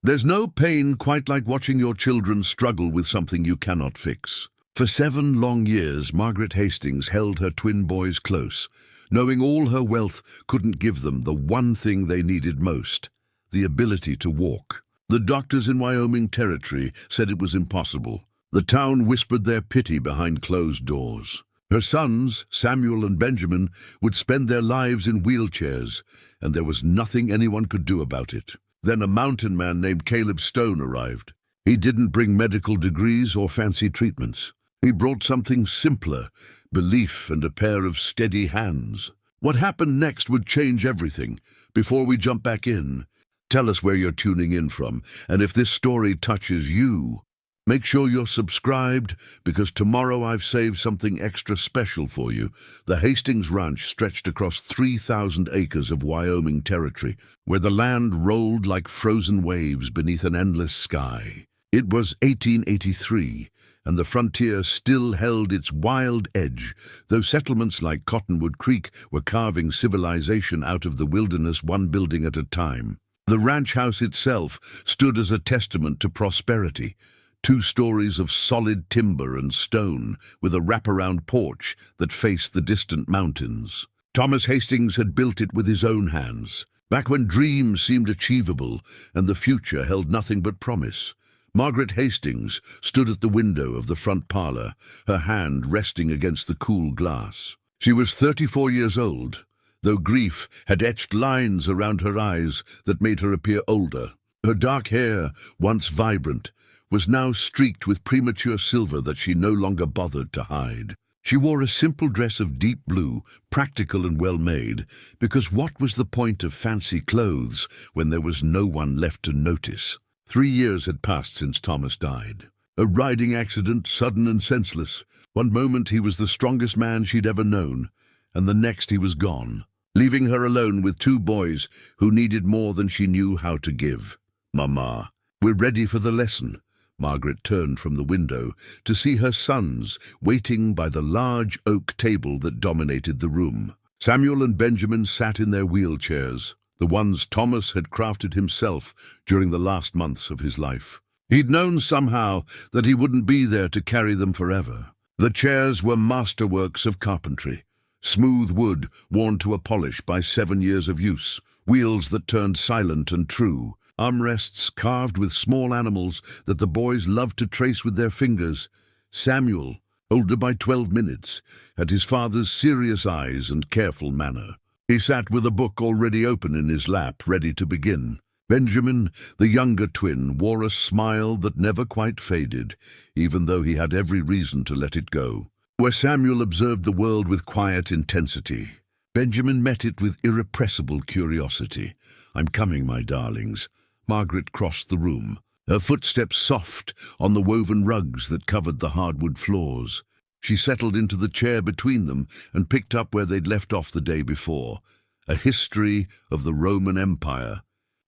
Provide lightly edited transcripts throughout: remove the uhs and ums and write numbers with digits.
There's no pain quite like watching your children struggle with something you cannot fix. For 7 long years, Margaret Hastings held her twin boys close, knowing all her wealth couldn't give them the one thing they needed most, the ability to walk. The doctors in Wyoming Territory said it was impossible. The town whispered their pity behind closed doors. Her sons, Samuel and Benjamin, would spend their lives in wheelchairs, and there was nothing anyone could do about it. Then a mountain man named Caleb Stone arrived. He didn't bring medical degrees or fancy treatments. He brought something simpler, belief and a pair of steady hands. What happened next would change everything. Before we jump back in, tell us where you're tuning in from, and if this story touches you, make sure you're subscribed, because tomorrow I've saved something extra special for you. The Hastings Ranch stretched across 3,000 acres of Wyoming Territory, where the land rolled like frozen waves beneath an endless sky. It was 1883, and the frontier still held its wild edge, though settlements like Cottonwood Creek were carving civilization out of the wilderness, one building at a time. The ranch house itself stood as a testament to prosperity. 2 stories of solid timber and stone, with a wraparound porch that faced the distant mountains. Thomas Hastings had built it with his own hands, back when dreams seemed achievable and the future held nothing but promise. Margaret Hastings stood at the window of the front parlor, her hand resting against the cool glass. She was 34 years old, though grief had etched lines around her eyes that made her appear older. Her dark hair, once vibrant, was now streaked with premature silver that she no longer bothered to hide. She wore a simple dress of deep blue, practical and well-made, because what was the point of fancy clothes when there was no one left to notice? 3 years had passed since Thomas died. A riding accident, sudden and senseless. One moment he was the strongest man she'd ever known, and the next he was gone, leaving her alone with 2 boys who needed more than she knew how to give. "Mama, we're ready for the lesson." Margaret turned from the window to see her sons waiting by the large oak table that dominated the room. Samuel and Benjamin sat in their wheelchairs, the ones Thomas had crafted himself during the last months of his life. He'd known somehow that he wouldn't be there to carry them forever. The chairs were masterworks of carpentry, smooth wood worn to a polish by 7 years of use, wheels that turned silent and true, armrests carved with small animals that the boys loved to trace with their fingers. Samuel, older by 12 minutes, had his father's serious eyes and careful manner. He sat with a book already open in his lap, ready to begin. Benjamin, the younger twin, wore a smile that never quite faded, even though he had every reason to let it go. Where Samuel observed the world with quiet intensity, Benjamin met it with irrepressible curiosity. "I'm coming, my darlings." Margaret crossed the room, her footsteps soft on the woven rugs that covered the hardwood floors. She settled into the chair between them and picked up where they'd left off the day before, a history of the Roman Empire.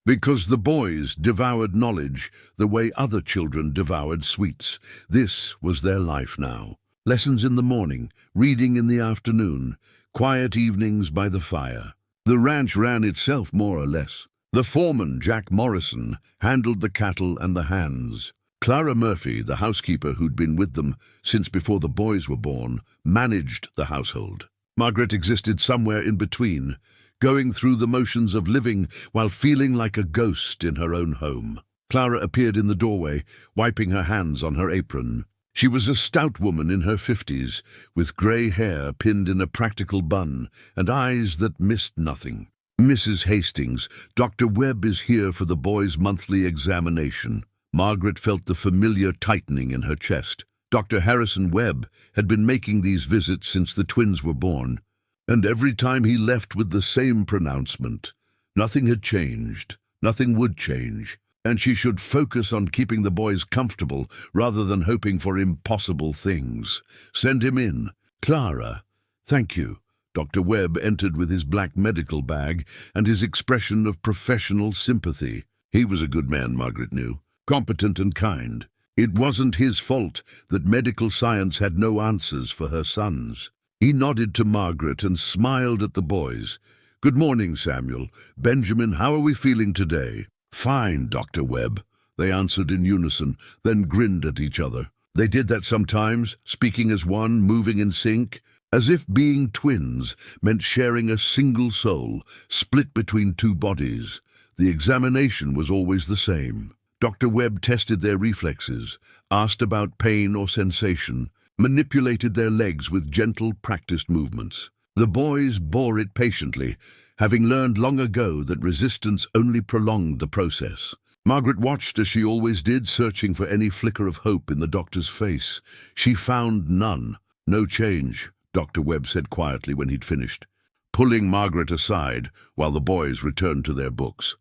Because the boys devoured knowledge the way other children devoured sweets. This was their life now. Lessons in the morning, reading in the afternoon, quiet evenings by the fire. The ranch ran itself more or less. The foreman, Jack Morrison, handled the cattle and the hands. Clara Murphy, the housekeeper who'd been with them since before the boys were born, managed the household. Margaret existed somewhere in between, going through the motions of living while feeling like a ghost in her own home. Clara appeared in the doorway, wiping her hands on her apron. She was a stout woman in her 50s, with grey hair pinned in a practical bun and eyes that missed nothing. "Mrs. Hastings, Dr. Webb is here for the boys' monthly examination." Margaret felt the familiar tightening in her chest. Dr. Harrison Webb had been making these visits since the twins were born, and every time he left with the same pronouncement. Nothing had changed, nothing would change, and she should focus on keeping the boys comfortable rather than hoping for impossible things. "Send him in." "Clara, thank you." Dr. Webb entered with his black medical bag and his expression of professional sympathy. He was a good man, Margaret knew, competent and kind. It wasn't his fault that medical science had no answers for her sons. He nodded to Margaret and smiled at the boys. "Good morning, Samuel. Benjamin, how are we feeling today?" "Fine, Dr. Webb," they answered in unison, then grinned at each other. They did that sometimes, speaking as one, moving in sync, as if being twins meant sharing a single soul, split between two bodies. The examination was always the same. Dr. Webb tested their reflexes, asked about pain or sensation, manipulated their legs with gentle, practiced movements. The boys bore it patiently, having learned long ago that resistance only prolonged the process. Margaret watched as she always did, searching for any flicker of hope in the doctor's face. She found none. "No change," Dr. Webb said quietly when he'd finished, pulling Margaret aside while the boys returned to their books.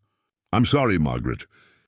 "I'm sorry, Margaret.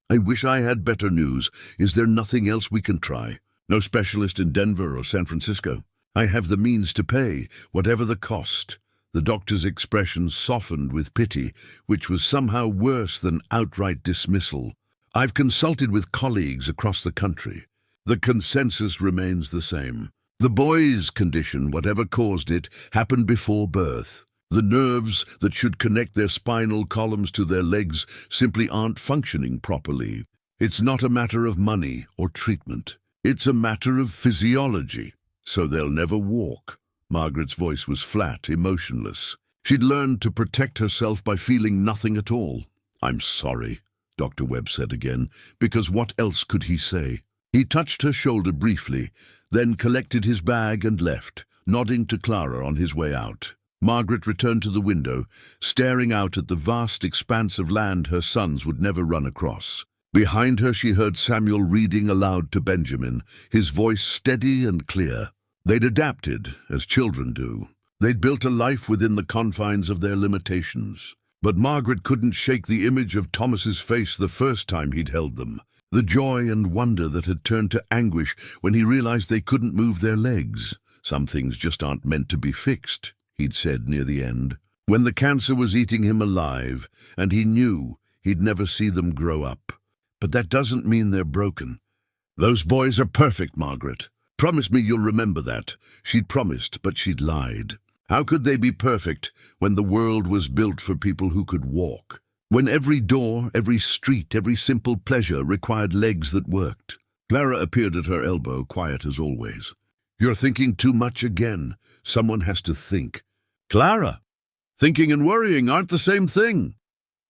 I wish I had better news. Is there nothing else we can try? No specialist in Denver or San Francisco? I have the means to pay, whatever the cost." The doctor's expression softened with pity, which was somehow worse than outright dismissal. "I've consulted with colleagues across the country. The consensus remains the same. The boy's condition, whatever caused it, happened before birth. The nerves that should connect their spinal columns to their legs simply aren't functioning properly. It's not a matter of money or treatment. It's a matter of physiology. So they'll never walk." Margaret's voice was flat, emotionless. She'd learned to protect herself by feeling nothing at all. "I'm sorry," Dr. Webb said again, because what else could he say? He touched her shoulder briefly, then collected his bag and left, nodding to Clara on his way out. Margaret returned to the window, staring out at the vast expanse of land her sons would never run across. Behind her she heard Samuel reading aloud to Benjamin, his voice steady and clear. They'd adapted, as children do. They'd built a life within the confines of their limitations. But Margaret couldn't shake the image of Thomas's face the first time he'd held them. The joy and wonder that had turned to anguish when he realized they couldn't move their legs. "Some things just aren't meant to be fixed," he'd said near the end, when the cancer was eating him alive, and he knew he'd never see them grow up. "But that doesn't mean they're broken. Those boys are perfect, Margaret. Promise me you'll remember that." She'd promised, but she'd lied. How could they be perfect when the world was built for people who could walk? When every door, every street, every simple pleasure required legs that worked? Clara appeared at her elbow, quiet as always. "You're thinking too much again. Someone has to think." "Clara, thinking and worrying aren't the same thing."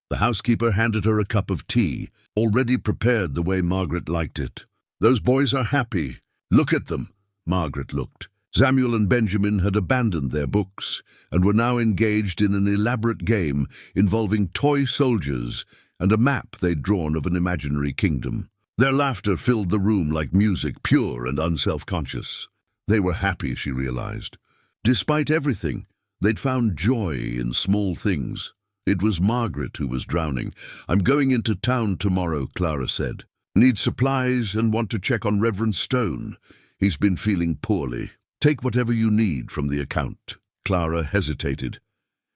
The housekeeper handed her a cup of tea, already prepared the way Margaret liked it. "Those boys are happy. Look at them." Margaret looked. Samuel and Benjamin had abandoned their books and were now engaged in an elaborate game involving toy soldiers and a map they'd drawn of an imaginary kingdom. Their laughter filled the room like music, pure and unself-conscious. They were happy, she realized. Despite everything, they'd found joy in small things. It was Margaret who was drowning. "I'm going into town tomorrow," Clara said. "Need supplies and want to check on Reverend Stone. He's been feeling poorly. Take whatever you need from the account." Clara hesitated,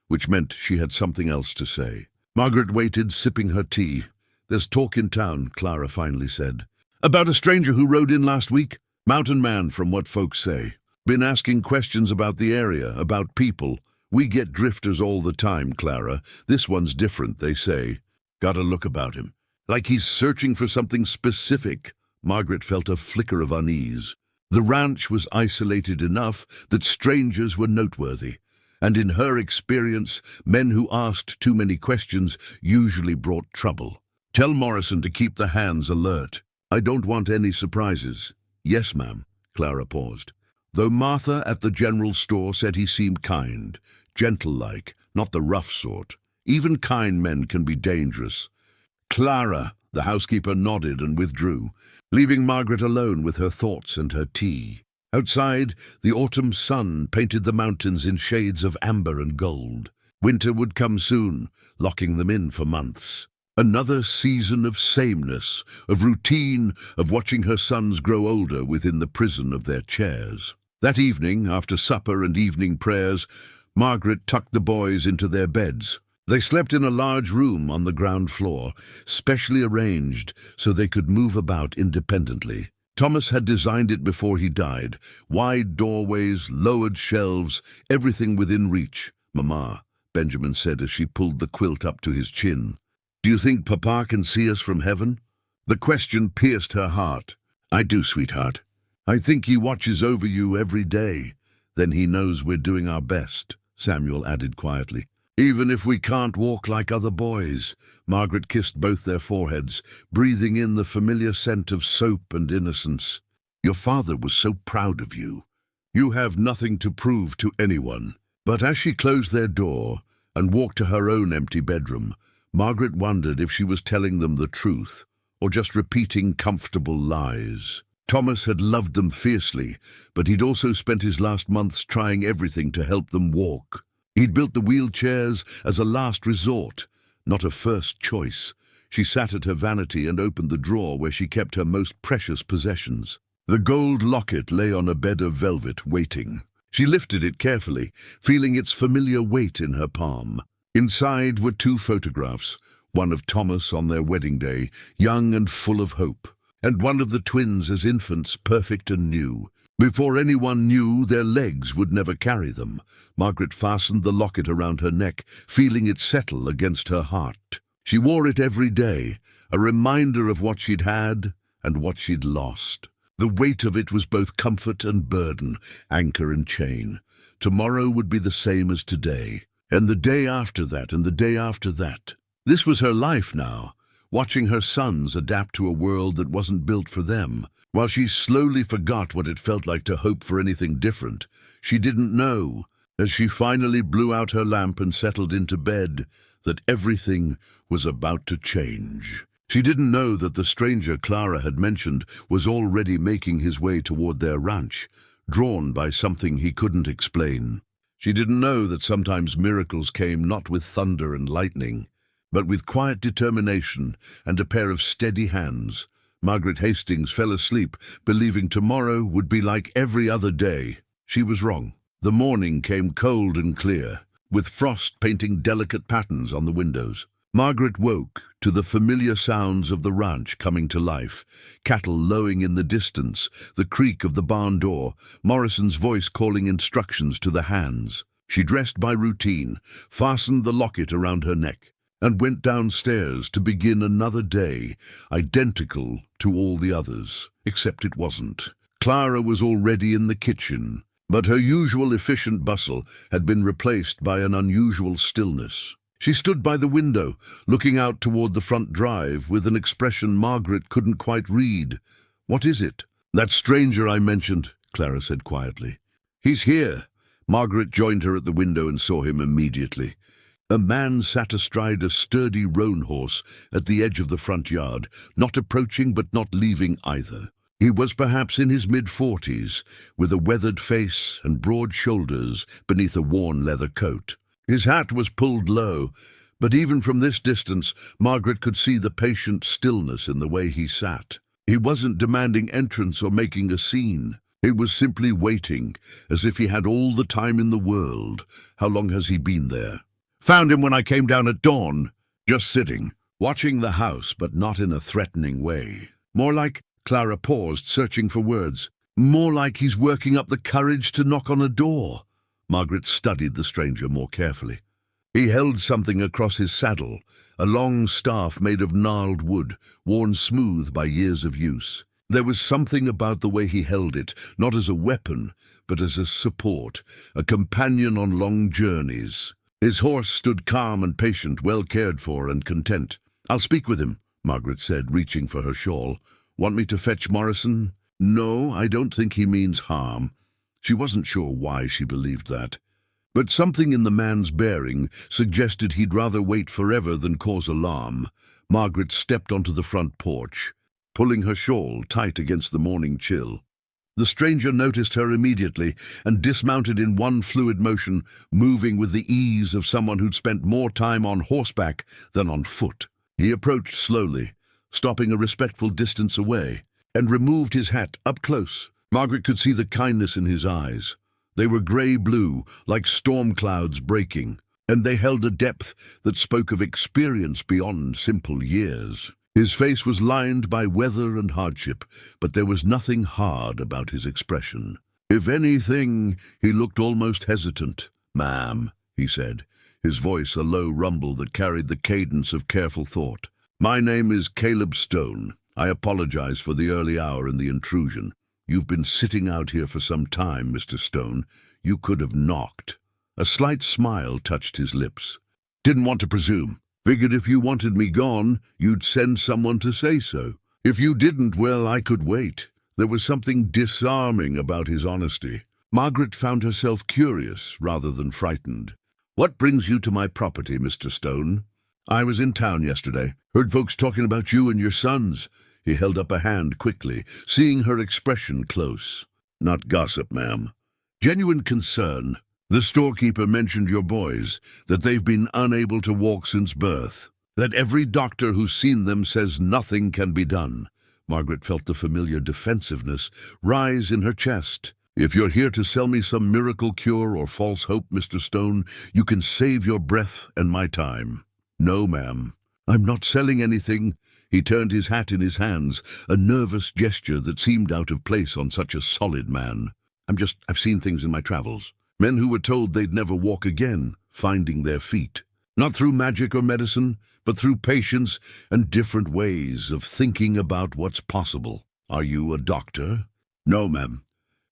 which meant she had something else to say. Margaret waited, sipping her tea. "There's talk in town," Clara finally said. "About a stranger who rode in last week? Mountain man, from what folks say. Been asking questions about the area, about people. We get drifters all the time, Clara. This one's different, they say. Got a look about him. Like he's searching for something specific." Margaret felt a flicker of unease. The ranch was isolated enough that strangers were noteworthy, and in her experience, men who asked too many questions usually brought trouble. "Tell Morrison to keep the hands alert. I don't want any surprises." "Yes, ma'am." Clara paused. Though Martha at the general store said he seemed kind, gentle-like, not the rough sort. Even kind men can be dangerous. "Clara," the housekeeper nodded and withdrew, leaving Margaret alone with her thoughts and her tea. Outside, the autumn sun painted the mountains in shades of amber and gold. Winter would come soon, locking them in for months. Another season of sameness, of routine, of watching her sons grow older within the prison of their chairs. That evening, after supper and evening prayers, Margaret tucked the boys into their beds. They slept in a large room on the ground floor, specially arranged so they could move about independently. Thomas had designed it before he died. Wide doorways, lowered shelves, everything within reach. "Mama," Benjamin said as she pulled the quilt up to his chin. "Do you think Papa can see us from heaven?" The question pierced her heart. "I do, sweetheart. I think he watches over you every day. Then he knows we're doing our best," Samuel added quietly. "Even if we can't walk like other boys." Margaret kissed both their foreheads, breathing in the familiar scent of soap and innocence. "Your father was so proud of you. You have nothing to prove to anyone." But as she closed their door and walked to her own empty bedroom, Margaret wondered if she was telling them the truth or just repeating comfortable lies. Thomas had loved them fiercely, but he'd also spent his last months trying everything to help them walk. He'd built the wheelchairs as a last resort, not a first choice. She sat at her vanity and opened the drawer where she kept her most precious possessions. The gold locket lay on a bed of velvet, waiting. She lifted it carefully, feeling its familiar weight in her palm. Inside were 2 photographs, one of Thomas on their wedding day, young and full of hope, and one of the twins as infants, perfect and new. Before anyone knew, their legs would never carry them. Margaret fastened the locket around her neck, feeling it settle against her heart. She wore it every day, a reminder of what she'd had and what she'd lost. The weight of it was both comfort and burden, anchor and chain. Tomorrow would be the same as today, and the day after that, and the day after that. This was her life now, watching her sons adapt to a world that wasn't built for them. While she slowly forgot what it felt like to hope for anything different, she didn't know, as she finally blew out her lamp and settled into bed, that everything was about to change. She didn't know that the stranger Clara had mentioned was already making his way toward their ranch, drawn by something he couldn't explain. She didn't know that sometimes miracles came not with thunder and lightning, but with quiet determination and a pair of steady hands. Margaret Hastings fell asleep, believing tomorrow would be like every other day. She was wrong. The morning came cold and clear, with frost painting delicate patterns on the windows. Margaret woke to the familiar sounds of the ranch coming to life, cattle lowing in the distance, the creak of the barn door, Morrison's voice calling instructions to the hands. She dressed by routine, fastened the locket around her neck, and went downstairs to begin another day, identical to all the others, except it wasn't. Clara was already in the kitchen, but her usual efficient bustle had been replaced by an unusual stillness. She stood by the window, looking out toward the front drive with an expression Margaret couldn't quite read. "What is it?" "That stranger I mentioned," Clara said quietly. "He's here." Margaret joined her at the window and saw him immediately. A man sat astride a sturdy roan horse at the edge of the front yard, not approaching but not leaving either. He was perhaps in his mid-40s, with a weathered face and broad shoulders beneath a worn leather coat. His hat was pulled low, but even from this distance, Margaret could see the patient stillness in the way he sat. He wasn't demanding entrance or making a scene. He was simply waiting, as if he had all the time in the world. "How long has he been there?" "Found him when I came down at dawn. Just sitting, watching the house, but not in a threatening way. More like," Clara paused, searching for words, "more like he's working up the courage to knock on a door." Margaret studied the stranger more carefully. He held something across his saddle, a long staff made of gnarled wood, worn smooth by years of use. There was something about the way he held it, not as a weapon, but as a support, a companion on long journeys. His horse stood calm and patient, well cared for and content. "I'll speak with him," Margaret said, reaching for her shawl. "Want me to fetch Morrison?" "No, I don't think he means harm." She wasn't sure why she believed that. But something in the man's bearing suggested he'd rather wait forever than cause alarm. Margaret stepped onto the front porch, pulling her shawl tight against the morning chill. The stranger noticed her immediately and dismounted in one fluid motion, moving with the ease of someone who'd spent more time on horseback than on foot. He approached slowly, stopping a respectful distance away, and removed his hat up close. Margaret could see the kindness in his eyes. They were grey-blue, like storm clouds breaking, and they held a depth that spoke of experience beyond simple years. His face was lined by weather and hardship, but there was nothing hard about his expression. If anything, he looked almost hesitant. "Ma'am," he said, his voice a low rumble that carried the cadence of careful thought. "My name is Caleb Stone. I apologize for the early hour and the intrusion. You've been sitting out here for some time, Mr. Stone. You could have knocked." A slight smile touched his lips. "Didn't want to presume. Figured if you wanted me gone, you'd send someone to say so. If you didn't, well, I could wait." There was something disarming about his honesty. Margaret found herself curious rather than frightened. "What brings you to my property, Mr. Stone?" "I was in town yesterday. Heard folks talking about you and your sons." He held up a hand quickly, seeing her expression close. "Not gossip, ma'am. Genuine concern. The storekeeper mentioned your boys, that they've been unable to walk since birth, that every doctor who's seen them says nothing can be done." Margaret felt the familiar defensiveness rise in her chest. "If you're here to sell me some miracle cure or false hope, Mr. Stone, you can save your breath and my time." "No, ma'am. I'm not selling anything." He turned his hat in his hands, a nervous gesture that seemed out of place on such a solid man. I've seen things in my travels. Men who were told they'd never walk again, finding their feet. Not through magic or medicine, but through patience and different ways of thinking about what's possible." "Are you a doctor?" "No, ma'am.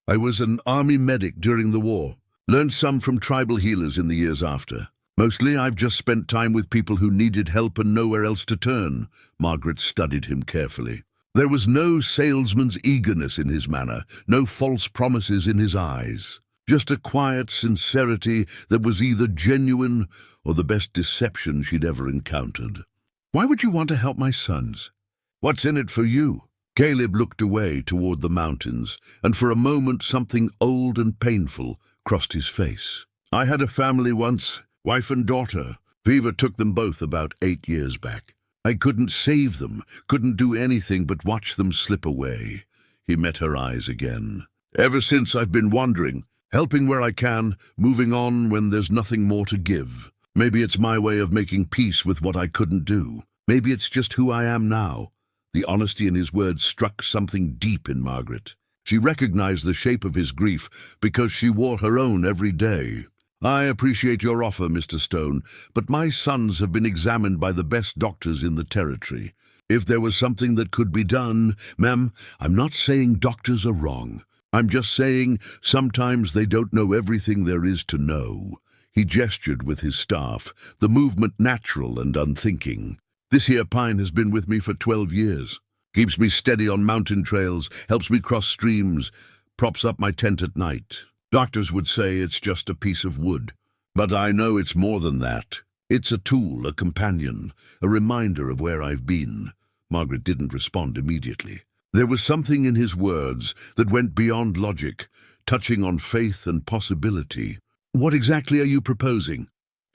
I was an army medic during the war. Learned some from tribal healers in the years after. Mostly I've just spent time with people who needed help and nowhere else to turn." Margaret studied him carefully. There was no salesman's eagerness in his manner, no false promises in his eyes. Just a quiet sincerity that was either genuine or the best deception she'd ever encountered. "Why would you want to help my sons?" "What's in it for you?" Caleb looked away toward the mountains, and for a moment something old and painful crossed his face. "I had a family once, wife and daughter. Fever took them both about 8 years back. I couldn't save them, couldn't do anything but watch them slip away." He met her eyes again. "Ever since I've been wandering, helping where I can, moving on when there's nothing more to give. Maybe it's my way of making peace with what I couldn't do. Maybe it's just who I am now." The honesty in his words struck something deep in Margaret. She recognized the shape of his grief because she wore her own every day. "I appreciate your offer, Mr. Stone, but my sons have been examined by the best doctors in the territory. If there was something that could be done..." "Ma'am, I'm not saying doctors are wrong. I'm just saying sometimes they don't know everything there is to know." He gestured with his staff, the movement natural and unthinking. "This here pine has been with me for 12 years. Keeps me steady on mountain trails, helps me cross streams, props up my tent at night. Doctors would say it's just a piece of wood. But I know it's more than that. It's a tool, a companion, a reminder of where I've been." Margaret didn't respond immediately. There was something in his words that went beyond logic, touching on faith and possibility. "What exactly are you proposing?"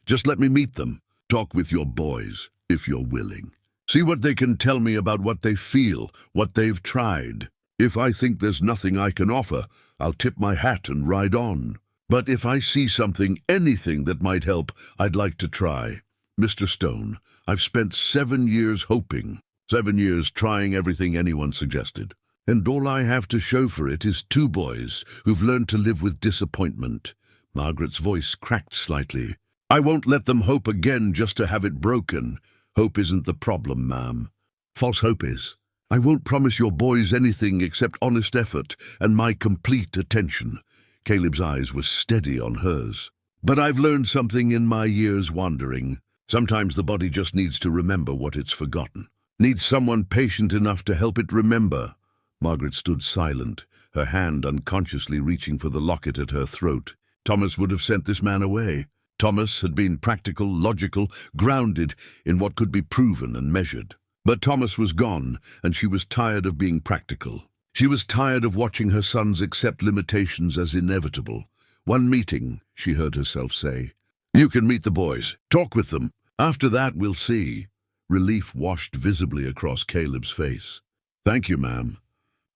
"Just let me meet them. Talk with your boys, if you're willing. See what they can tell me about what they feel, what they've tried. If I think there's nothing I can offer, I'll tip my hat and ride on. But if I see something, anything that might help, I'd like to try. Mr. Stone, I've spent 7 years hoping. 7 years trying everything anyone suggested. And all I have to show for it is 2 boys who've learned to live with disappointment." Margaret's voice cracked slightly. "I won't let them hope again just to have it broken. Hope isn't the problem, ma'am. False hope is. I won't promise your boys anything except honest effort and my complete attention." Caleb's eyes were steady on hers. "But I've learned something in my years wandering. Sometimes the body just needs to remember what it's forgotten. Needs someone patient enough to help it remember." Margaret stood silent, her hand unconsciously reaching for the locket at her throat. Thomas would have sent this man away. Thomas had been practical, logical, grounded in what could be proven and measured. But Thomas was gone, and she was tired of being practical. She was tired of watching her sons accept limitations as inevitable. "One meeting," she heard herself say. "You can meet the boys. Talk with them. After that, we'll see." Relief washed visibly across Caleb's face. "Thank you, ma'am.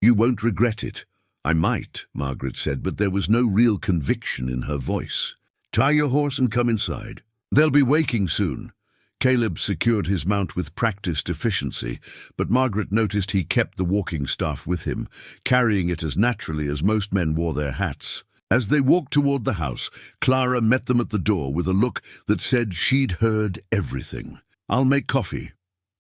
You won't regret it." "I might," Margaret said, but there was no real conviction in her voice. "Tie your horse and come inside. They'll be waking soon." Caleb secured his mount with practiced efficiency, but Margaret noticed he kept the walking staff with him, carrying it as naturally as most men wore their hats. As they walked toward the house, Clara met them at the door with a look that said she'd heard everything. "I'll make coffee,"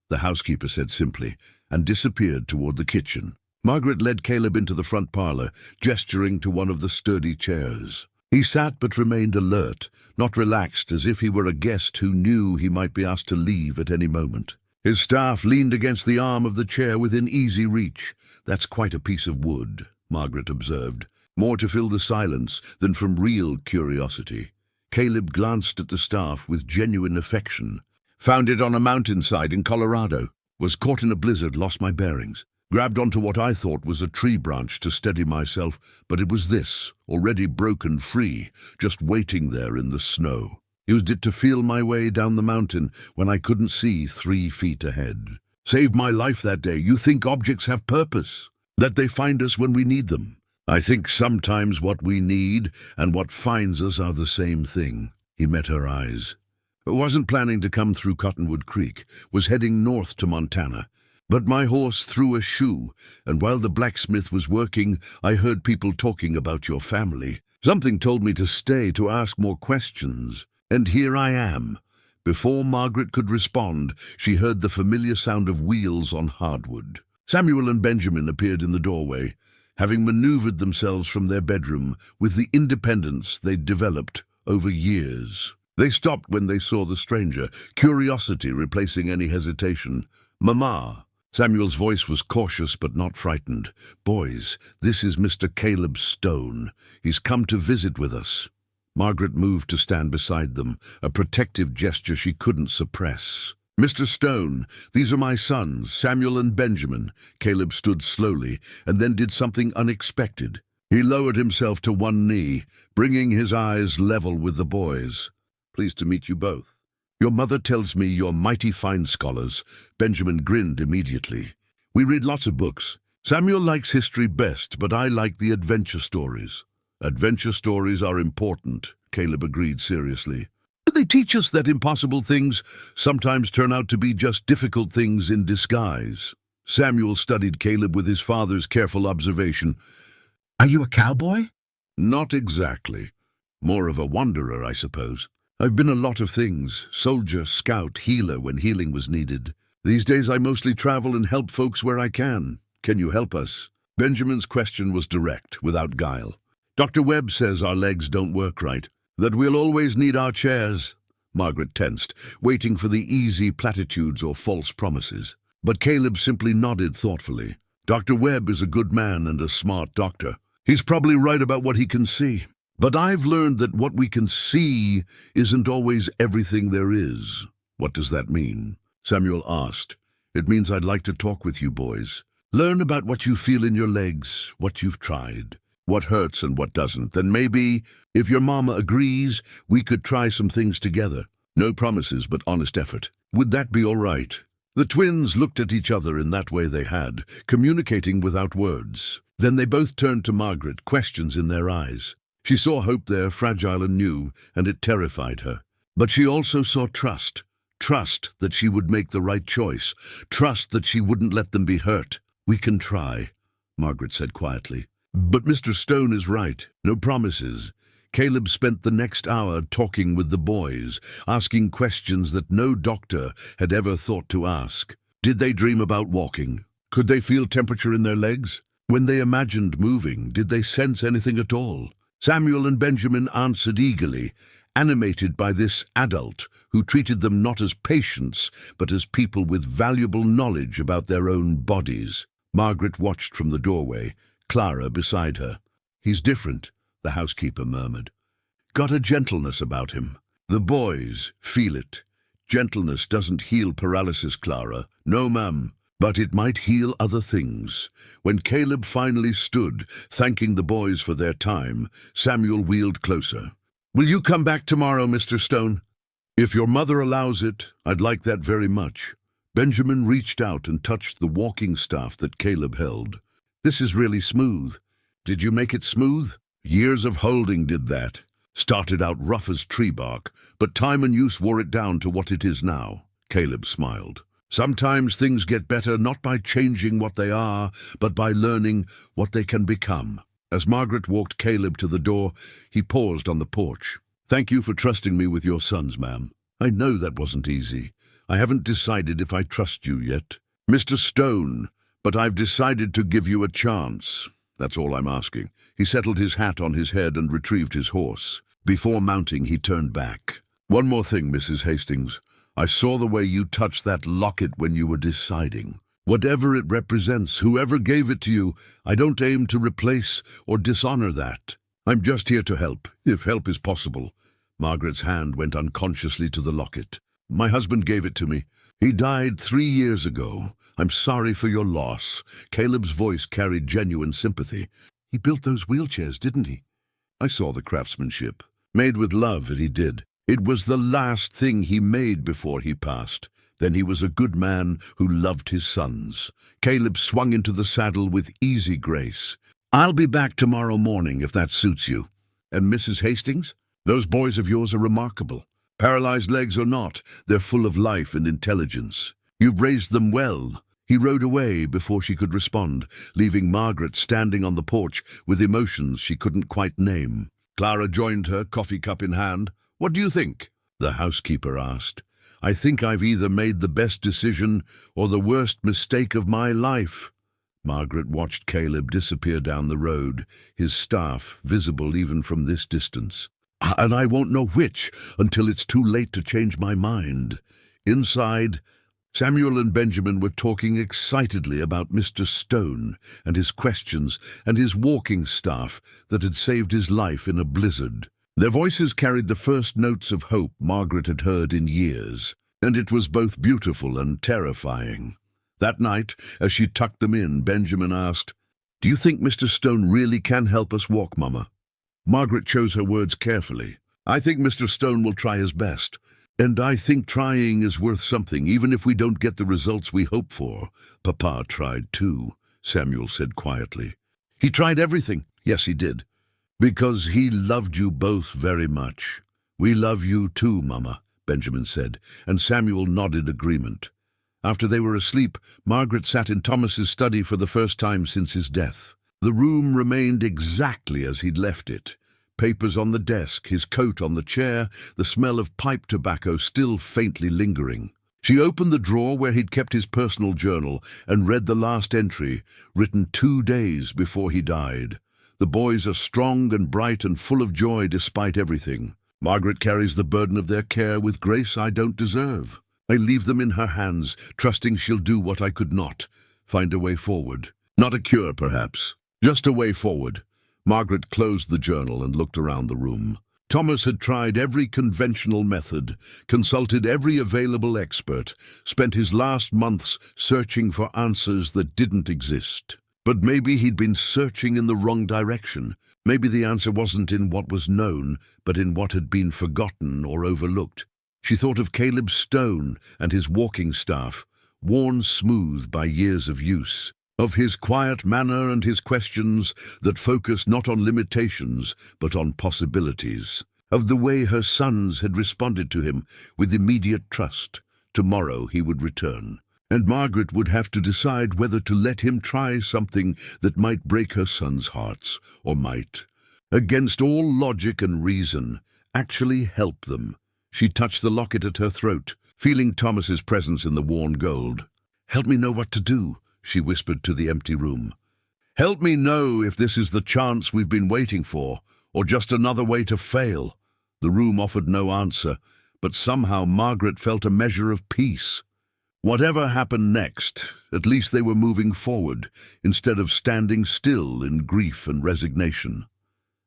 the housekeeper said simply, and disappeared toward the kitchen. Margaret led Caleb into the front parlor, gesturing to one of the sturdy chairs. He sat but remained alert, not relaxed, as if he were a guest who knew he might be asked to leave at any moment. His staff leaned against the arm of the chair within easy reach. "That's quite a piece of wood," Margaret observed, more to fill the silence than from real curiosity. Caleb glanced at the staff with genuine affection. "Found it on a mountainside in Colorado. Was caught in a blizzard, lost my bearings. Grabbed onto what I thought was a tree branch to steady myself, but it was this, already broken free, just waiting there in the snow. Used it to feel my way down the mountain when I couldn't see 3 feet ahead. Saved my life that day. You think objects have purpose? That they find us when we need them? I think sometimes what we need and what finds us are the same thing." He met her eyes. "Wasn't planning to come through Cottonwood Creek. Was heading north to Montana. But my horse threw a shoe, and while the blacksmith was working, I heard people talking about your family. Something told me to stay to ask more questions. And here I am." Before Margaret could respond, she heard the familiar sound of wheels on hardwood. Samuel and Benjamin appeared in the doorway, having maneuvered themselves from their bedroom with the independence they'd developed over years. They stopped when they saw the stranger, curiosity replacing any hesitation. "Mama." Samuel's voice was cautious but not frightened. "Boys, this is Mr. Caleb Stone. He's come to visit with us." Margaret moved to stand beside them, a protective gesture she couldn't suppress. "Mr. Stone, these are my sons, Samuel and Benjamin." Caleb stood slowly and then did something unexpected. He lowered himself to one knee, bringing his eyes level with the boys. "Pleased to meet you both. Your mother tells me you're mighty fine scholars." Benjamin grinned immediately. "We read lots of books. Samuel likes history best, but I like the adventure stories." "Adventure stories are important," Caleb agreed seriously. "They teach us that impossible things sometimes turn out to be just difficult things in disguise." Samuel studied Caleb with his father's careful observation. "Are you a cowboy?" "Not exactly. More of a wanderer, I suppose. I've been a lot of things, soldier, scout, healer when healing was needed. These days I mostly travel and help folks where I can. Can you help us?" Benjamin's question was direct, without guile. "Dr. Webb says our legs don't work right, that we'll always need our chairs." Margaret tensed, waiting for the easy platitudes or false promises. But Caleb simply nodded thoughtfully. "Dr. Webb is a good man and a smart doctor. He's probably right about what he can see. But I've learned that what we can see isn't always everything there is." "What does that mean?" Samuel asked. "It means I'd like to talk with you boys. Learn about what you feel in your legs, what you've tried, what hurts and what doesn't. Then maybe, if your mama agrees, we could try some things together. No promises, but honest effort. Would that be all right?" The twins looked at each other in that way they had, communicating without words. Then they both turned to Margaret, questions in their eyes. She saw hope there, fragile and new, and it terrified her. But she also saw trust. Trust that she would make the right choice. Trust that she wouldn't let them be hurt. "We can try," Margaret said quietly. "But Mr. Stone is right. No promises." Caleb spent the next hour talking with the boys, asking questions that no doctor had ever thought to ask. Did they dream about walking? Could they feel temperature in their legs? When they imagined moving, did they sense anything at all? Samuel and Benjamin answered eagerly, animated by this adult who treated them not as patients, but as people with valuable knowledge about their own bodies. Margaret watched from the doorway, Clara beside her. "He's different," the housekeeper murmured. "Got a gentleness about him. The boys feel it. Gentleness doesn't heal paralysis, Clara. No, ma'am. But it might heal other things." When Caleb finally stood, thanking the boys for their time, Samuel wheeled closer. "Will you come back tomorrow, Mr. Stone?" "If your mother allows it, I'd like that very much." Benjamin reached out and touched the walking staff that Caleb held. "This is really smooth. Did you make it smooth?" "Years of holding did that. Started out rough as tree bark, but time and use wore it down to what it is now." Caleb smiled. "Sometimes things get better not by changing what they are, but by learning what they can become." As Margaret walked Caleb to the door, he paused on the porch. "Thank you for trusting me with your sons, ma'am. I know that wasn't easy. I haven't decided if I trust you yet, Mr. Stone, but I've decided to give you a chance. That's all I'm asking." He settled his hat on his head and retrieved his horse. Before mounting, he turned back. "One more thing, Mrs. Hastings. I saw the way you touched that locket when you were deciding. Whatever it represents, whoever gave it to you, I don't aim to replace or dishonor that. I'm just here to help, if help is possible." Margaret's hand went unconsciously to the locket. "My husband gave it to me. He died 3 years ago. I'm sorry for your loss." Caleb's voice carried genuine sympathy. "He built those wheelchairs, didn't he?" "I saw the craftsmanship. Made with love, he did. It was the last thing he made before he passed. Then he was a good man who loved his sons." Caleb swung into the saddle with easy grace. "I'll be back tomorrow morning if that suits you. And Mrs. Hastings, those boys of yours are remarkable. Paralyzed legs or not, they're full of life and intelligence. You've raised them well." He rode away before she could respond, leaving Margaret standing on the porch with emotions she couldn't quite name. Clara joined her, coffee cup in hand. "What do you think?" the housekeeper asked. "I think I've either made the best decision or the worst mistake of my life." Margaret watched Caleb disappear down the road, his staff visible even from this distance. "And I won't know which until it's too late to change my mind." Inside, Samuel and Benjamin were talking excitedly about Mr. Stone and his questions and his walking staff that had saved his life in a blizzard. Their voices carried the first notes of hope Margaret had heard in years, and it was both beautiful and terrifying. That night, as she tucked them in, Benjamin asked, "Do you think Mr. Stone really can help us walk, Mama?" Margaret chose her words carefully. "I think Mr. Stone will try his best. And I think trying is worth something, even if we don't get the results we hope for." "Papa tried too," Samuel said quietly. "He tried everything." "Yes, he did. Because he loved you both very much." "We love you too, Mama," Benjamin said, and Samuel nodded agreement. After they were asleep, Margaret sat in Thomas's study for the first time since his death. The room remained exactly as he'd left it. Papers on the desk, his coat on the chair, the smell of pipe tobacco still faintly lingering. She opened the drawer where he'd kept his personal journal and read the last entry, written 2 days before he died. "The boys are strong and bright and full of joy despite everything. Margaret carries the burden of their care with grace I don't deserve. I leave them in her hands, trusting she'll do what I could not, find a way forward. Not a cure, perhaps, just a way forward." Margaret closed the journal and looked around the room. Thomas had tried every conventional method, consulted every available expert, spent his last months searching for answers that didn't exist. But maybe he'd been searching in the wrong direction. Maybe the answer wasn't in what was known, but in what had been forgotten or overlooked. She thought of Caleb Stone and his walking staff, worn smooth by years of use, of his quiet manner and his questions that focused not on limitations but on possibilities, of the way her sons had responded to him with immediate trust. Tomorrow he would return, and Margaret would have to decide whether to let him try something that might break her sons' hearts, or might, against all logic and reason, actually help them. She touched the locket at her throat, feeling Thomas's presence in the worn gold. "Help me know what to do," she whispered to the empty room. "Help me know if this is the chance we've been waiting for, or just another way to fail." The room offered no answer, but somehow Margaret felt a measure of peace. Whatever happened next, at least they were moving forward, instead of standing still in grief and resignation.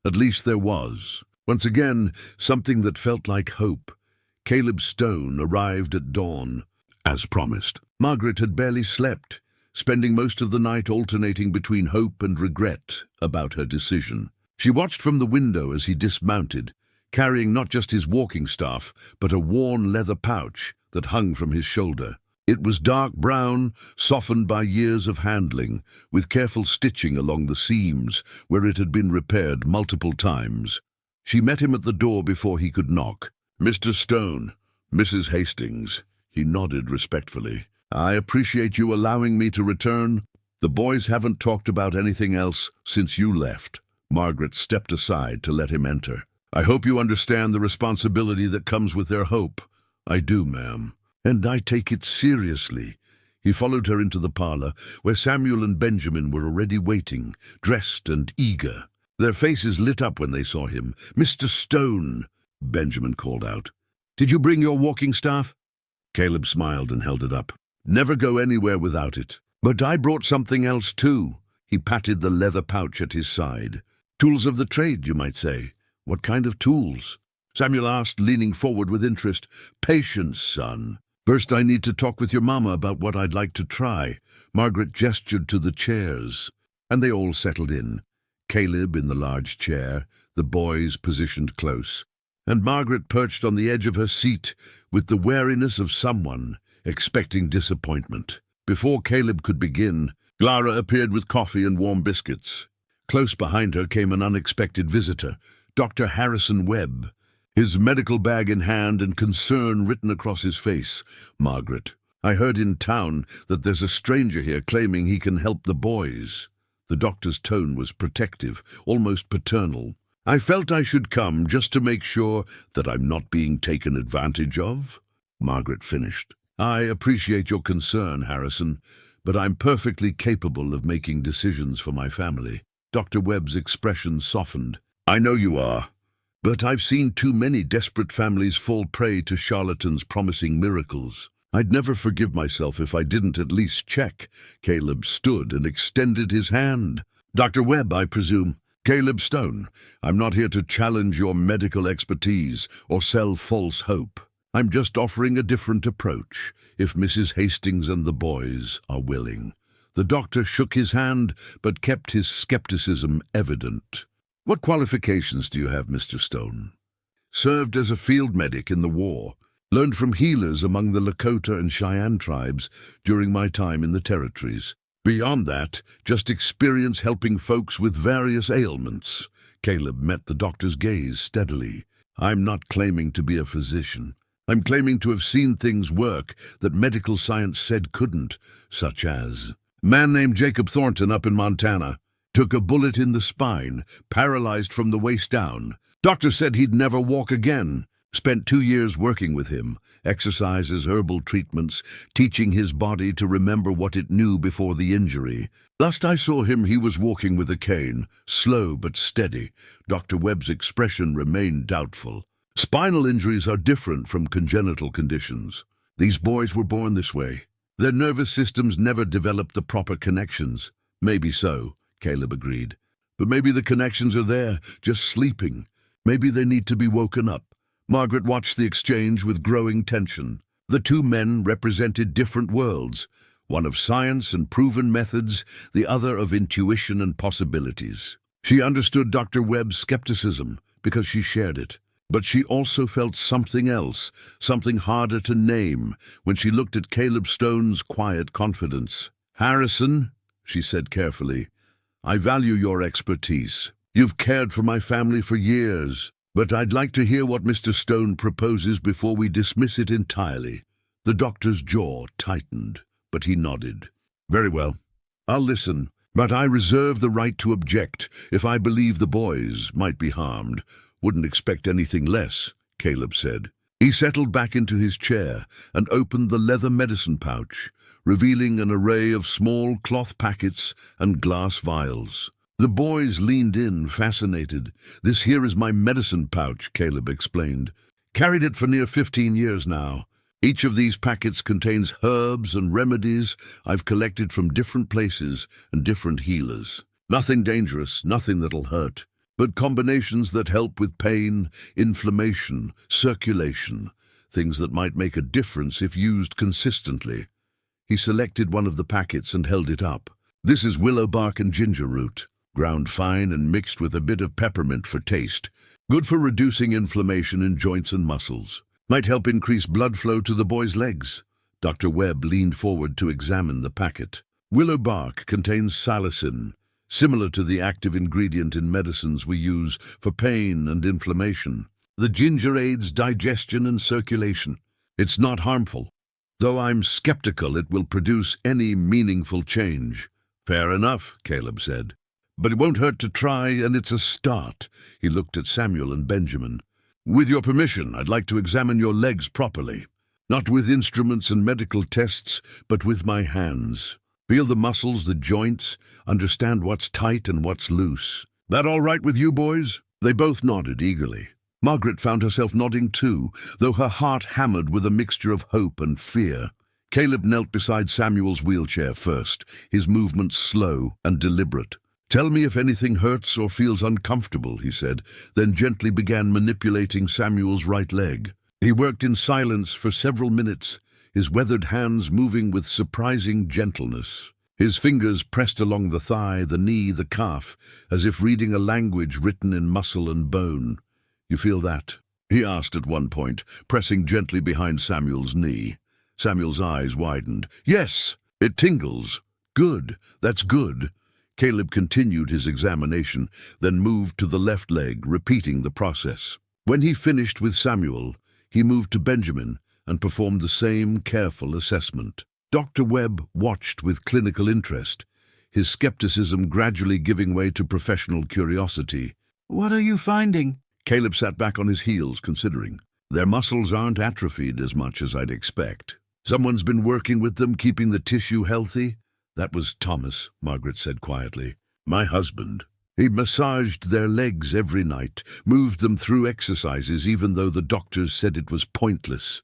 At least there was, once again, something that felt like hope. Caleb Stone arrived at dawn, as promised. Margaret had barely slept, spending most of the night alternating between hope and regret about her decision. She watched from the window as he dismounted, carrying not just his walking staff, but a worn leather pouch that hung from his shoulder. It was dark brown, softened by years of handling, with careful stitching along the seams where it had been repaired multiple times. She met him at the door before he could knock. "Mr. Stone, Mrs. Hastings." He nodded respectfully. "I appreciate you allowing me to return. The boys haven't talked about anything else since you left." Margaret stepped aside to let him enter. "I hope you understand the responsibility that comes with their hope." "I do, ma'am, and I take it seriously." He followed her into the parlor, where Samuel and Benjamin were already waiting, dressed and eager. Their faces lit up when they saw him. "Mr. Stone," Benjamin called out. "Did you bring your walking staff?" Caleb smiled and held it up. "Never go anywhere without it. But I brought something else too." He patted the leather pouch at his side. "Tools of the trade, you might say." "What kind of tools?" Samuel asked, leaning forward with interest. "Patience, son. First, I need to talk with your mama about what I'd like to try." Margaret gestured to the chairs, and they all settled in. Caleb in the large chair, the boys positioned close, and Margaret perched on the edge of her seat with the wariness of someone expecting disappointment. Before Caleb could begin, Clara appeared with coffee and warm biscuits. Close behind her came an unexpected visitor, Dr. Harrison Webb, his medical bag in hand and concern written across his face. "Margaret, I heard in town that there's a stranger here claiming he can help the boys." The doctor's tone was protective, almost paternal. "I felt I should come just to make sure that I'm not being taken advantage of." Margaret finished. "I appreciate your concern, Harrison, but I'm perfectly capable of making decisions for my family." Dr. Webb's expression softened. "I know you are, but I've seen too many desperate families fall prey to charlatans promising miracles. I'd never forgive myself if I didn't at least check." Caleb stood and extended his hand. "Dr. Webb, I presume." "Caleb Stone, I'm not here to challenge your medical expertise or sell false hope. I'm just offering a different approach, if Mrs. Hastings and the boys are willing." The doctor shook his hand, but kept his skepticism evident. "What qualifications do you have, Mr. Stone?" "Served as a field medic in the war. Learned from healers among the Lakota and Cheyenne tribes during my time in the territories. Beyond that, just experience helping folks with various ailments." Caleb met the doctor's gaze steadily. "I'm not claiming to be a physician. I'm claiming to have seen things work that medical science said couldn't, such as man named Jacob Thornton up in Montana. Took a bullet in the spine, paralyzed from the waist down. Doctor said he'd never walk again. Spent 2 years working with him, exercises, herbal treatments, teaching his body to remember what it knew before the injury. Last I saw him, he was walking with a cane, slow but steady." Dr. Webb's expression remained doubtful. "Spinal injuries are different from congenital conditions. These boys were born this way. Their nervous systems never developed the proper connections." "Maybe so," Caleb agreed. "But maybe the connections are there, just sleeping. Maybe they need to be woken up." Margaret watched the exchange with growing tension. The two men represented different worlds, one of science and proven methods, the other of intuition and possibilities. She understood Dr. Webb's skepticism because she shared it. But she also felt something else, something harder to name, when she looked at Caleb Stone's quiet confidence. "Harrison," she said carefully, "I value your expertise. You've cared for my family for years. But I'd like to hear what Mr. Stone proposes before we dismiss it entirely." The doctor's jaw tightened, but he nodded. "Very well. I'll listen, but I reserve the right to object if I believe the boys might be harmed." "Wouldn't expect anything less," Caleb said. He settled back into his chair and opened the leather medicine pouch, revealing an array of small cloth packets and glass vials. The boys leaned in, fascinated. "This here is my medicine pouch," Caleb explained. "Carried it for near 15 years now. Each of these packets contains herbs and remedies I've collected from different places and different healers. Nothing dangerous, nothing that'll hurt, but combinations that help with pain, inflammation, circulation, things that might make a difference if used consistently." He selected one of the packets and held it up. "This is willow bark and ginger root, ground fine and mixed with a bit of peppermint for taste. Good for reducing inflammation in joints and muscles. Might help increase blood flow to the boy's legs." Dr. Webb leaned forward to examine the packet. "Willow bark contains salicin, similar to the active ingredient in medicines we use for pain and inflammation. The ginger aids digestion and circulation. It's not harmful, though I'm skeptical it will produce any meaningful change." "Fair enough," Caleb said. but it won't hurt to try, and it's a start." He looked at Samuel and Benjamin. "With your permission, I'd like to examine your legs properly. Not with instruments and medical tests, but with my hands. Feel the muscles, the joints, understand what's tight and what's loose. That all right with you boys?" They both nodded eagerly. Margaret found herself nodding too, though her heart hammered with a mixture of hope and fear. Caleb knelt beside Samuel's wheelchair first, his movements slow and deliberate. "Tell me if anything hurts or feels uncomfortable," he said, then gently began manipulating Samuel's right leg. He worked in silence for several minutes, his weathered hands moving with surprising gentleness. His fingers pressed along the thigh, the knee, the calf, as if reading a language written in muscle and bone. "You feel that?" he asked at one point, pressing gently behind Samuel's knee. Samuel's eyes widened. "Yes, it tingles. Good, that's good." Caleb continued his examination, then moved to the left leg, repeating the process. When he finished with Samuel, he moved to Benjamin and performed the same careful assessment. Dr. Webb watched with clinical interest, his skepticism gradually giving way to professional curiosity. "What are you finding?" Caleb sat back on his heels, considering. "Their muscles aren't atrophied as much as I'd expect. Someone's been working with them, keeping the tissue healthy." "That was Thomas," Margaret said quietly. "My husband. He massaged their legs every night, moved them through exercises even though the doctors said it was pointless."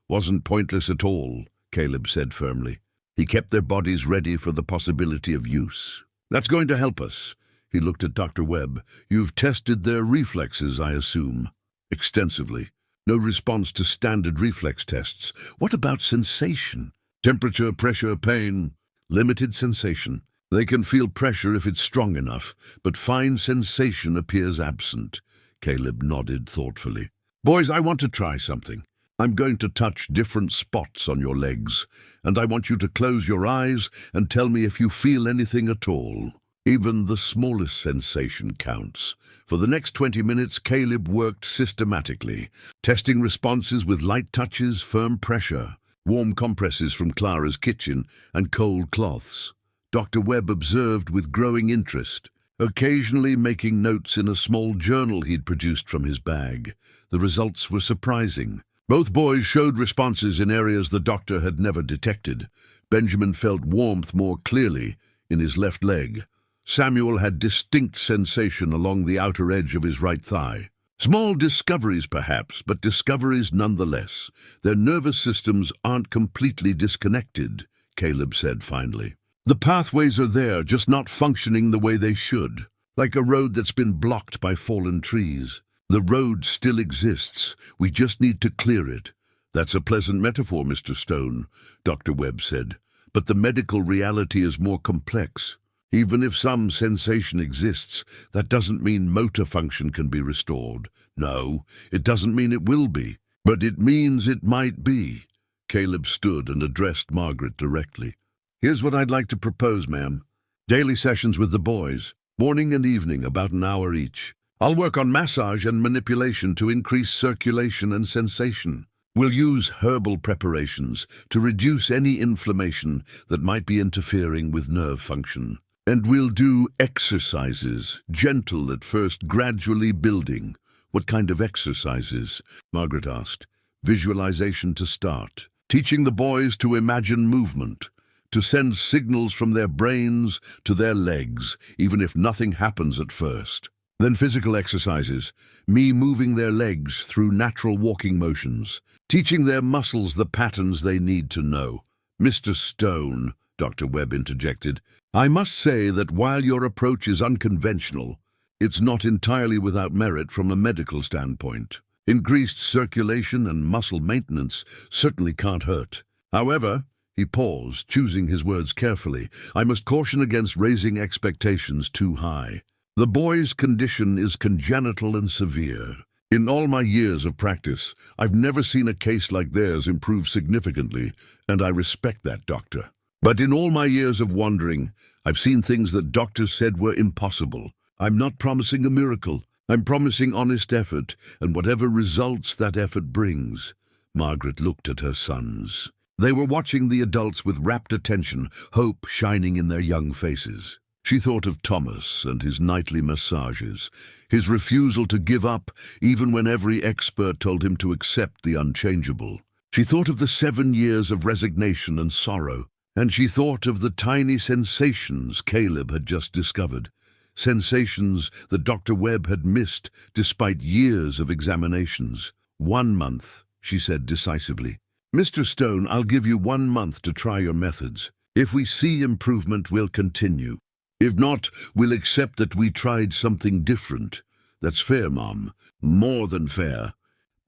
"Wasn't pointless at all," Caleb said firmly. "He kept their bodies ready for the possibility of use. That's going to help us." He looked at Dr. Webb. "You've tested their reflexes, I assume?" "Extensively. No response to standard reflex tests. What about sensation? Temperature, pressure, pain?" "Limited sensation. They can feel pressure if it's strong enough, but fine sensation appears absent." Caleb nodded thoughtfully. "Boys, I want to try something. I'm going to touch different spots on your legs, and I want you to close your eyes and tell me if you feel anything at all. Even the smallest sensation counts." For the next 20 minutes, Caleb worked systematically, testing responses with light touches, firm pressure, warm compresses from Clara's kitchen, and cold cloths. Dr. Webb observed with growing interest, occasionally making notes in a small journal he'd produced from his bag. The results were surprising. Both boys showed responses in areas the doctor had never detected. Benjamin felt warmth more clearly in his left leg. Samuel had distinct sensation along the outer edge of his right thigh. Small discoveries, perhaps, but discoveries nonetheless. Their nervous systems aren't completely disconnected, Caleb said finally. The pathways are there, just not functioning the way they should, like a road that's been blocked by fallen trees. The road still exists. We just need to clear it. That's a pleasant metaphor, Mr. Stone, Dr. Webb said. But the medical reality is more complex. Even if some sensation exists, that doesn't mean motor function can be restored. No, it doesn't mean it will be. But it means it might be. Caleb stood and addressed Margaret directly. Here's what I'd like to propose, ma'am. Daily sessions with the boys, morning and evening, about an hour each. I'll work on massage and manipulation to increase circulation and sensation. We'll use herbal preparations to reduce any inflammation that might be interfering with nerve function. And we'll do exercises, gentle at first, gradually building. What kind of exercises? Margaret asked. Visualization to start. Teaching the boys to imagine movement, to send signals from their brains to their legs, even if nothing happens at first. Then physical exercises, me moving their legs through natural walking motions, teaching their muscles the patterns they need to know. Mr. Stone, Dr. Webb interjected, I must say that while your approach is unconventional, it's not entirely without merit from a medical standpoint. Increased circulation and muscle maintenance certainly can't hurt. However, he paused, choosing his words carefully, I must caution against raising expectations too high. The boy's condition is congenital and severe. In all my years of practice, I've never seen a case like theirs improve significantly, and I respect that, doctor. But in all my years of wandering, I've seen things that doctors said were impossible. I'm not promising a miracle. I'm promising honest effort, and whatever results that effort brings. Margaret looked at her sons. They were watching the adults with rapt attention, hope shining in their young faces. She thought of Thomas and his nightly massages, his refusal to give up even when every expert told him to accept the unchangeable. She thought of the 7 years of resignation and sorrow, and she thought of the tiny sensations Caleb had just discovered, sensations that Dr. Webb had missed despite years of examinations. 1 month, she said decisively. Mr. Stone, I'll give you 1 month to try your methods. If we see improvement, we'll continue. If not, we'll accept that we tried something different. That's fair, Mom. More than fair.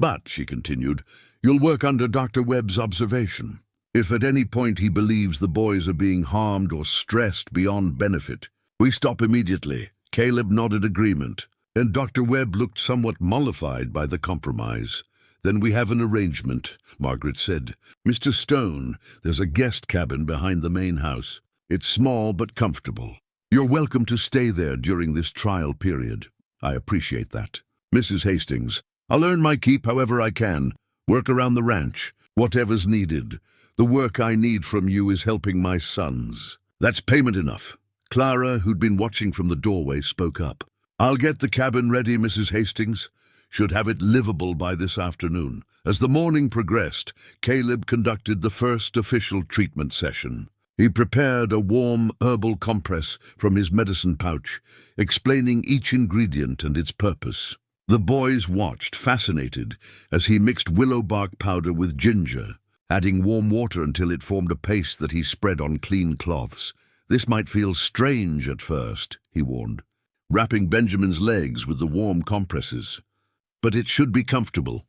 But, she continued, you'll work under Dr. Webb's observation. If at any point he believes the boys are being harmed or stressed beyond benefit, we stop immediately. Caleb nodded agreement, and Dr. Webb looked somewhat mollified by the compromise. Then we have an arrangement, Margaret said. Mr. Stone, there's a guest cabin behind the main house. It's small but comfortable. You're welcome to stay there during this trial period. I appreciate that. Mrs. Hastings, I'll earn my keep however I can. Work around the ranch, whatever's needed. The work I need from you is helping my sons. That's payment enough. Clara, who'd been watching from the doorway, spoke up. I'll get the cabin ready, Mrs. Hastings. Should have it livable by this afternoon. As the morning progressed, Caleb conducted the first official treatment session. He prepared a warm herbal compress from his medicine pouch, explaining each ingredient and its purpose. The boys watched, fascinated, as he mixed willow bark powder with ginger, adding warm water until it formed a paste that he spread on clean cloths. This might feel strange at first, he warned, wrapping Benjamin's legs with the warm compresses. But it should be comfortable.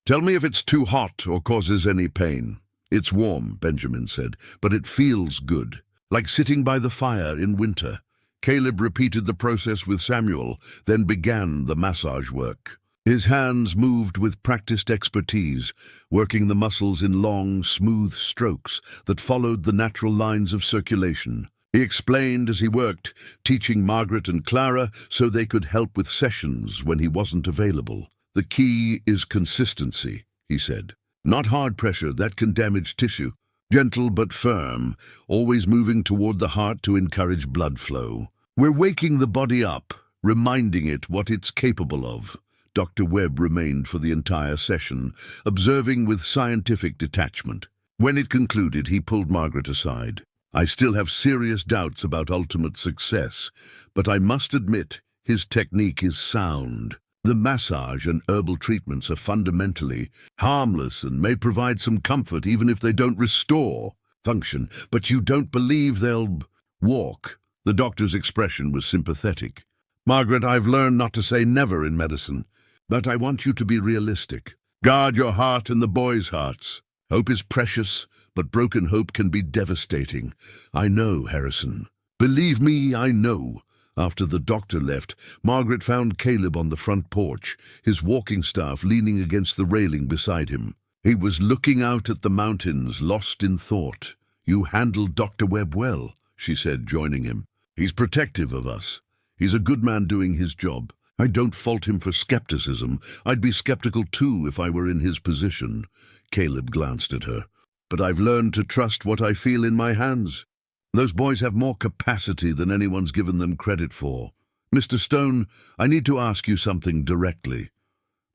Tell me if it's too hot or causes any pain. It's warm, Benjamin said, but it feels good, like sitting by the fire in winter. Caleb repeated the process with Samuel, then began the massage work. His hands moved with practiced expertise, working the muscles in long, smooth strokes that followed the natural lines of circulation. He explained as he worked, teaching Margaret and Clara so they could help with sessions when he wasn't available. The key is consistency, he said. Not hard pressure, that can damage tissue. Gentle but firm, always moving toward the heart to encourage blood flow. We're waking the body up, reminding it what it's capable of. Dr. Webb remained for the entire session, observing with scientific detachment. When it concluded, he pulled Margaret aside. I still have serious doubts about ultimate success, but I must admit his technique is sound. The massage and herbal treatments are fundamentally harmless and may provide some comfort even if they don't restore function. But you don't believe they'll walk? The doctor's expression was sympathetic. Margaret, I've learned not to say never in medicine, but I want you to be realistic. Guard your heart and the boys' hearts. Hope is precious, but broken hope can be devastating. I know, Harrison. Believe me, I know. After the doctor left, Margaret found Caleb on the front porch, his walking staff leaning against the railing beside him. He was looking out at the mountains, lost in thought. You handled Dr. Webb well, she said, joining him. He's protective of us. He's a good man doing his job. I don't fault him for skepticism. I'd be skeptical too if I were in his position. Caleb glanced at her. But I've learned to trust what I feel in my hands. Those boys have more capacity than anyone's given them credit for. Mr. Stone, I need to ask you something directly.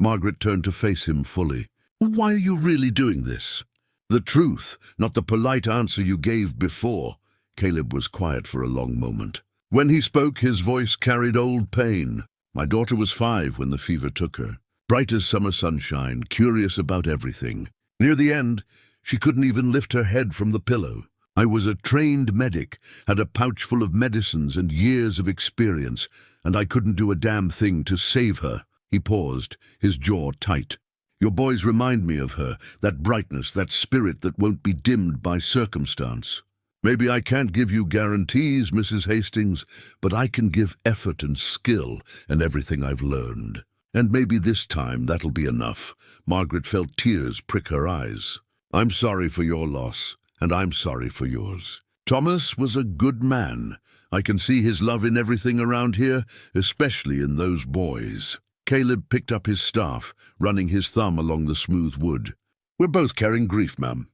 Margaret turned to face him fully. Why are you really doing this? The truth, not the polite answer you gave before. Caleb was quiet for a long moment. When he spoke, his voice carried old pain. My daughter was 5 when the fever took her. Bright as summer sunshine, curious about everything. Near the end, she couldn't even lift her head from the pillow. I was a trained medic, had a pouch full of medicines and years of experience, and I couldn't do a damn thing to save her. He paused, his jaw tight. Your boys remind me of her, that brightness, that spirit that won't be dimmed by circumstance. Maybe I can't give you guarantees, Mrs. Hastings, but I can give effort and skill and everything I've learned. And maybe this time that'll be enough. Margaret felt tears prick her eyes. I'm sorry for your loss. And I'm sorry for yours. Thomas was a good man. I can see his love in everything around here, especially in those boys. Caleb picked up his staff, running his thumb along the smooth wood. We're both carrying grief, ma'am.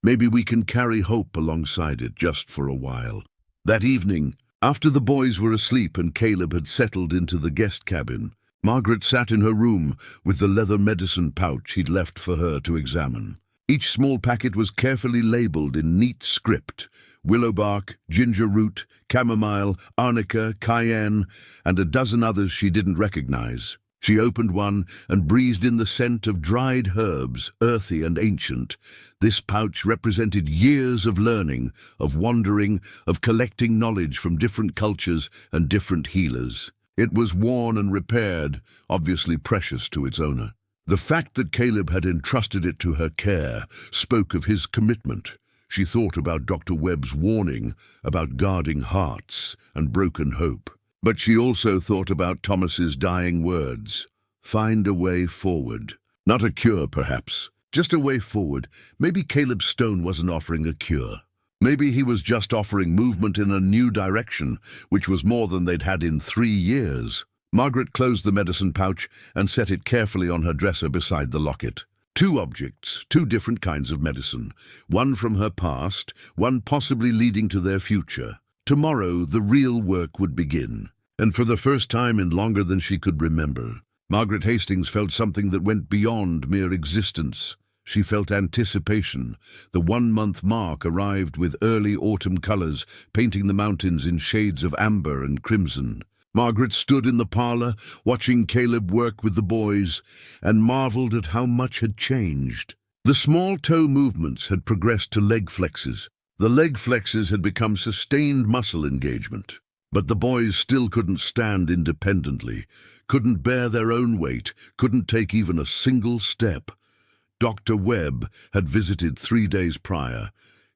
Maybe we can carry hope alongside it just for a while. That evening, After the boys were asleep and Caleb had settled into the guest cabin, Margaret sat in her room with the leather medicine pouch he'd left for her to examine. Each small packet was carefully labelled in neat script: willow bark, ginger root, chamomile, arnica, cayenne, and a dozen others she didn't recognize. She opened one and breathed in the scent of dried herbs, earthy and ancient. This pouch represented years of learning, of wandering, of collecting knowledge from different cultures and different healers. It was worn and repaired, obviously precious to its owner. The fact that Caleb had entrusted it to her care spoke of his commitment. She thought about Dr. Webb's warning about guarding hearts and broken hope. But she also thought about Thomas's dying words: find a way forward. Not a cure, perhaps, just a way forward. Maybe Caleb Stone wasn't offering a cure. Maybe he was just offering movement in a new direction, which was more than they'd had in 3 years. Margaret closed the medicine pouch and set it carefully on her dresser beside the locket. 2 objects, 2 different kinds of medicine. One from her past, one possibly leading to their future. Tomorrow, the real work would begin. And for the first time in longer than she could remember, Margaret Hastings felt something that went beyond mere existence. She felt anticipation. The 1-month mark arrived with early autumn colors, painting the mountains in shades of amber and crimson. Margaret stood in the parlor, watching Caleb work with the boys, and marveled at how much had changed. The small toe movements had progressed to leg flexes. The leg flexes had become sustained muscle engagement. But the boys still couldn't stand independently, couldn't bear their own weight, couldn't take even a single step. Dr. Webb had visited 3 days prior,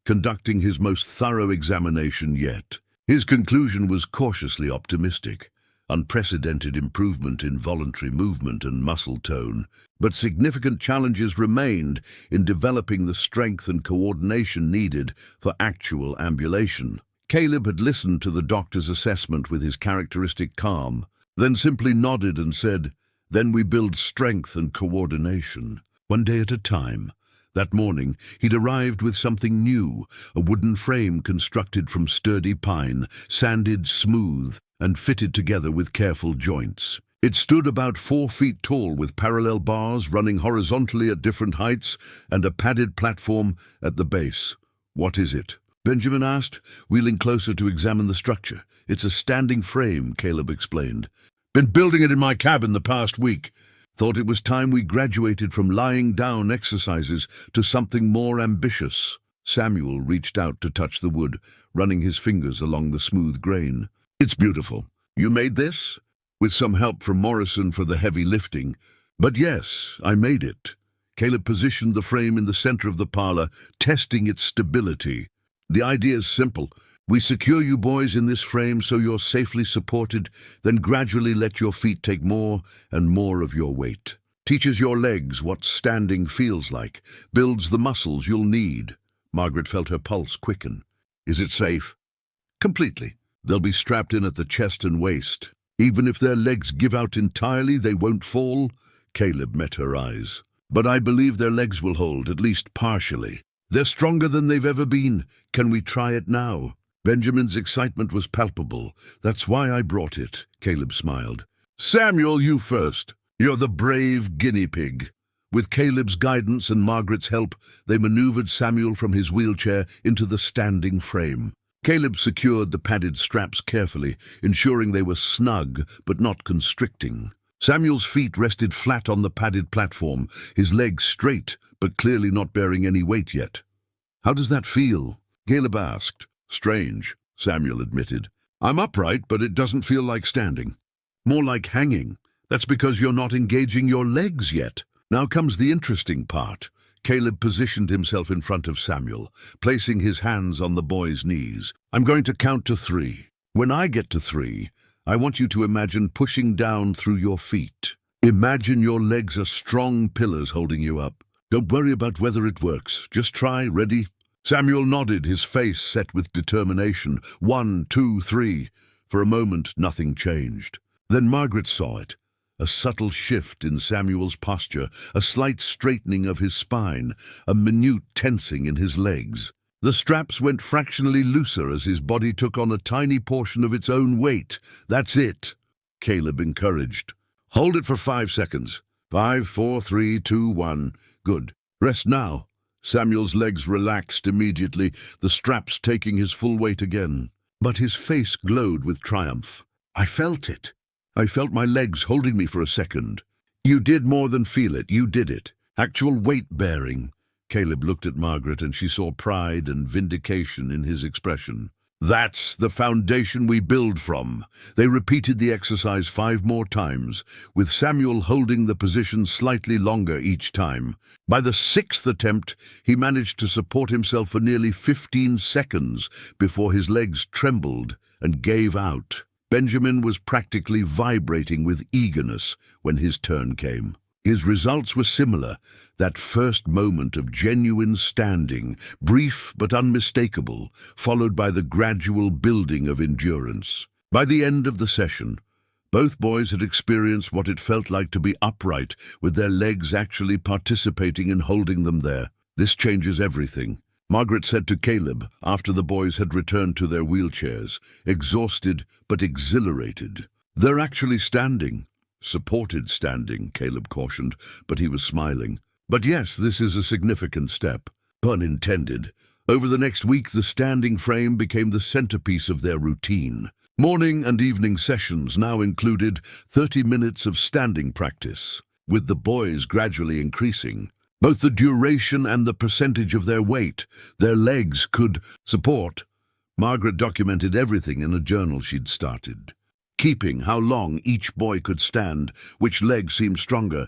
conducting his most thorough examination yet. His conclusion was cautiously optimistic: unprecedented improvement in voluntary movement and muscle tone, but significant challenges remained in developing the strength and coordination needed for actual ambulation. Caleb had listened to the doctor's assessment with his characteristic calm, then simply nodded and said, "Then we build strength and coordination, one day at a time." That morning, he'd arrived with something new: a wooden frame constructed from sturdy pine, sanded smooth, and fitted together with careful joints. It stood about 4 feet tall, with parallel bars running horizontally at different heights and a padded platform at the base. "What is it?" Benjamin asked, wheeling closer to examine the structure. "It's a standing frame," Caleb explained. "Been building it in my cabin the past week. Thought it was time we graduated from lying down exercises to something more ambitious." Samuel reached out to touch the wood, running his fingers along the smooth grain. "It's beautiful. You made this?" "With some help from Morrison for the heavy lifting. But yes, I made it." Caleb positioned the frame in the center of the parlor, testing its stability. "The idea is simple. We secure you boys in this frame so you're safely supported, then gradually let your feet take more and more of your weight. Teaches your legs what standing feels like, builds the muscles you'll need." Margaret felt her pulse quicken. "Is it safe?" "Completely. They'll be strapped in at the chest and waist. Even if their legs give out entirely, they won't fall." Caleb met her eyes. "But I believe their legs will hold, at least partially. They're stronger than they've ever been. Can we try it now?" Benjamin's excitement was palpable. "That's why I brought it," Caleb smiled. "Samuel, you first. You're the brave guinea pig." With Caleb's guidance and Margaret's help, they maneuvered Samuel from his wheelchair into the standing frame. Caleb secured the padded straps carefully, ensuring they were snug but not constricting. Samuel's feet rested flat on the padded platform, his legs straight, but clearly not bearing any weight yet. "How does that feel?" Caleb asked. "Strange," Samuel admitted. "I'm upright, but it doesn't feel like standing. More like hanging. That's because you're not engaging your legs yet." Now comes the interesting part. Caleb positioned himself in front of Samuel, placing his hands on the boy's knees. "I'm going to count to 3. When I get to 3, I want you to imagine pushing down through your feet. Imagine your legs are strong pillars holding you up. Don't worry about whether it works. Just try. Ready?" Samuel nodded, his face set with determination. 1, 2, 3. For a moment, nothing changed. Then Margaret saw it. A subtle shift in Samuel's posture, a slight straightening of his spine, a minute tensing in his legs. The straps went fractionally looser as his body took on a tiny portion of its own weight. "That's it," Caleb encouraged. "Hold it for 5 seconds. 5, 4, 3, 2, 1. Good. Rest now." Samuel's legs relaxed immediately, the straps taking his full weight again. But his face glowed with triumph. "I felt it. I felt my legs holding me for a second." "You did more than feel it. You did it. Actual weight-bearing." Caleb looked at Margaret and she saw pride and vindication in his expression. "That's the foundation we build from." They repeated the exercise 5 more times, with Samuel holding the position slightly longer each time. By the 6th attempt, he managed to support himself for nearly 15 seconds before his legs trembled and gave out. Benjamin was practically vibrating with eagerness when his turn came. His results were similar, that first moment of genuine standing, brief but unmistakable, followed by the gradual building of endurance. By the end of the session, both boys had experienced what it felt like to be upright, with their legs actually participating in holding them there. "This changes everything," Margaret said to Caleb after the boys had returned to their wheelchairs, exhausted but exhilarated. "They're actually standing." "Supported standing," Caleb cautioned, but he was smiling. "But yes, this is a significant step." Pun intended. Over the next week, the standing frame became the centerpiece of their routine. Morning and evening sessions now included 30 minutes of standing practice, with the boys gradually increasing. Both the duration and the percentage of their weight their legs could support. Margaret documented everything in a journal she'd started, keeping how long each boy could stand, which leg seemed stronger,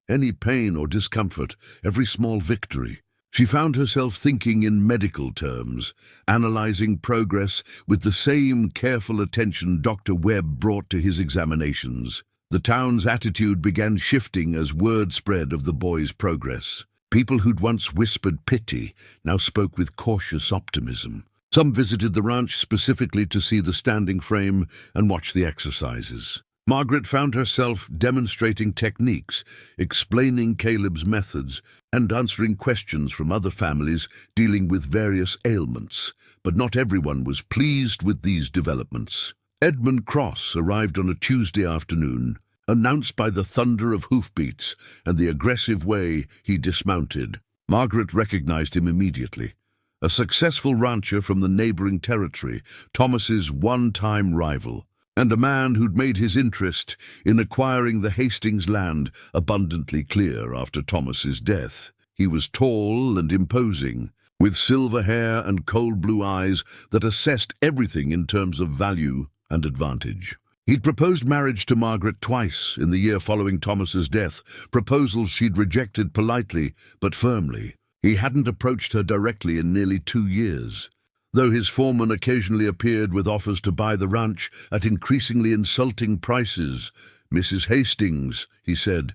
any pain or discomfort, every small victory. She found herself thinking in medical terms, analyzing progress with the same careful attention Dr. Webb brought to his examinations. The town's attitude began shifting as word spread of the boys' progress. People who'd once whispered pity now spoke with cautious optimism. Some visited the ranch specifically to see the standing frame and watch the exercises. Margaret found herself demonstrating techniques, explaining Caleb's methods, and answering questions from other families dealing with various ailments. But not everyone was pleased with these developments. Edmund Cross arrived on a Tuesday afternoon, announced by the thunder of hoofbeats and the aggressive way he dismounted. Margaret recognized him immediately. A successful rancher from the neighboring territory, Thomas's one-time rival, and a man who'd made his interest in acquiring the Hastings land abundantly clear after Thomas's death. He was tall and imposing, with silver hair and cold blue eyes that assessed everything in terms of value and advantage. He'd proposed marriage to Margaret twice in the year following Thomas's death, proposals she'd rejected politely but firmly. He hadn't approached her directly in nearly 2 years. Though his foreman occasionally appeared with offers to buy the ranch at increasingly insulting prices. "Mrs. Hastings," he said,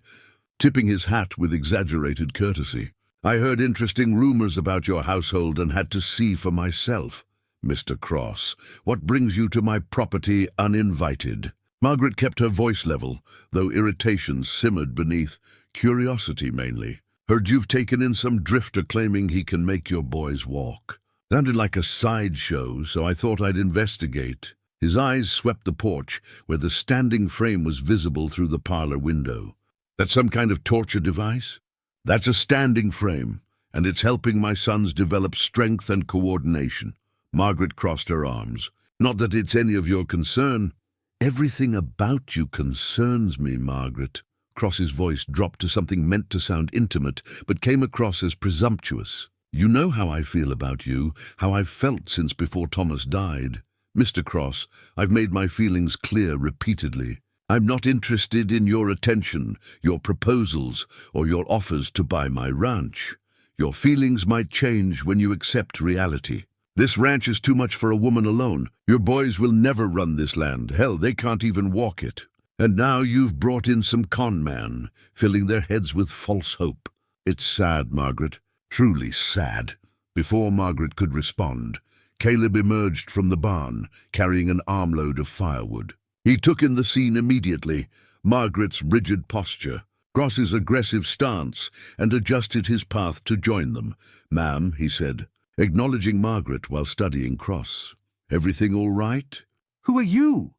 tipping his hat with exaggerated courtesy, "I heard interesting rumors about your household and had to see for myself." "Mr. Cross, what brings you to my property uninvited?" Margaret kept her voice level, though irritation simmered beneath, curiosity mainly. "Heard you've taken in some drifter claiming he can make your boys walk." Sounded like a sideshow, so I thought I'd investigate. His eyes swept the porch, where the standing frame was visible through the parlor window. "That's some kind of torture device?" "That's a standing frame, and it's helping my sons develop strength and coordination." Margaret crossed her arms. "Not that it's any of your concern." "Everything about you concerns me, Margaret." Cross's voice dropped to something meant to sound intimate, but came across as presumptuous. "You know how I feel about you, how I've felt since before Thomas died. Mr. Cross, I've made my feelings clear repeatedly. I'm not interested in your attention, your proposals, or your offers to buy my ranch. Your feelings might change when you accept reality. This ranch is too much for a woman alone. Your boys will never run this land. Hell, they can't even walk it. And now you've brought in some con man, filling their heads with false hope." "It's sad, Margaret. Truly sad." Before Margaret could respond, Caleb emerged from the barn, carrying an armload of firewood. He took in the scene immediately, Margaret's rigid posture, Cross's aggressive stance, and adjusted his path to join them. "Ma'am," he said, acknowledging Margaret while studying Cross. "Everything all right?" Who are you?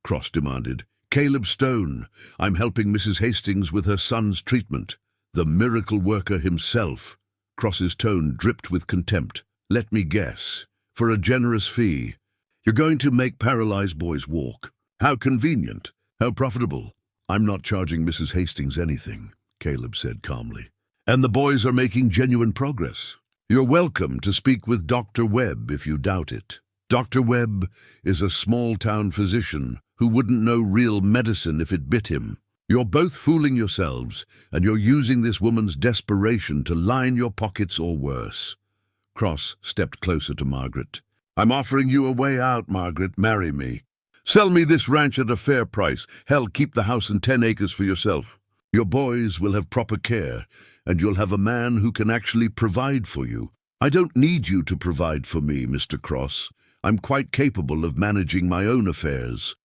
Cross demanded. "Caleb Stone. I'm helping Mrs. Hastings with her son's treatment. The miracle worker himself." Cross's tone dripped with contempt. "Let me guess. For a generous fee. You're going to make paralyzed boys walk. How convenient. How profitable." "I'm not charging Mrs. Hastings anything," Caleb said calmly. "And the boys are making genuine progress. You're welcome to speak with Dr. Webb if you doubt it. Dr. Webb is a small-town physician who wouldn't know real medicine if it bit him. You're both fooling yourselves, and you're using this woman's desperation to line your pockets or worse." Cross stepped closer to Margaret. "I'm offering you a way out, Margaret. Marry me. Sell me this ranch at a fair price. Hell, keep the house and 10 acres for yourself. Your boys will have proper care, and you'll have a man who can actually provide for you. I don't need you to provide for me, Mr. Cross. I'm quite capable of managing my own affairs."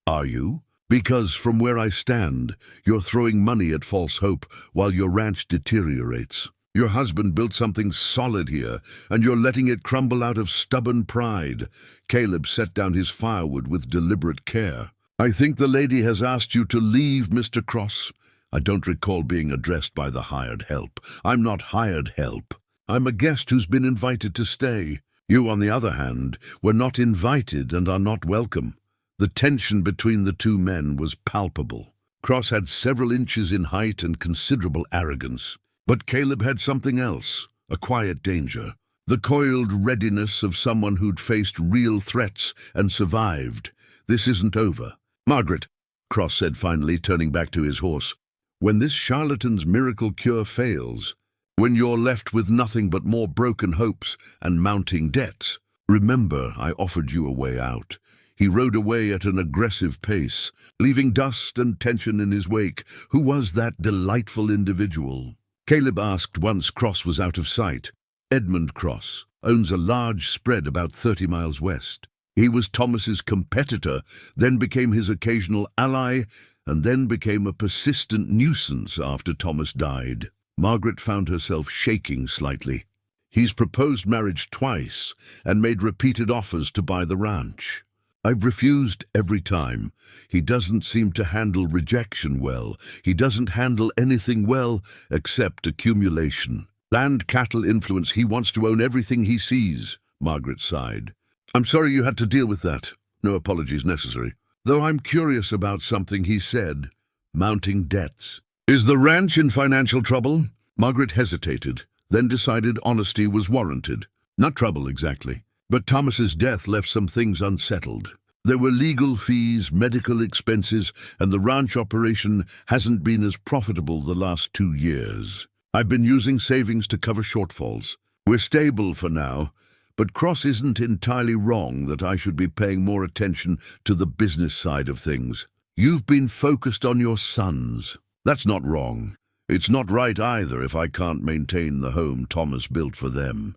"Are you? Because from where I stand, you're throwing money at false hope while your ranch deteriorates. Your husband built something solid here, and you're letting it crumble out of stubborn pride." Caleb set down his firewood with deliberate care. "I think the lady has asked you to leave, Mr. Cross." "I don't recall being addressed by the hired help. I'm not hired help. I'm a guest who's been invited to stay. You, on the other hand, were not invited and are not welcome." The tension between the two men was palpable. Cross had several inches in height and considerable arrogance. But Caleb had something else, a quiet danger, the coiled readiness of someone who'd faced real threats and survived. "This isn't over." "Margaret," Cross said finally, turning back to his horse, "when this charlatan's miracle cure fails, when you're left with nothing but more broken hopes and mounting debts, remember I offered you a way out." He rode away at an aggressive pace, leaving dust and tension in his wake. Who was that delightful individual? Caleb asked once Cross was out of sight. "Edmund Cross owns a large spread about 30 miles west. He was Thomas's competitor, then became his occasional ally, and then became a persistent nuisance after Thomas died." Margaret found herself shaking slightly. "He's proposed marriage twice and made repeated offers to buy the ranch. I've refused every time. He doesn't seem to handle rejection well. He doesn't handle anything well except accumulation. Land cattle influence. He wants to own everything he sees." Margaret sighed. "I'm sorry you had to deal with that. No apologies necessary. Though I'm curious about something he said. Mounting debts. Is the ranch in financial trouble?" Margaret hesitated, then decided honesty was warranted. Not trouble exactly. But Thomas's death left some things unsettled. There were legal fees, medical expenses, and the ranch operation hasn't been as profitable the last 2 years. I've been using savings to cover shortfalls. We're stable for now, but Cross isn't entirely wrong that I should be paying more attention to the business side of things. You've been focused on your sons. That's not wrong. It's not right either if I can't maintain the home Thomas built for them."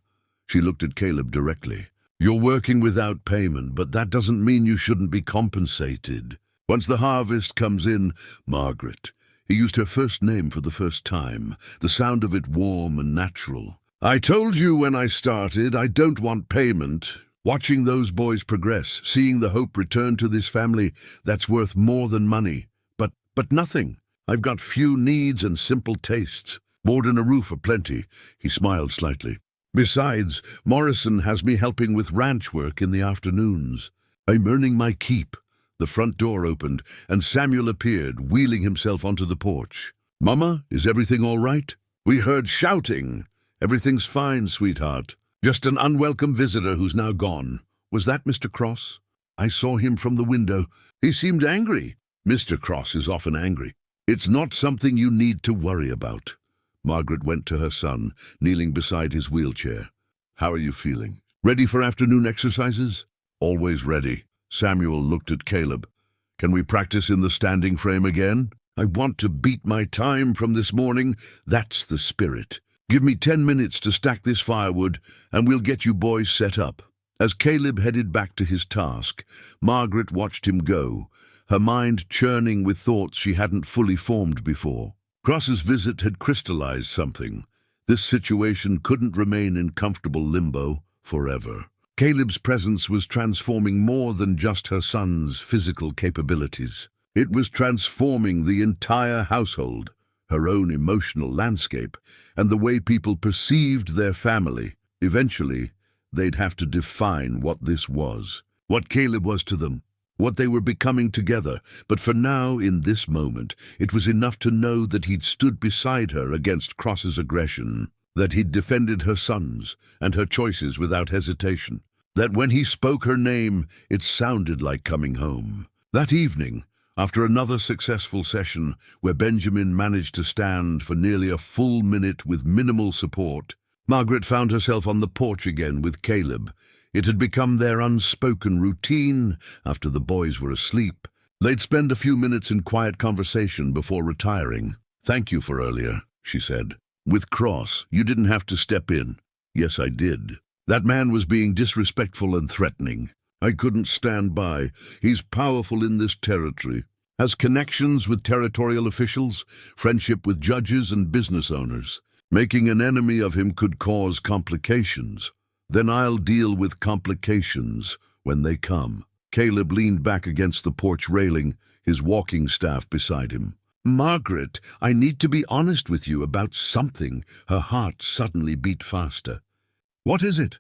She looked at Caleb directly. "You're working without payment, but that doesn't mean you shouldn't be compensated. Once the harvest comes in," Margaret, he used her first name for the first time, the sound of it warm and natural. "I told you when I started, I don't want payment. Watching those boys progress, seeing the hope return to this family, that's worth more than money. But nothing. I've got few needs and simple tastes. Board and a roof are plenty." He smiled slightly. "Besides, Morrison has me helping with ranch work in the afternoons. I'm earning my keep." The front door opened, and Samuel appeared, wheeling himself onto the porch. "Mama, is everything all right?" "We heard shouting." "Everything's fine, sweetheart. Just an unwelcome visitor who's now gone." "Was that Mr. Cross?" "I saw him from the window. He seemed angry." "Mr. Cross is often angry. It's not something you need to worry about." Margaret went to her son, kneeling beside his wheelchair. "How are you feeling? Ready for afternoon exercises?" "Always ready." Samuel looked at Caleb. "Can we practice in the standing frame again?" "I want to beat my time from this morning. That's the spirit. Give me 10 minutes to stack this firewood, and we'll get you boys set up." As Caleb headed back to his task, Margaret watched him go, her mind churning with thoughts she hadn't fully formed before. Cross's visit had crystallized something. This situation couldn't remain in comfortable limbo. forever. Caleb's presence was transforming more than just her son's physical capabilities. It was transforming the entire household, her own emotional landscape, and the way people perceived their family. Eventually, they'd have to define what this was, what Caleb was to them, what they were becoming together. But for now, in this moment, it was enough to know that he'd stood beside her against Cross's aggression, that he'd defended her sons and her choices without hesitation, that when he spoke her name, it sounded like coming home. That evening, after another successful session where Benjamin managed to stand for nearly a full minute with minimal support, Margaret found herself on the porch again with Caleb. It had become their unspoken routine after the boys were asleep. They'd spend a few minutes in quiet conversation before retiring. "Thank you for earlier," she said. "With Cross, you didn't have to step in." "Yes, I did. That man was being disrespectful and threatening. I couldn't stand by. He's powerful in this territory. Has connections with territorial officials, friendship with judges and business owners. Making an enemy of him could cause complications. Then I'll deal with complications when they come." Caleb leaned back against the porch railing, his walking staff beside him. "Margaret, I need to be honest with you about something." Her heart suddenly beat faster. "What is it?"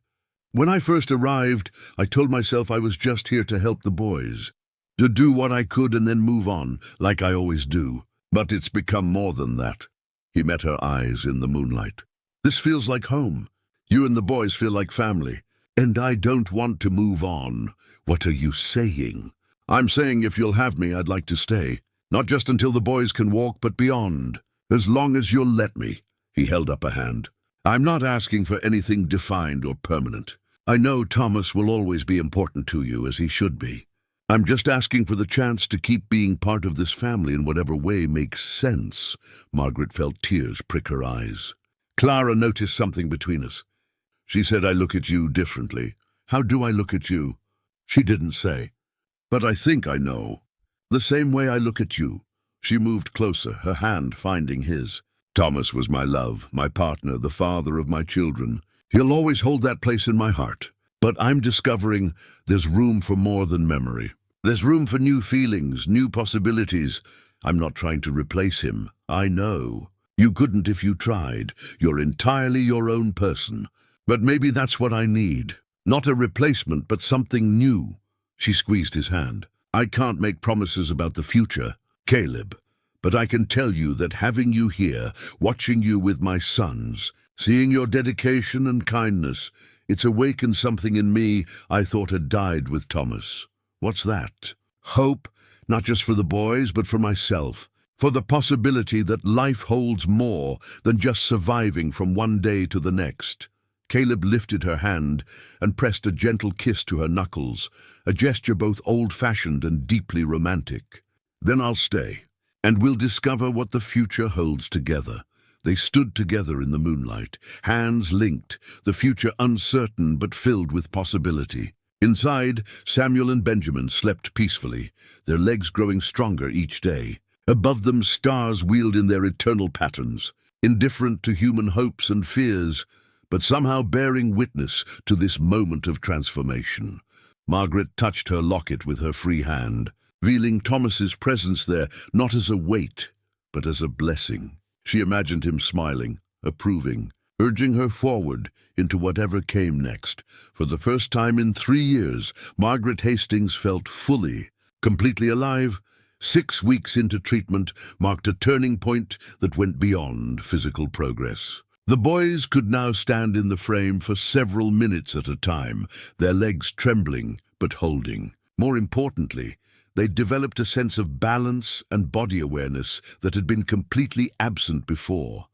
"When I first arrived, I told myself I was just here to help the boys, to do what I could and then move on, like I always do. But it's become more than that." He met her eyes in the moonlight. "This feels like home. You and the boys feel like family. And I don't want to move on." "What are you saying?" "I'm saying if you'll have me, I'd like to stay. Not just until the boys can walk, but beyond. As long as you'll let me." He held up a hand. "I'm not asking for anything defined or permanent. I know Thomas will always be important to you, as he should be. I'm just asking for the chance to keep being part of this family in whatever way makes sense." Margaret felt tears prick her eyes. "Clara noticed something between us. She said I look at you differently." "How do I look at you?" "She didn't say. But I think I know. The same way I look at you." She moved closer, her hand finding his. "Thomas was my love, my partner, the father of my children. He'll always hold that place in my heart. But I'm discovering there's room for more than memory. There's room for new feelings, new possibilities. I'm not trying to replace him. I know. You couldn't if you tried. You're entirely your own person. But maybe that's what I need. Not a replacement, but something new." She squeezed his hand. "I can't make promises about the future, Caleb, but I can tell you that having you here, watching you with my sons, seeing your dedication and kindness, it's awakened something in me I thought had died with Thomas." "What's that?" "Hope, not just for the boys, but for myself. For the possibility that life holds more than just surviving from one day to the next." Caleb lifted her hand and pressed a gentle kiss to her knuckles, a gesture both old-fashioned and deeply romantic. "Then I'll stay, and we'll discover what the future holds together." They stood together in the moonlight, hands linked, the future uncertain but filled with possibility. Inside, Samuel and Benjamin slept peacefully, their legs growing stronger each day. Above them, stars wheeled in their eternal patterns, indifferent to human hopes and fears, but somehow bearing witness to this moment of transformation. Margaret touched her locket with her free hand, feeling Thomas's presence there not as a weight, but as a blessing. She imagined him smiling, approving, urging her forward into whatever came next. For the first time in 3 years, Margaret Hastings felt fully, completely alive. 6 weeks into treatment marked a turning point that went beyond physical progress. The boys could now stand in the frame for several minutes at a time, their legs trembling but holding. More importantly, they developed a sense of balance and body awareness that had been completely absent before.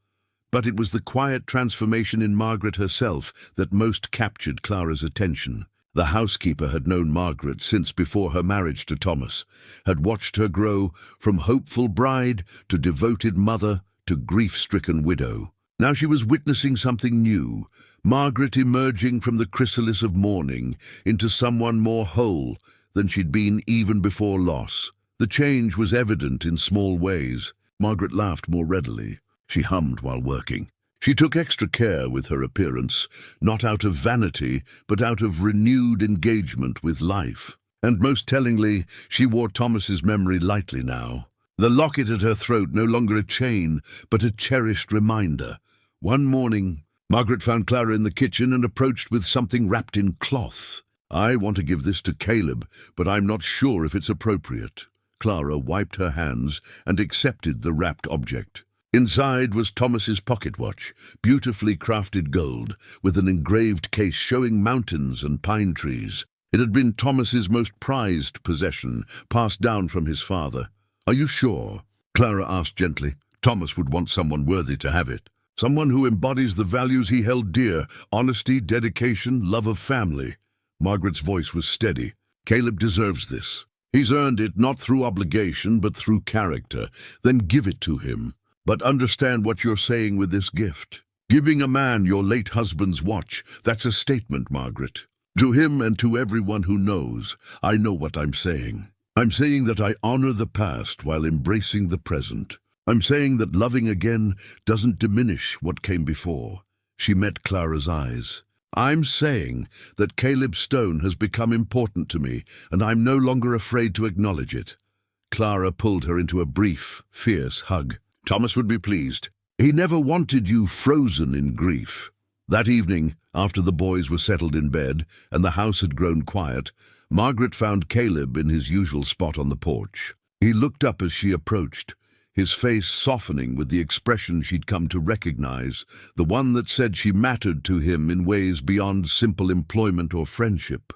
But it was the quiet transformation in Margaret herself that most captured Clara's attention. The housekeeper had known Margaret since before her marriage to Thomas, had watched her grow from hopeful bride to devoted mother to grief-stricken widow. Now she was witnessing something new, Margaret emerging from the chrysalis of mourning into someone more whole than she'd been even before loss. The change was evident in small ways. Margaret laughed more readily. She hummed while working. She took extra care with her appearance, not out of vanity, but out of renewed engagement with life. And most tellingly, she wore Thomas's memory lightly now. The locket at her throat no longer a chain, but a cherished reminder. One morning, Margaret found Clara in the kitchen and approached with something wrapped in cloth. "I want to give this to Caleb, but I'm not sure if it's appropriate." Clara wiped her hands and accepted the wrapped object. Inside was Thomas's pocket watch, beautifully crafted gold, with an engraved case showing mountains and pine trees. It had been Thomas's most prized possession, passed down from his father. "Are you sure?" Clara asked gently. "Thomas would want someone worthy to have it. Someone who embodies the values he held dear: honesty, dedication, love of family." Margaret's voice was steady. "Caleb deserves this. He's earned it not through obligation, but through character. Then give it to him. But understand what you're saying with this gift. Giving a man your late husband's watch, that's a statement, Margaret. To him and to everyone who knows, I know what I'm saying. I'm saying that I honor the past while embracing the present. I'm saying that loving again doesn't diminish what came before." She met Clara's eyes. "I'm saying that Caleb Stone has become important to me, and I'm no longer afraid to acknowledge it." Clara pulled her into a brief, fierce hug. "Thomas would be pleased. He never wanted you frozen in grief." That evening, after the boys were settled in bed and the house had grown quiet, Margaret found Caleb in his usual spot on the porch. He looked up as she approached, his face softening with the expression she'd come to recognize, the one that said she mattered to him in ways beyond simple employment or friendship.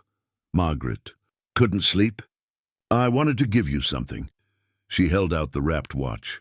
"Margaret, couldn't sleep? I wanted to give you something." She held out the wrapped watch.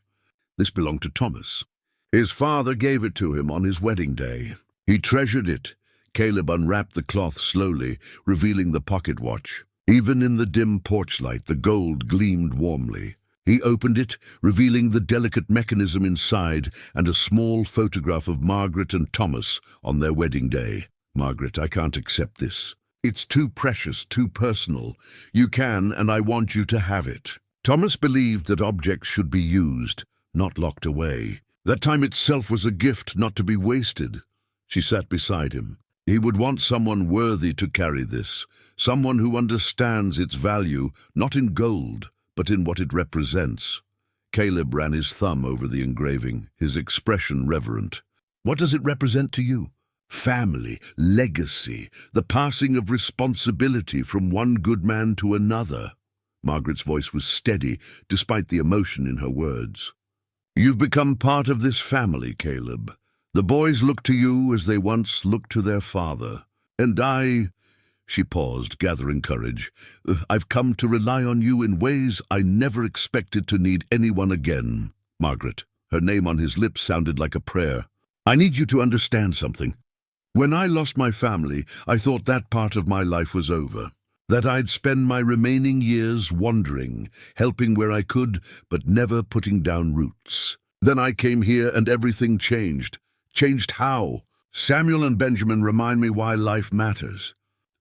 "This belonged to Thomas. His father gave it to him on his wedding day. He treasured it." Caleb unwrapped the cloth slowly, revealing the pocket watch. Even in the dim porch light, the gold gleamed warmly. He opened it, revealing the delicate mechanism inside and a small photograph of Margaret and Thomas on their wedding day. "Margaret, I can't accept this. It's too precious, too personal. You can, and I want you to have it." Thomas believed that objects should be used, not locked away. That time itself was a gift not to be wasted. She sat beside him. He would want someone worthy to carry this, someone who understands its value, not in gold, but in what it represents. Caleb ran his thumb over the engraving, his expression reverent. "What does it represent to you?" "Family, legacy, the passing of responsibility from one good man to another." Margaret's voice was steady, despite the emotion in her words. "You've become part of this family, Caleb. The boys look to you as they once looked to their father. And I—" She paused, gathering courage. "I've come to rely on you in ways I never expected to need anyone again." "Margaret," her name on his lips sounded like a prayer. "I need you to understand something. When I lost my family, I thought that part of my life was over. That I'd spend my remaining years wandering, helping where I could, but never putting down roots. Then I came here and everything changed. Changed how? Samuel and Benjamin remind me why life matters.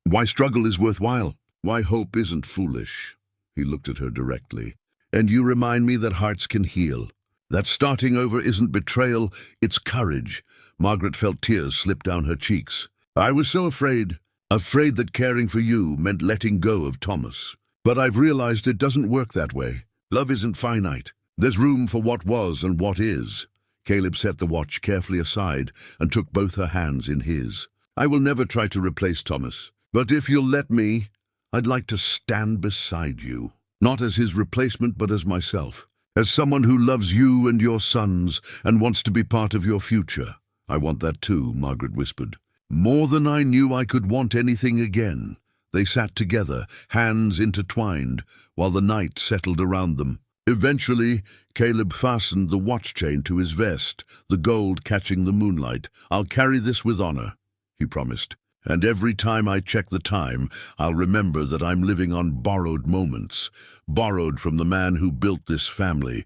Why struggle is worthwhile. Why hope isn't foolish." He looked at her directly. "And you remind me that hearts can heal. That starting over isn't betrayal, it's courage." Margaret felt tears slip down her cheeks. "I was so afraid that caring for you meant letting go of Thomas. But I've realized it doesn't work that way. Love isn't finite. There's room for what was and what is." Caleb set the watch carefully aside and took both her hands in his. "I will never try to replace Thomas, but if you'll let me, I'd like to stand beside you. Not as his replacement, but as myself. As someone who loves you and your sons and wants to be part of your future." "I want that too," Margaret whispered. "More than I knew I could want anything again." They sat together, hands intertwined, while the night settled around them. Eventually, Caleb fastened the watch chain to his vest, the gold catching the moonlight. "I'll carry this with honor," he promised. "And every time I check the time, I'll remember that I'm living on borrowed moments, borrowed from the man who built this family,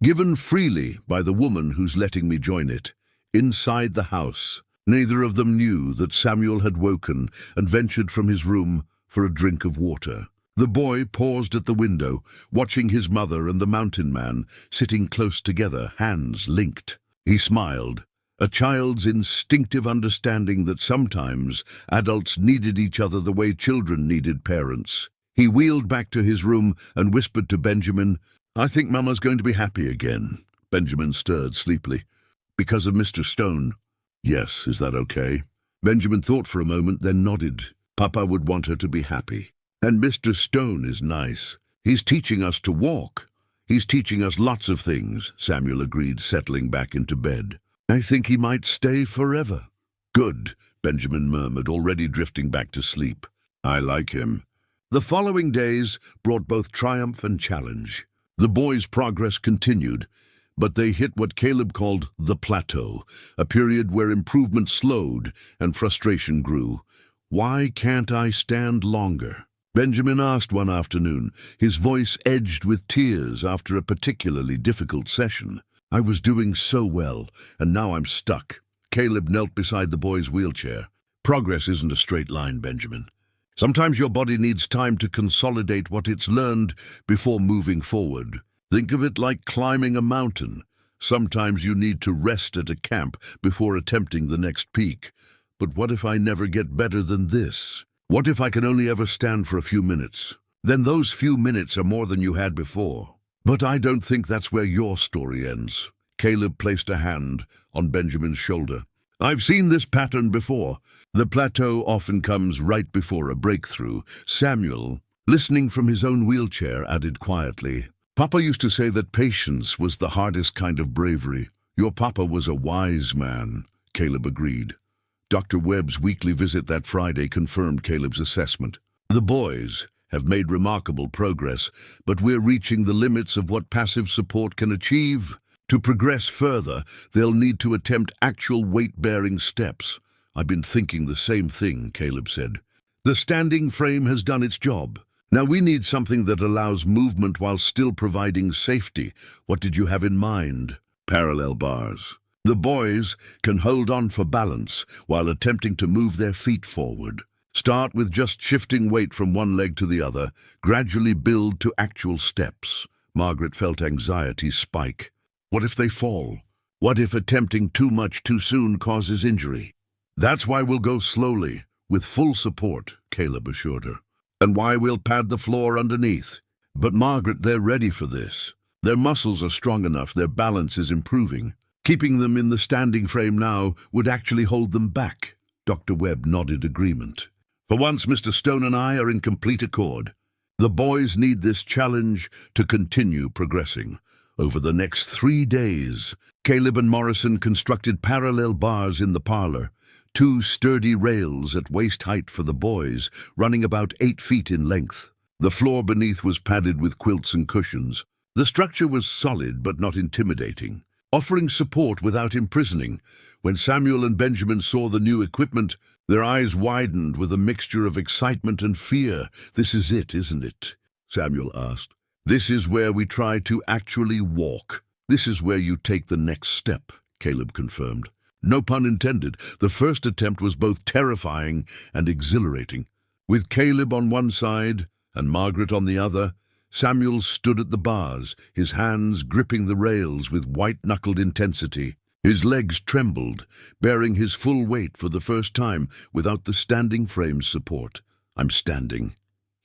given freely by the woman who's letting me join it." Inside the house, neither of them knew that Samuel had woken and ventured from his room for a drink of water. The boy paused at the window, watching his mother and the mountain man sitting close together, hands linked. He smiled, a child's instinctive understanding that sometimes adults needed each other the way children needed parents. He wheeled back to his room and whispered to Benjamin, "I think Mama's going to be happy again." Benjamin stirred sleepily. "Because of Mr. Stone?" "Yes, is that okay?" Benjamin thought for a moment, then nodded. "Papa would want her to be happy. And Mr. Stone is nice. He's teaching us to walk. He's teaching us lots of things," Samuel agreed, settling back into bed. "I think he might stay forever." "Good," Benjamin murmured, already drifting back to sleep. "I like him." The following days brought both triumph and challenge. The boys' progress continued, but they hit what Caleb called the plateau, a period where improvement slowed and frustration grew. "Why can't I stand longer?" Benjamin asked one afternoon, his voice edged with tears after a particularly difficult session. "I was doing so well, and now I'm stuck." Caleb knelt beside the boy's wheelchair. "Progress isn't a straight line, Benjamin. Sometimes your body needs time to consolidate what it's learned before moving forward. Think of it like climbing a mountain. Sometimes you need to rest at a camp before attempting the next peak. But what if I never get better than this? What if I can only ever stand for a few minutes? Then those few minutes are more than you had before." "But I don't think that's where your story ends." Caleb placed a hand on Benjamin's shoulder. "I've seen this pattern before. The plateau often comes right before a breakthrough." Samuel, listening from his own wheelchair, added quietly, "Papa used to say that patience was the hardest kind of bravery." "Your papa was a wise man," Caleb agreed. Dr. Webb's weekly visit that Friday confirmed Caleb's assessment. "The boys have made remarkable progress, but we're reaching the limits of what passive support can achieve. To progress further, they'll need to attempt actual weight-bearing steps." "I've been thinking the same thing," Caleb said. "The standing frame has done its job. Now we need something that allows movement while still providing safety." "What did you have in mind?" "Parallel bars. The boys can hold on for balance while attempting to move their feet forward. Start with just shifting weight from one leg to the other, gradually build to actual steps." Margaret felt anxiety spike. What if they fall? What if attempting too much too soon causes injury? "That's why we'll go slowly, with full support," Caleb assured her. "And why we'll pad the floor underneath." "But Margaret, they're ready for this. Their muscles are strong enough, their balance is improving. Keeping them in the standing frame now would actually hold them back." Dr. Webb nodded agreement. "For once, Mr. Stone and I are in complete accord. The boys need this challenge to continue progressing." Over the next 3 days, Caleb and Morrison constructed parallel bars in the parlor, 2 sturdy rails at waist height for the boys, running about 8 feet in length. The floor beneath was padded with quilts and cushions. The structure was solid but not intimidating, offering support without imprisoning. When Samuel and Benjamin saw the new equipment, their eyes widened with a mixture of excitement and fear. "This is it, isn't it?" Samuel asked. "This is where we try to actually walk. This is where you take the next step," Caleb confirmed. No pun intended. The first attempt was both terrifying and exhilarating. With Caleb on one side and Margaret on the other, Samuel stood at the bars, his hands gripping the rails with white-knuckled intensity. His legs trembled, bearing his full weight for the first time without the standing frame's support. "I'm standing,"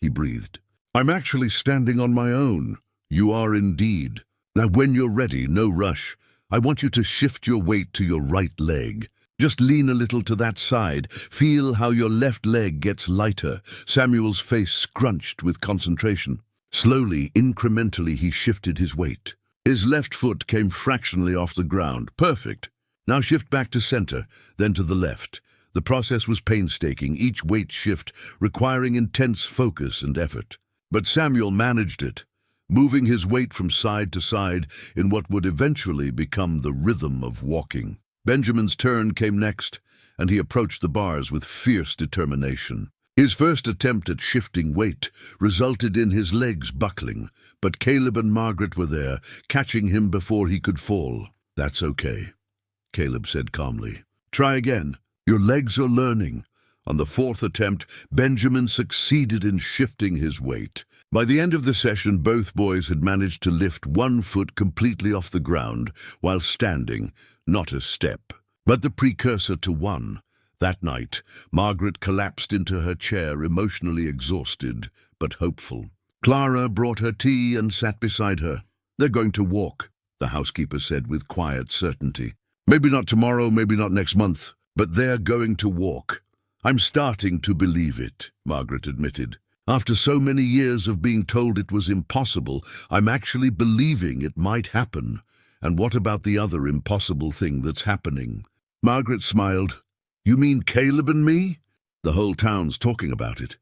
he breathed. "I'm actually standing on my own." "You are indeed. Now when you're ready, no rush. I want you to shift your weight to your right leg. Just lean a little to that side. Feel how your left leg gets lighter." Samuel's face scrunched with concentration. Slowly, incrementally, he shifted his weight. His left foot came fractionally off the ground. "Perfect. Now shift back to center, then to the left." The process was painstaking, each weight shift requiring intense focus and effort. But Samuel managed it, moving his weight from side to side in what would eventually become the rhythm of walking. Benjamin's turn came next, and he approached the bars with fierce determination. His first attempt at shifting weight resulted in his legs buckling, but Caleb and Margaret were there, catching him before he could fall. "That's okay," Caleb said calmly. "Try again. Your legs are learning." On the 4th attempt, Benjamin succeeded in shifting his weight. By the end of the session, both boys had managed to lift one foot completely off the ground while standing, not a step. but the precursor to one. That night, Margaret collapsed into her chair, emotionally exhausted, but hopeful. Clara brought her tea and sat beside her. "They're going to walk," the housekeeper said with quiet certainty. "Maybe not tomorrow, maybe not next month, but they're going to walk." "I'm starting to believe it," Margaret admitted. "After so many years of being told it was impossible, I'm actually believing it might happen. And what about the other impossible thing that's happening?" Margaret smiled. "You mean Caleb and me? The whole town's talking about it.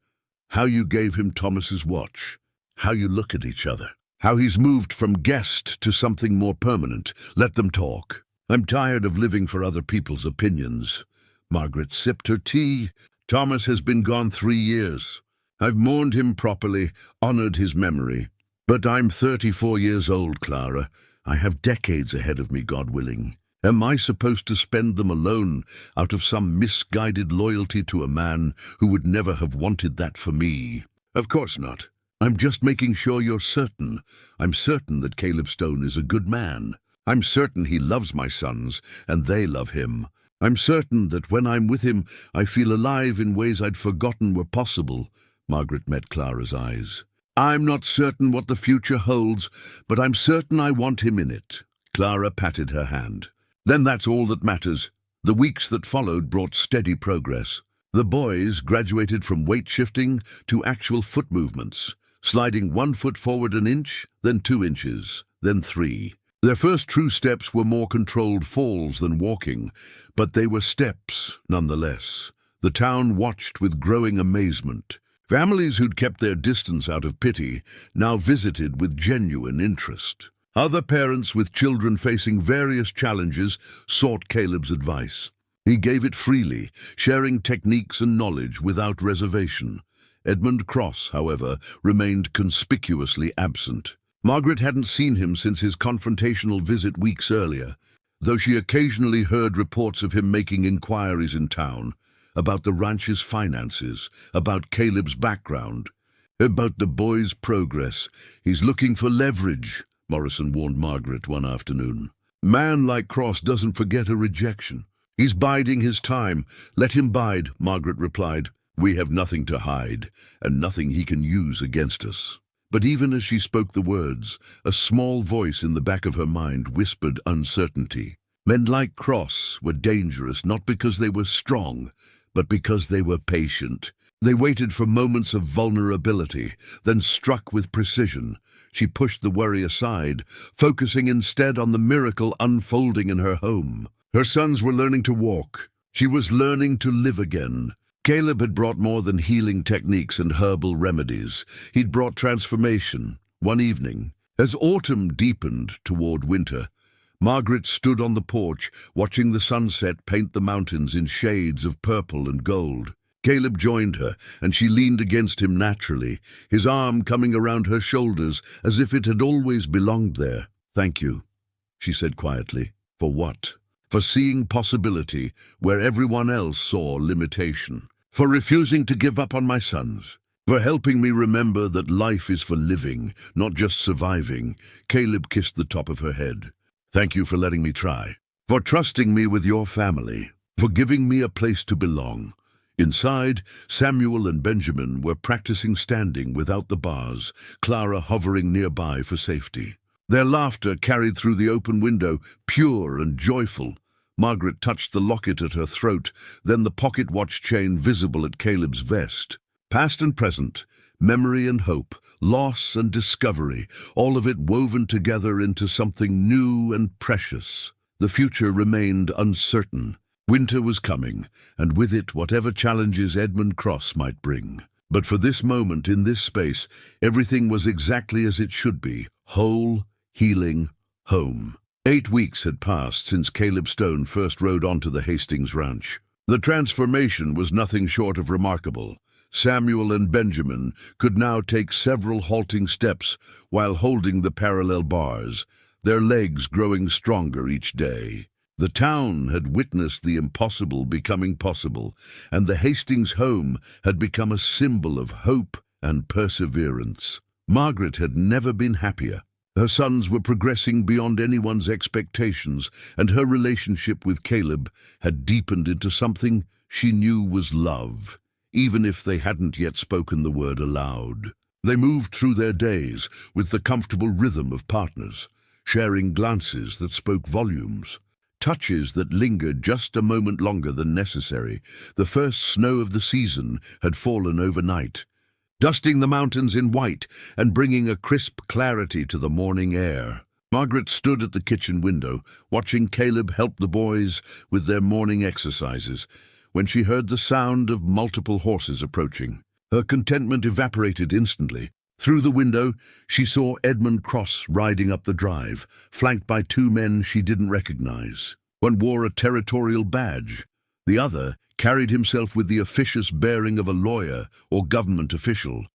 How you gave him Thomas's watch. How you look at each other. How he's moved from guest to something more permanent. Let them talk. I'm tired of living for other people's opinions." Margaret sipped her tea. "Thomas has been gone 3 years. I've mourned him properly, honored his memory. But I'm 34 years old, Clara. I have decades ahead of me, God willing. Am I supposed to spend them alone out of some misguided loyalty to a man who would never have wanted that for me? Of course not. I'm just making sure you're certain. I'm certain that Caleb Stone is a good man. I'm certain he loves my sons, and they love him. I'm certain that when I'm with him, I feel alive in ways I'd forgotten were possible." Margaret met Clara's eyes. "I'm not certain what the future holds, but I'm certain I want him in it." Clara patted her hand. "Then that's all that matters." The weeks that followed brought steady progress. The boys graduated from weight shifting to actual foot movements, sliding 1 foot forward an inch, then 2 inches, then 3. Their first true steps were more controlled falls than walking, but they were steps nonetheless. The town watched with growing amazement. Families who'd kept their distance out of pity now visited with genuine interest. Other parents with children facing various challenges sought Caleb's advice. He gave it freely, sharing techniques and knowledge without reservation. Edmund Cross, however, remained conspicuously absent. Margaret hadn't seen him since his confrontational visit weeks earlier, though she occasionally heard reports of him making inquiries in town, about the ranch's finances, about Caleb's background, about the boy's progress. "He's looking for leverage," Morrison warned Margaret one afternoon. "Man like Cross doesn't forget a rejection. He's biding his time. Let him bide," Margaret replied. "We have nothing to hide, and nothing he can use against us." But even as she spoke the words, a small voice in the back of her mind whispered uncertainty. Men like Cross were dangerous not because they were strong, but because they were patient. They waited for moments of vulnerability, then struck with precision. She pushed the worry aside, focusing instead on the miracle unfolding in her home. Her sons were learning to walk. She was learning to live again. Caleb had brought more than healing techniques and herbal remedies. He'd brought transformation. One evening, as autumn deepened toward winter, Margaret stood on the porch, watching the sunset paint the mountains in shades of purple and gold. Caleb joined her, and she leaned against him naturally, his arm coming around her shoulders as if it had always belonged there. "Thank you," she said quietly. "For what?" "For seeing possibility where everyone else saw limitation. For refusing to give up on my sons. For helping me remember that life is for living, not just surviving." Caleb kissed the top of her head. "Thank you for letting me try. For trusting me with your family. For giving me a place to belong." Inside, Samuel and Benjamin were practicing standing without the bars, Clara hovering nearby for safety. Their laughter carried through the open window, pure and joyful. Margaret touched the locket at her throat, then the pocket watch chain visible at Caleb's vest. Past and present, memory and hope, loss and discovery, all of it woven together into something new and precious. The future remained uncertain. Winter was coming, and with it whatever challenges Edmund Cross might bring. But for this moment, in this space, everything was exactly as it should be, whole, healing, home. 8 weeks had passed since Caleb Stone first rode onto the Hastings ranch. The transformation was nothing short of remarkable. Samuel and Benjamin could now take several halting steps while holding the parallel bars, their legs growing stronger each day. The town had witnessed the impossible becoming possible, and the Hastings home had become a symbol of hope and perseverance. Margaret had never been happier. Her sons were progressing beyond anyone's expectations, and her relationship with Caleb had deepened into something she knew was love, even if they hadn't yet spoken the word aloud. They moved through their days with the comfortable rhythm of partners, sharing glances that spoke volumes, touches that lingered just a moment longer than necessary. The first snow of the season had fallen overnight, dusting the mountains in white and bringing a crisp clarity to the morning air. Margaret stood at the kitchen window, watching Caleb help the boys with their morning exercises, when she heard the sound of multiple horses approaching. Her contentment evaporated instantly. Through the window, she saw Edmund Cross riding up the drive, flanked by two men she didn't recognize. One wore a territorial badge. The other carried himself with the officious bearing of a lawyer or government official.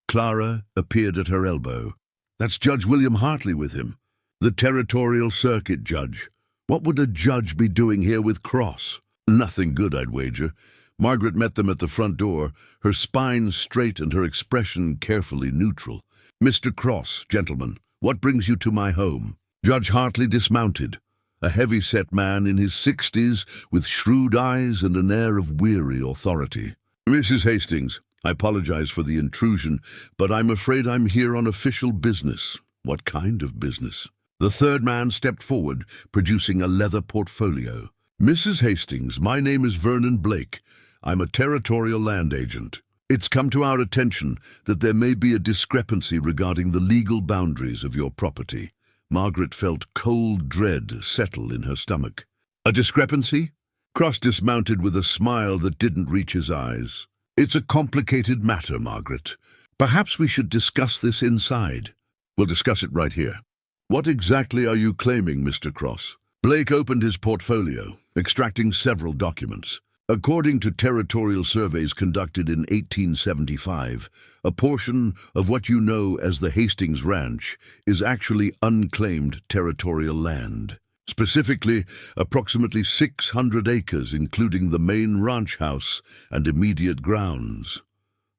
Clara appeared at her elbow. That's Judge William Hartley with him, the territorial circuit judge. What would a judge be doing here with Cross? Nothing good, I'd wager. Margaret met them at the front door, her spine straight and her expression carefully neutral. Mr. Cross, gentlemen, what brings you to my home? Judge Hartley dismounted, a heavy-set man in his 60s with shrewd eyes and an air of weary authority. Mrs. Hastings, I apologize for the intrusion, but I'm afraid I'm here on official business. What kind of business? The third man stepped forward, producing a leather portfolio. Mrs. Hastings, my name is Vernon Blake. I'm a territorial land agent. It's come to our attention that there may be a discrepancy regarding the legal boundaries of your property. Margaret felt cold dread settle in her stomach. A discrepancy? Cross dismounted with a smile that didn't reach his eyes. It's a complicated matter, Margaret. Perhaps we should discuss this inside. We'll discuss it right here. What exactly are you claiming, Mr. Cross? Blake opened his portfolio, extracting several documents. According to territorial surveys conducted in 1875, a portion of what you know as the Hastings Ranch is actually unclaimed territorial land. Specifically, approximately 600 acres, including the main ranch house and immediate grounds.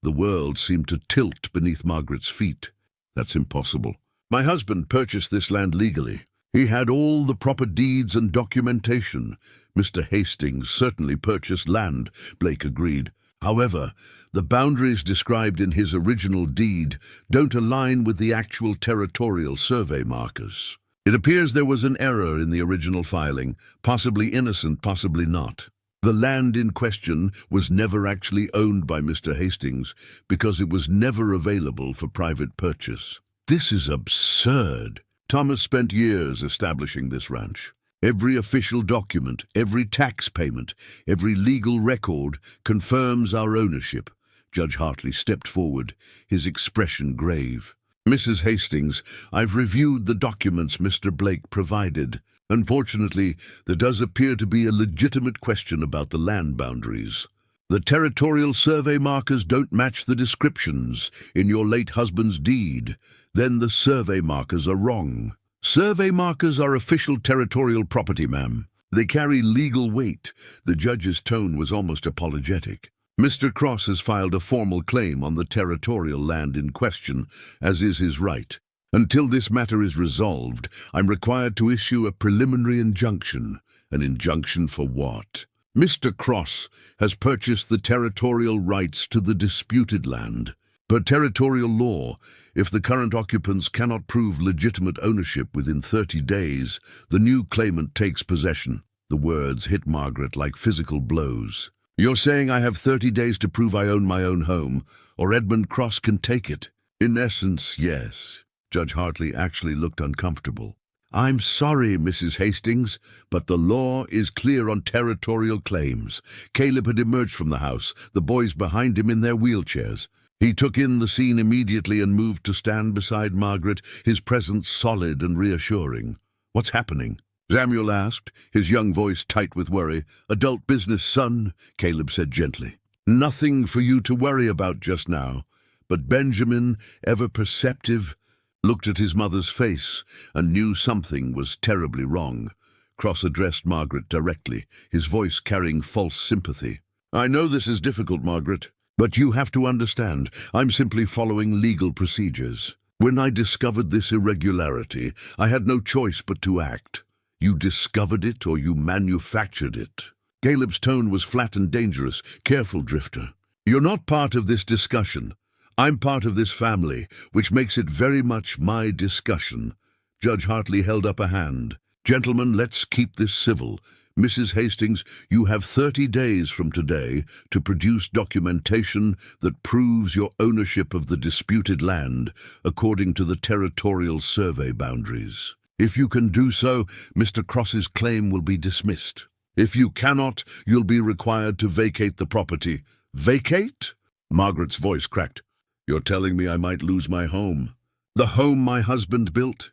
The world seemed to tilt beneath Margaret's feet. That's impossible. My husband purchased this land legally. He had all the proper deeds and documentation. Mr. Hastings certainly purchased land, Blake agreed. However, the boundaries described in his original deed don't align with the actual territorial survey markers. It appears there was an error in the original filing, possibly innocent, possibly not. The land in question was never actually owned by Mr. Hastings because it was never available for private purchase. This is absurd. Thomas spent years establishing this ranch. Every official document, every tax payment, every legal record confirms our ownership. Judge Hartley stepped forward, his expression grave. Mrs. Hastings, I've reviewed the documents Mr. Blake provided. Unfortunately, there does appear to be a legitimate question about the land boundaries. The territorial survey markers don't match the descriptions in your late husband's deed. Then the survey markers are wrong. Survey markers are official territorial property, ma'am. They carry legal weight. The judge's tone was almost apologetic. Mr. Cross has filed a formal claim on the territorial land in question, as is his right. Until this matter is resolved, I'm required to issue a preliminary injunction. An injunction for what? Mr. Cross has purchased the territorial rights to the disputed land. Per territorial law, if the current occupants cannot prove legitimate ownership within 30 days, the new claimant takes possession. The words hit Margaret like physical blows. You're saying I have 30 days to prove I own my own home, or Edmund Cross can take it? In essence, yes. Judge Hartley actually looked uncomfortable. I'm sorry, Mrs. Hastings, but the law is clear on territorial claims. Caleb had emerged from the house, the boys behind him in their wheelchairs. He took in the scene immediately and moved to stand beside Margaret, his presence solid and reassuring. What's happening? Samuel asked, his young voice tight with worry. Adult business, son, Caleb said gently. Nothing for you to worry about just now. But Benjamin, ever perceptive, looked at his mother's face and knew something was terribly wrong. Cross addressed Margaret directly, his voice carrying false sympathy. I know this is difficult, Margaret, but you have to understand, I'm simply following legal procedures. When I discovered this irregularity, I had no choice but to act. You discovered it or you manufactured it. Caleb's tone was flat and dangerous. Careful, Drifter. You're not part of this discussion. I'm part of this family, which makes it very much my discussion. Judge Hartley held up a hand. Gentlemen, let's keep this civil. Mrs. Hastings, you have 30 days from today to produce documentation that proves your ownership of the disputed land according to the territorial survey boundaries. If you can do so, Mr. Cross's claim will be dismissed. If you cannot, you'll be required to vacate the property. Vacate? Margaret's voice cracked. You're telling me I might lose my home? The home my husband built?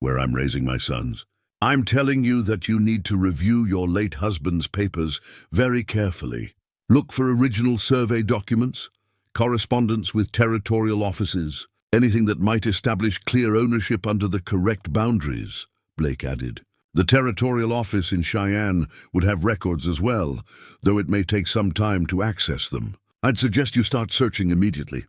Where I'm raising my sons? I'm telling you that you need to review your late husband's papers very carefully. Look for original survey documents, correspondence with territorial offices, anything that might establish clear ownership under the correct boundaries, Blake added. The territorial office in Cheyenne would have records as well, though it may take some time to access them. I'd suggest you start searching immediately.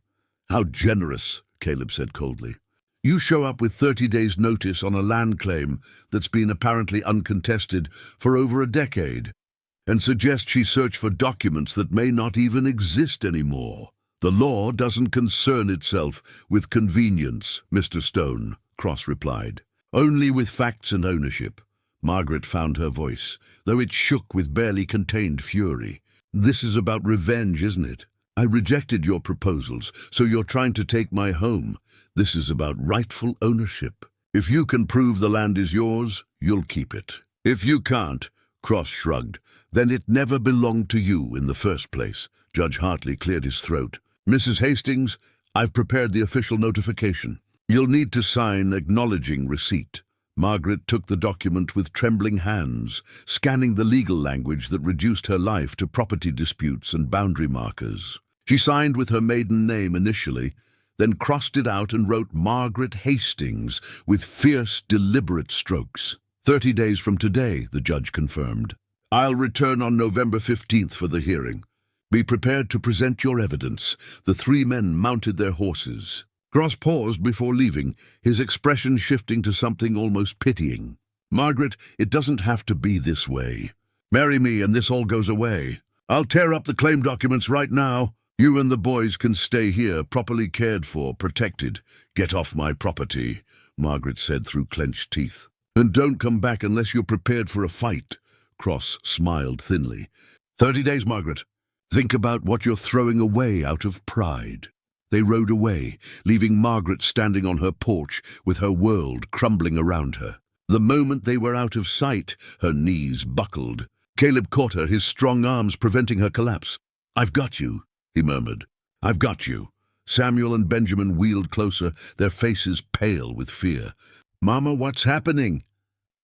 How generous, Caleb said coldly. You show up with 30 days' notice on a land claim that's been apparently uncontested for over a decade, and suggest she search for documents that may not even exist anymore. The law doesn't concern itself with convenience, Mr. Stone, Cross replied. Only with facts and ownership. Margaret found her voice, though it shook with barely contained fury. This is about revenge, isn't it? I rejected your proposals, so you're trying to take my home. This is about rightful ownership. If you can prove the land is yours, you'll keep it. If you can't, Cross shrugged, then it never belonged to you in the first place. Judge Hartley cleared his throat. Mrs. Hastings, I've prepared the official notification. You'll need to sign acknowledging receipt. Margaret took the document with trembling hands, scanning the legal language that reduced her life to property disputes and boundary markers. She signed with her maiden name initially, then crossed it out and wrote Margaret Hastings with fierce, deliberate strokes. 30 days from today, the judge confirmed. I'll return on November 15th for the hearing. Be prepared to present your evidence. The three men mounted their horses. Cross paused before leaving, his expression shifting to something almost pitying. Margaret, it doesn't have to be this way. Marry me and this all goes away. I'll tear up the claim documents right now. You and the boys can stay here, properly cared for, protected. Get off my property, Margaret said through clenched teeth. And don't come back unless you're prepared for a fight. Cross smiled thinly. 30 days, Margaret. Think about what you're throwing away out of pride. They rode away, leaving Margaret standing on her porch with her world crumbling around her. The moment they were out of sight, her knees buckled. Caleb caught her, his strong arms preventing her collapse. I've got you, he murmured. I've got you. Samuel and Benjamin wheeled closer, their faces pale with fear. Mama, what's happening?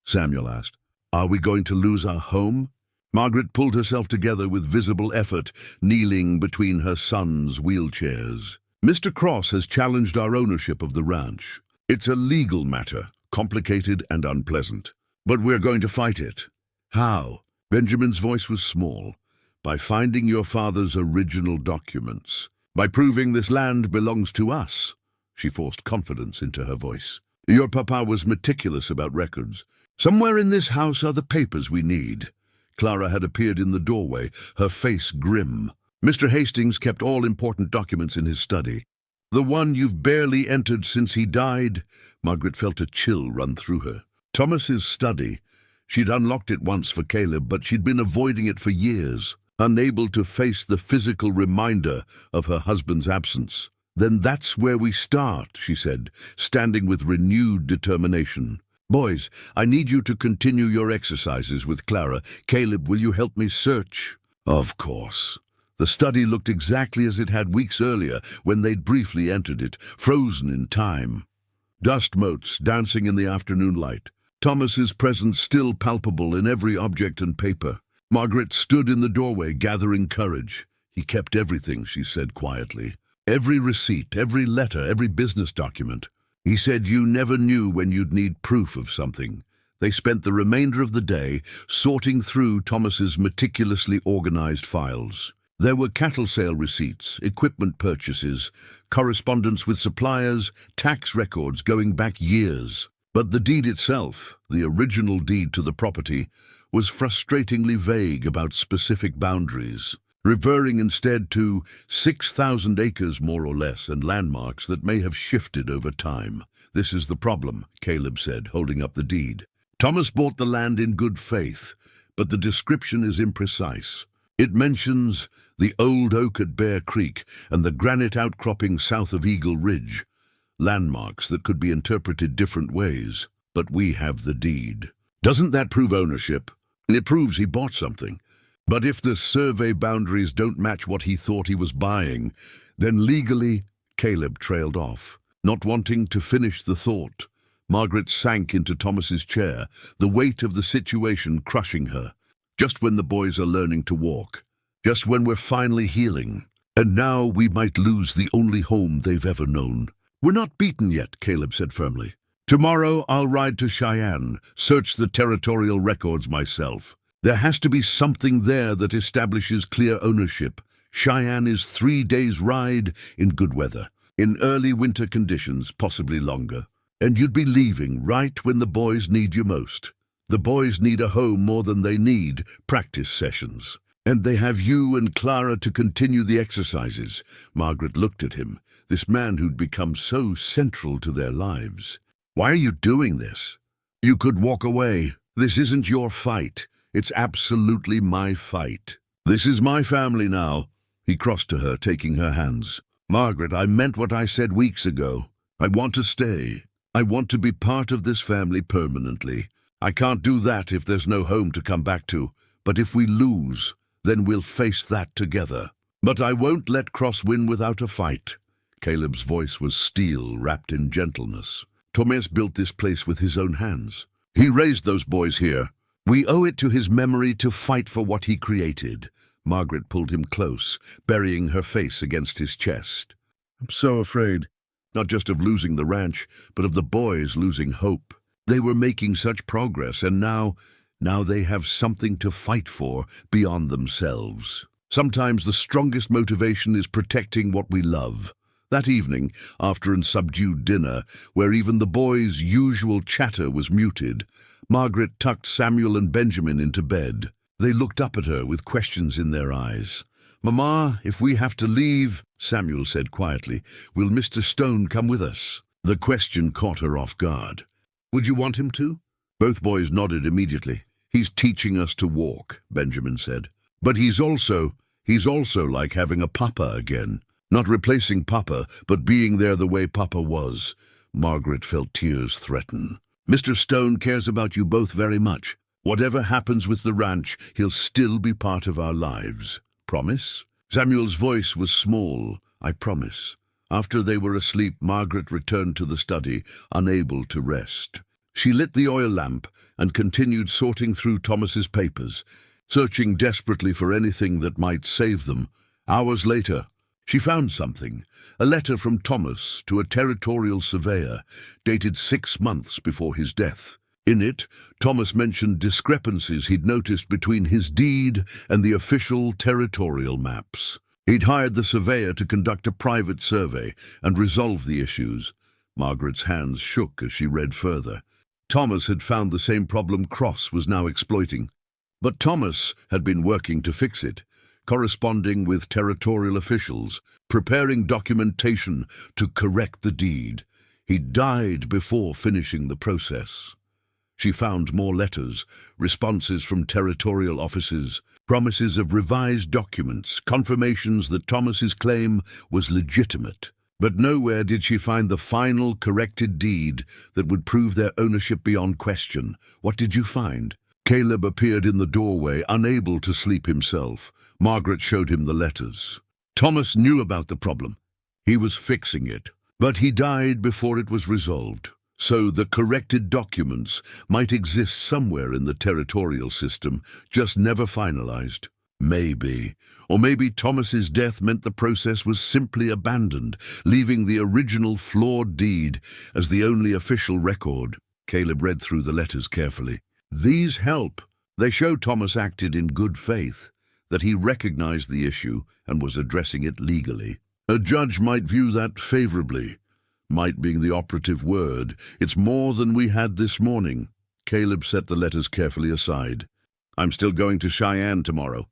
Samuel asked. Are we going to lose our home? Margaret pulled herself together with visible effort, kneeling between her sons' wheelchairs. Mr. Cross has challenged our ownership of the ranch. It's a legal matter, complicated and unpleasant. But we're going to fight it. How? Benjamin's voice was small. By finding your father's original documents. By proving this land belongs to us. She forced confidence into her voice. Your papa was meticulous about records. Somewhere in this house are the papers we need. Clara had appeared in the doorway, her face grim. Mr. Hastings kept all important documents in his study. The one you've barely entered since he died? Margaret felt a chill run through her. Thomas's study. She'd unlocked it once for Caleb, but she'd been avoiding it for years, unable to face the physical reminder of her husband's absence. Then that's where we start, she said, standing with renewed determination. Boys, I need you to continue your exercises with Clara. Caleb, will you help me search? Of course. The study looked exactly as it had weeks earlier when they'd briefly entered it, frozen in time. Dust motes dancing in the afternoon light. Thomas's presence still palpable in every object and paper. Margaret stood in the doorway, gathering courage. He kept everything, she said quietly. Every receipt, every letter, every business document. He said you never knew when you'd need proof of something. They spent the remainder of the day sorting through Thomas's meticulously organized files. There were cattle sale receipts, equipment purchases, correspondence with suppliers, tax records going back years. But the deed itself, the original deed to the property, was frustratingly vague about specific boundaries, referring instead to 6,000 acres more or less and landmarks that may have shifted over time. "This is the problem," Caleb said, holding up the deed. "Thomas bought the land in good faith, but the description is imprecise. It mentions the old oak at Bear Creek and the granite outcropping south of Eagle Ridge, landmarks that could be interpreted different ways, but we have the deed. Doesn't that prove ownership? It proves he bought something. But if the survey boundaries don't match what he thought he was buying, then legally," Caleb trailed off. Not wanting to finish the thought, Margaret sank into Thomas's chair, the weight of the situation crushing her. "Just when the boys are learning to walk, just when we're finally healing, and now we might lose the only home they've ever known." "We're not beaten yet," Caleb said firmly. "Tomorrow I'll ride to Cheyenne, search the territorial records myself. There has to be something there that establishes clear ownership. Cheyenne is 3 days' ride in good weather, in early winter conditions, possibly longer. And you'd be leaving right when the boys need you most. The boys need a home more than they need practice sessions. And they have you and Clara to continue the exercises." Margaret looked at him, this man who'd become so central to their lives. "Why are you doing this? You could walk away. This isn't your fight. It's absolutely my fight. This is my family now." He crossed to her, taking her hands. "Margaret, I meant what I said weeks ago. I want to stay. I want to be part of this family permanently. I can't do that if there's no home to come back to. But if we lose, then we'll face that together. But I won't let Cross win without a fight." Caleb's voice was steel wrapped in gentleness. "Thomas built this place with his own hands. He raised those boys here. We owe it to his memory to fight for what he created." Margaret pulled him close, burying her face against his chest. "I'm so afraid, not just of losing the ranch, but of the boys losing hope. They were making such progress, and now they have something to fight for beyond themselves. Sometimes the strongest motivation is protecting what we love." That evening, after a subdued dinner, where even the boys' usual chatter was muted, Margaret tucked Samuel and Benjamin into bed. They looked up at her with questions in their eyes. "Mama, if we have to leave," Samuel said quietly, "will Mr. Stone come with us?" The question caught her off guard. "Would you want him to?" Both boys nodded immediately. "He's teaching us to walk," Benjamin said. "But he's also like having a papa again. Not replacing Papa, but being there the way Papa was." Margaret felt tears threaten. "Mr. Stone cares about you both very much. Whatever happens with the ranch, he'll still be part of our lives. Promise?" Samuel's voice was small. "I promise." After they were asleep, Margaret returned to the study, unable to rest. She lit the oil lamp and continued sorting through Thomas's papers, searching desperately for anything that might save them. Hours later, she found something, a letter from Thomas to a territorial surveyor, dated 6 months before his death. In it, Thomas mentioned discrepancies he'd noticed between his deed and the official territorial maps. He'd hired the surveyor to conduct a private survey and resolve the issues. Margaret's hands shook as she read further. Thomas had found the same problem Cross was now exploiting. But Thomas had been working to fix it, corresponding with territorial officials, preparing documentation to correct the deed. He died before finishing the process. She found more letters, responses from territorial offices, promises of revised documents, confirmations that Thomas's claim was legitimate. But nowhere did she find the final corrected deed that would prove their ownership beyond question. "What did you find?" Caleb appeared in the doorway, unable to sleep himself. Margaret showed him the letters. Thomas knew about the problem. He was fixing it. But he died before it was resolved. So the corrected documents might exist somewhere in the territorial system, just never finalized. Maybe. Or maybe Thomas's death meant the process was simply abandoned, leaving the original flawed deed as the only official record. Caleb read through the letters carefully. These help. They show Thomas acted in good faith. that he recognized the issue and was addressing it legally. A judge might view that favorably. Might being the operative word. It's more than we had this morning. Caleb set the letters carefully aside. I'm still going to Cheyenne tomorrow.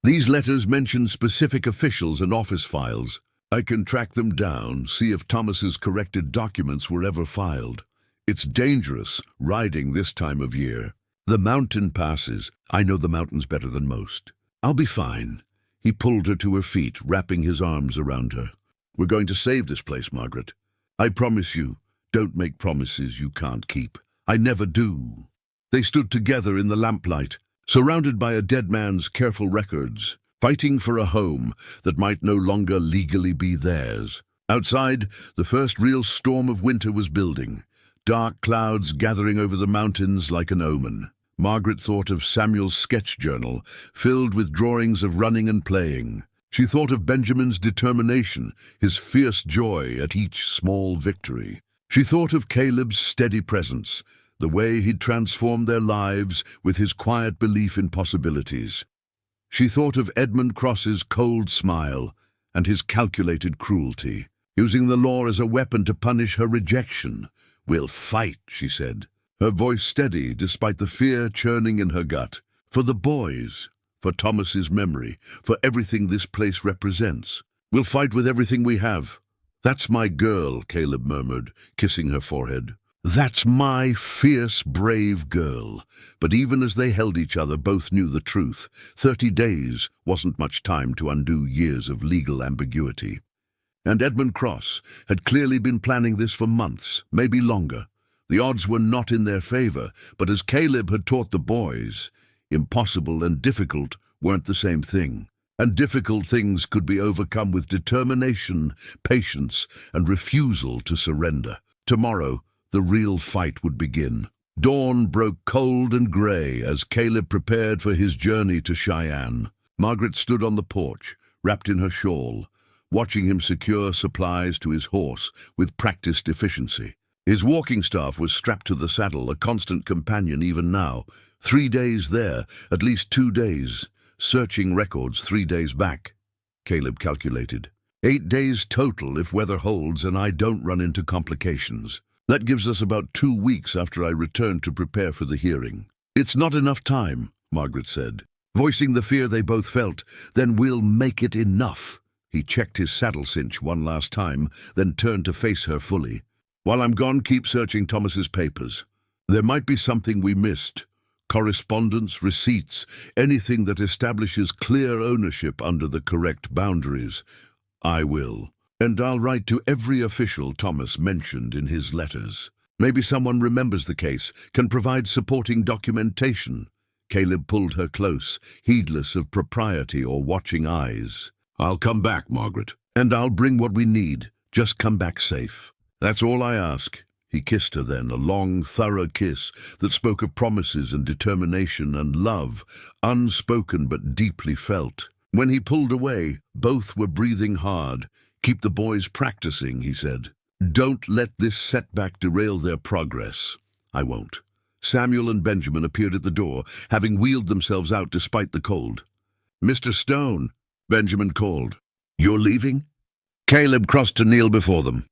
These letters mention specific officials and office files. I can track them down, see if Thomas's corrected documents were ever filed. It's dangerous riding this time of year. The mountain passes. I know the mountains better than most. I'll be fine. He pulled her to her feet, wrapping his arms around her. We're going to save this place, Margaret. I promise you, don't make promises you can't keep. I never do. They stood together in the lamplight, surrounded by a dead man's careful records, fighting for a home that might no longer legally be theirs. Outside, the first real storm of winter was building, dark clouds gathering over the mountains like an omen. Margaret thought of Samuel's sketch journal, filled with drawings of running and playing. She thought of Benjamin's determination, his fierce joy at each small victory. She thought of Caleb's steady presence, the way he'd transformed their lives with his quiet belief in possibilities. She thought of Edmund Cross's cold smile and his calculated cruelty, using the law as a weapon to punish her rejection. We'll fight, she said, her voice steady despite the fear churning in her gut. For the boys, for Thomas's memory, for everything this place represents. We'll fight with everything we have. That's my girl, Caleb murmured, kissing her forehead. That's my fierce, brave girl. But even as they held each other, both knew the truth. 30 days wasn't much time to undo years of legal ambiguity. And Edmund Cross had clearly been planning this for months, maybe longer. The odds were not in their favor, but as Caleb had taught the boys, impossible and difficult weren't the same thing. And difficult things could be overcome with determination, patience, and refusal to surrender. Tomorrow, the real fight would begin. Dawn broke cold and grey as Caleb prepared for his journey to Cheyenne. Margaret stood on the porch, wrapped in her shawl, watching him secure supplies to his horse with practiced efficiency. His walking staff was strapped to the saddle, a constant companion even now. 3 days there, at least 2 days. Searching records 3 days back, Caleb calculated. 8 days total if weather holds and I don't run into complications. That gives us about 2 weeks after I return to prepare for the hearing. It's not enough time, Margaret said, voicing the fear they both felt. Then we'll make it enough. He checked his saddle cinch one last time, then turned to face her fully. While I'm gone, keep searching Thomas's papers. There might be something we missed. Correspondence, receipts, anything that establishes clear ownership under the correct boundaries. I will. And I'll write to every official Thomas mentioned in his letters. Maybe someone remembers the case, can provide supporting documentation. Caleb pulled her close, heedless of propriety or watching eyes. I'll come back, Margaret, and I'll bring what we need. Just come back safe. That's all I ask. He kissed her then, a long, thorough kiss that spoke of promises and determination and love, unspoken but deeply felt. When he pulled away, both were breathing hard. Keep the boys practicing, he said. Don't let this setback derail their progress. I won't. Samuel and Benjamin appeared at the door, having wheeled themselves out despite the cold. Mr. Stone, Benjamin called. You're leaving? Caleb crossed to kneel before them.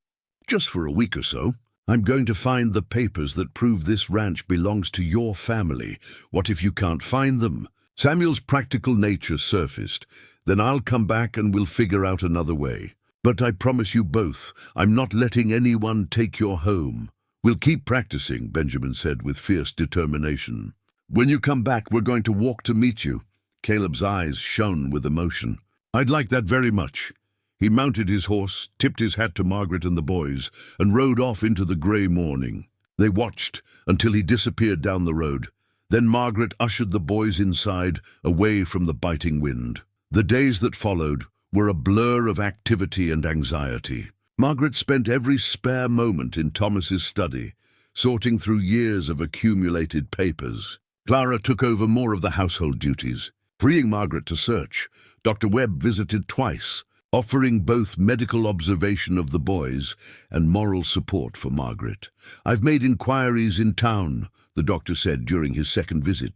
Just for a week or so. I'm going to find the papers that prove this ranch belongs to your family. What if you can't find them? Samuel's practical nature surfaced. Then I'll come back and we'll figure out another way. But I promise you both, I'm not letting anyone take your home. We'll keep practicing, Benjamin said with fierce determination. When you come back, we're going to walk to meet you. Caleb's eyes shone with emotion. I'd like that very much. He mounted his horse, tipped his hat to Margaret and the boys, and rode off into the grey morning. They watched until he disappeared down the road. Then Margaret ushered the boys inside, away from the biting wind. The days that followed were a blur of activity and anxiety. Margaret spent every spare moment in Thomas's study, sorting through years of accumulated papers. Clara took over more of the household duties. Freeing Margaret to search, Dr. Webb visited twice, offering both medical observation of the boys and moral support for Margaret. I've made inquiries in town, the doctor said during his second visit.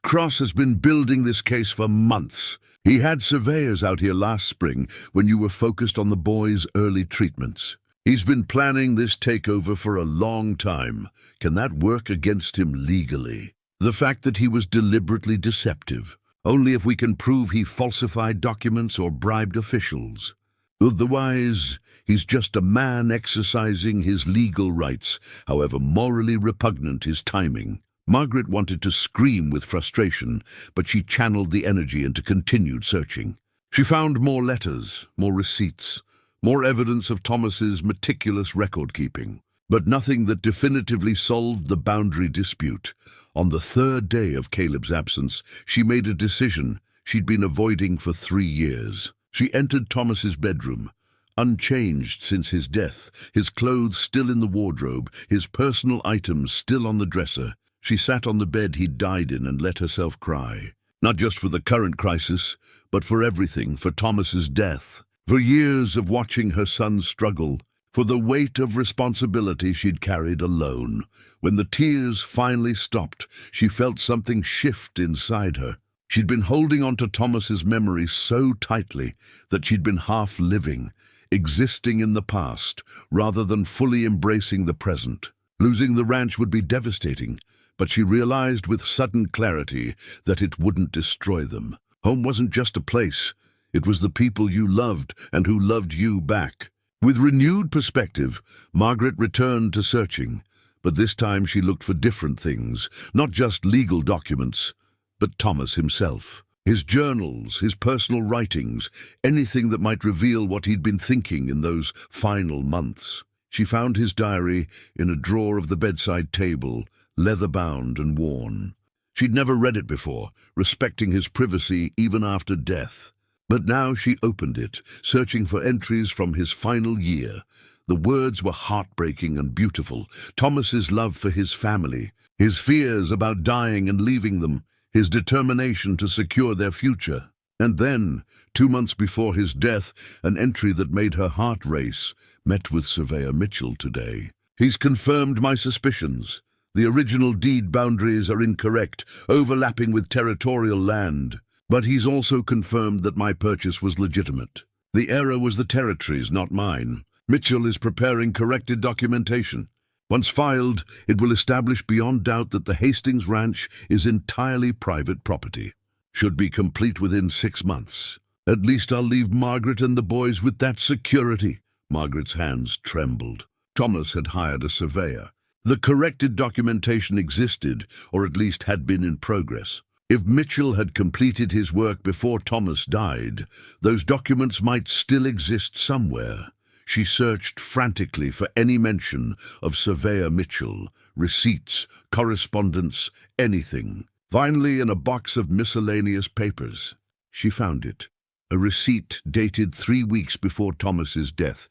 Cross has been building this case for months. He had surveyors out here last spring when you were focused on the boys' early treatments. He's been planning this takeover for a long time. Can that work against him legally? The fact that he was deliberately deceptive. Only if we can prove he falsified documents or bribed officials. Otherwise, he's just a man exercising his legal rights, however morally repugnant his timing. Margaret wanted to scream with frustration, but she channeled the energy into continued searching. She found more letters, more receipts, more evidence of Thomas's meticulous record-keeping, but nothing that definitively solved the boundary dispute. On the third day of Caleb's absence, she made a decision she'd been avoiding for 3 years. She entered Thomas's bedroom, unchanged since his death, his clothes still in the wardrobe, his personal items still on the dresser. She sat on the bed he'd died in and let herself cry. Not just for the current crisis, but for everything, for Thomas's death. For years of watching her son struggle, for the weight of responsibility she'd carried alone. When the tears finally stopped, she felt something shift inside her. She'd been holding on to Thomas's memory so tightly that she'd been half living, existing in the past, rather than fully embracing the present. Losing the ranch would be devastating, but she realized with sudden clarity that it wouldn't destroy them. Home wasn't just a place. It was the people you loved and who loved you back. With renewed perspective, Margaret returned to searching, but this time she looked for different things, not just legal documents, but Thomas himself. His journals, his personal writings, anything that might reveal what he'd been thinking in those final months. She found his diary in a drawer of the bedside table, leather-bound and worn. She'd never read it before, respecting his privacy even after death. But now she opened it, searching for entries from his final year. The words were heartbreaking and beautiful. Thomas's love for his family, his fears about dying and leaving them, his determination to secure their future. And then, 2 months before his death, an entry that made her heart race. Met with Surveyor Mitchell today. He's confirmed my suspicions. The original deed boundaries are incorrect, overlapping with territorial land. But he's also confirmed that my purchase was legitimate. The error was the territory's, not mine. Mitchell is preparing corrected documentation. Once filed, it will establish beyond doubt that the Hastings Ranch is entirely private property. Should be complete within 6 months. At least I'll leave Margaret and the boys with that security. Margaret's hands trembled. Thomas had hired a surveyor. The corrected documentation existed, or at least had been in progress. If Mitchell had completed his work before Thomas died, those documents might still exist somewhere. She searched frantically for any mention of Surveyor Mitchell, receipts, correspondence, anything. Finally, in a box of miscellaneous papers, she found it. A receipt dated 3 weeks before Thomas's death,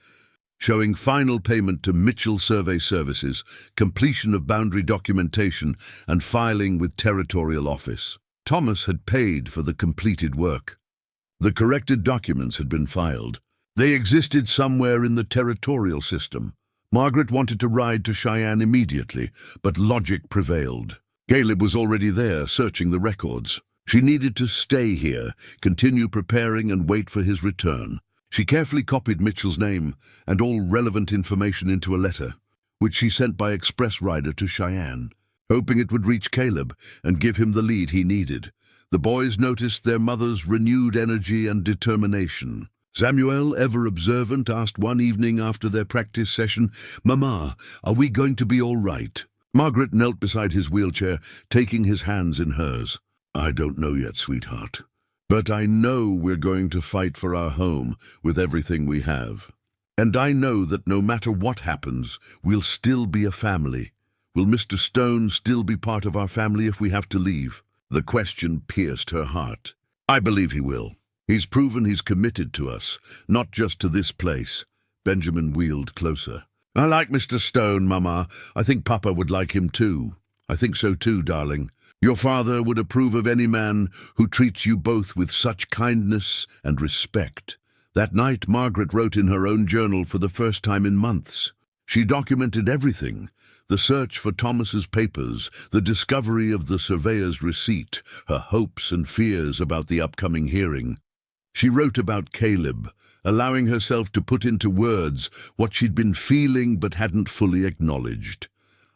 showing final payment to Mitchell Survey Services, completion of boundary documentation, and filing with Territorial Office. Thomas had paid for the completed work. The corrected documents had been filed. They existed somewhere in the territorial system. Margaret wanted to ride to Cheyenne immediately, but logic prevailed. Caleb was already there, searching the records. She needed to stay here, continue preparing and wait for his return. She carefully copied Mitchell's name and all relevant information into a letter, which she sent by express rider to Cheyenne, hoping it would reach Caleb and give him the lead he needed. The boys noticed their mother's renewed energy and determination. Samuel, ever observant, asked one evening after their practice session, "Mama, are we going to be all right?" Margaret knelt beside his wheelchair, taking his hands in hers. "I don't know yet, sweetheart. But I know we're going to fight for our home with everything we have. And I know that no matter what happens, we'll still be a family. Will Mr. Stone still be part of our family if we have to leave?" The question pierced her heart. "I believe he will. He's proven he's committed to us, not just to this place." Benjamin wheeled closer. "I like Mr. Stone, Mama. I think Papa would like him too." "I think so too, darling. Your father would approve of any man who treats you both with such kindness and respect." That night, Margaret wrote in her own journal for the first time in months. She documented everything, The search for Thomas's papers, the discovery of the surveyor's receipt, her hopes and fears about the upcoming hearing. She wrote about Caleb, allowing herself to put into words what she'd been feeling but hadn't fully acknowledged.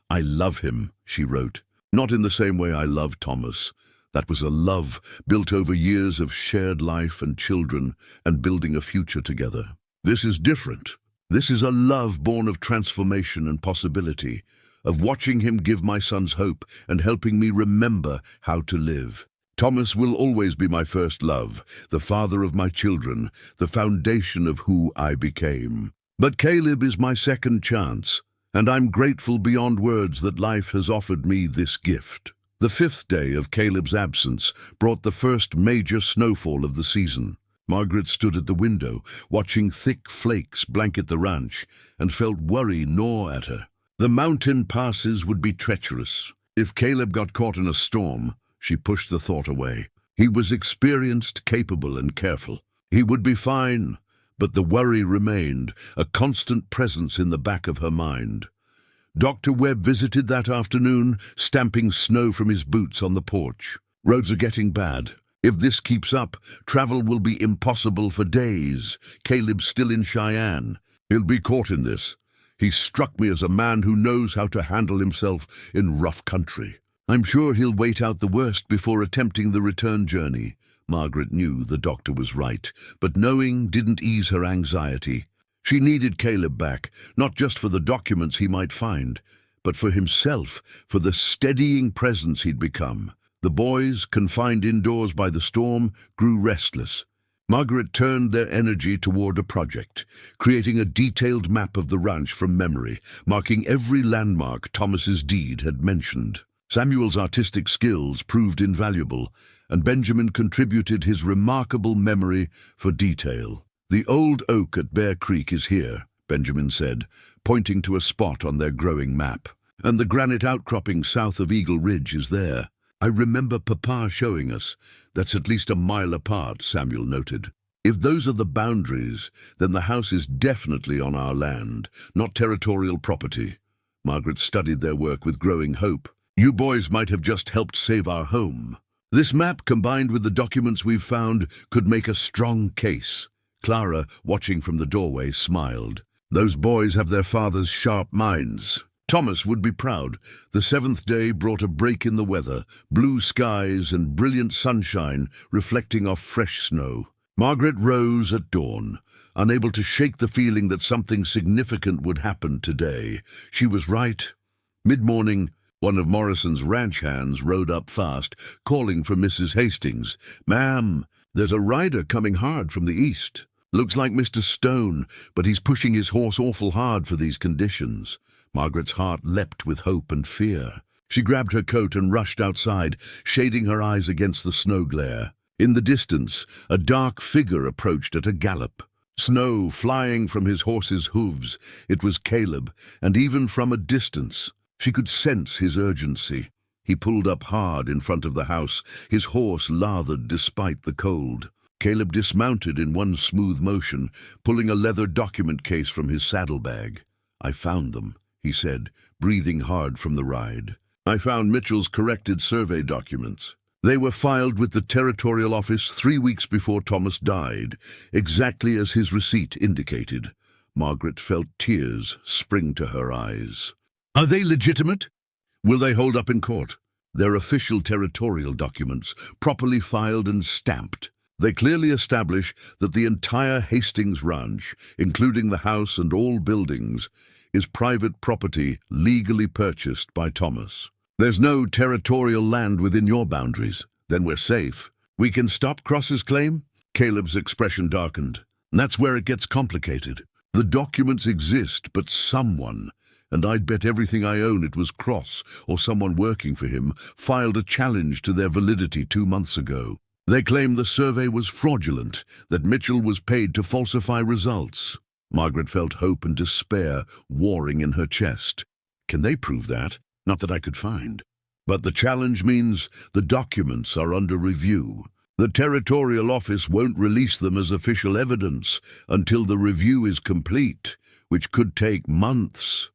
"I love him," she wrote. "Not in the same way I love Thomas. That was a love built over years of shared life and children and building a future together. This is different. This is a love born of transformation and possibility, of watching him give my sons hope and helping me remember how to live. Thomas will always be my first love, the father of my children, the foundation of who I became. But Caleb is my second chance, and I'm grateful beyond words that life has offered me this gift." The 5th day of Caleb's absence brought the first major snowfall of the season. Margaret stood at the window, watching thick flakes blanket the ranch, and felt worry gnaw at her. The mountain passes would be treacherous. If Caleb got caught in a storm, she pushed the thought away. He was experienced, capable, and careful. He would be fine, but the worry remained, a constant presence in the back of her mind. Dr. Webb visited that afternoon, stamping snow from his boots on the porch. "Roads are getting bad. If this keeps up, travel will be impossible for days. Caleb's still in Cheyenne. He'll be caught in this. He struck me as a man who knows how to handle himself in rough country. I'm sure he'll wait out the worst before attempting the return journey." Margaret knew the doctor was right, but knowing didn't ease her anxiety. She needed Caleb back, not just for the documents he might find, but for himself, for the steadying presence he'd become. The boys, confined indoors by the storm, grew restless. Margaret turned their energy toward a project, creating a detailed map of the ranch from memory, marking every landmark Thomas's deed had mentioned. Samuel's artistic skills proved invaluable, and Benjamin contributed his remarkable memory for detail. "The old oak at Bear Creek is here," Benjamin said, pointing to a spot on their growing map. "And the granite outcropping south of Eagle Ridge is there. I remember Papa showing us. That's at least a mile apart," Samuel noted. "If those are the boundaries, then the house is definitely on our land, not territorial property." Margaret studied their work with growing hope. "You boys might have just helped save our home. This map, combined with the documents we've found, could make a strong case." Clara, watching from the doorway, smiled. "Those boys have their father's sharp minds." Thomas would be proud. The 7th day brought a break in the weather, blue skies and brilliant sunshine reflecting off fresh snow. Margaret rose at dawn, unable to shake the feeling that something significant would happen today. She was right. Mid-morning, one of Morrison's ranch hands rode up fast, calling for Mrs. Hastings. "Ma'am, there's a rider coming hard from the east. Looks like Mr. Stone, but he's pushing his horse awful hard for these conditions." Margaret's heart leapt with hope and fear. She grabbed her coat and rushed outside, shading her eyes against the snow glare. In the distance, a dark figure approached at a gallop. Snow flying from his horse's hooves. It was Caleb, and even from a distance, she could sense his urgency. He pulled up hard in front of the house, his horse lathered despite the cold. Caleb dismounted in one smooth motion, pulling a leather document case from his saddlebag. "I found them," he said, breathing hard from the ride. "I found Mitchell's corrected survey documents. They were filed with the Territorial Office 3 weeks before Thomas died, exactly as his receipt indicated." Margaret felt tears spring to her eyes. "Are they legitimate? Will they hold up in court?" "They're official territorial documents, properly filed and stamped. They clearly establish that the entire Hastings Ranch, including the house and all buildings, is private property legally purchased by Thomas. There's no territorial land within your boundaries. Then we're safe. We can stop Cross's claim?" Caleb's expression darkened. "That's where it gets complicated. The documents exist, but someone, and I'd bet everything I own it was Cross or someone working for him, filed a challenge to their validity 2 months ago. They claim the survey was fraudulent, that Mitchell was paid to falsify results." Margaret felt hope and despair warring in her chest. "Can they prove that? Not that I could find. But the challenge means the documents are under review. The Territorial Office won't release them as official evidence until the review is complete, which could take months."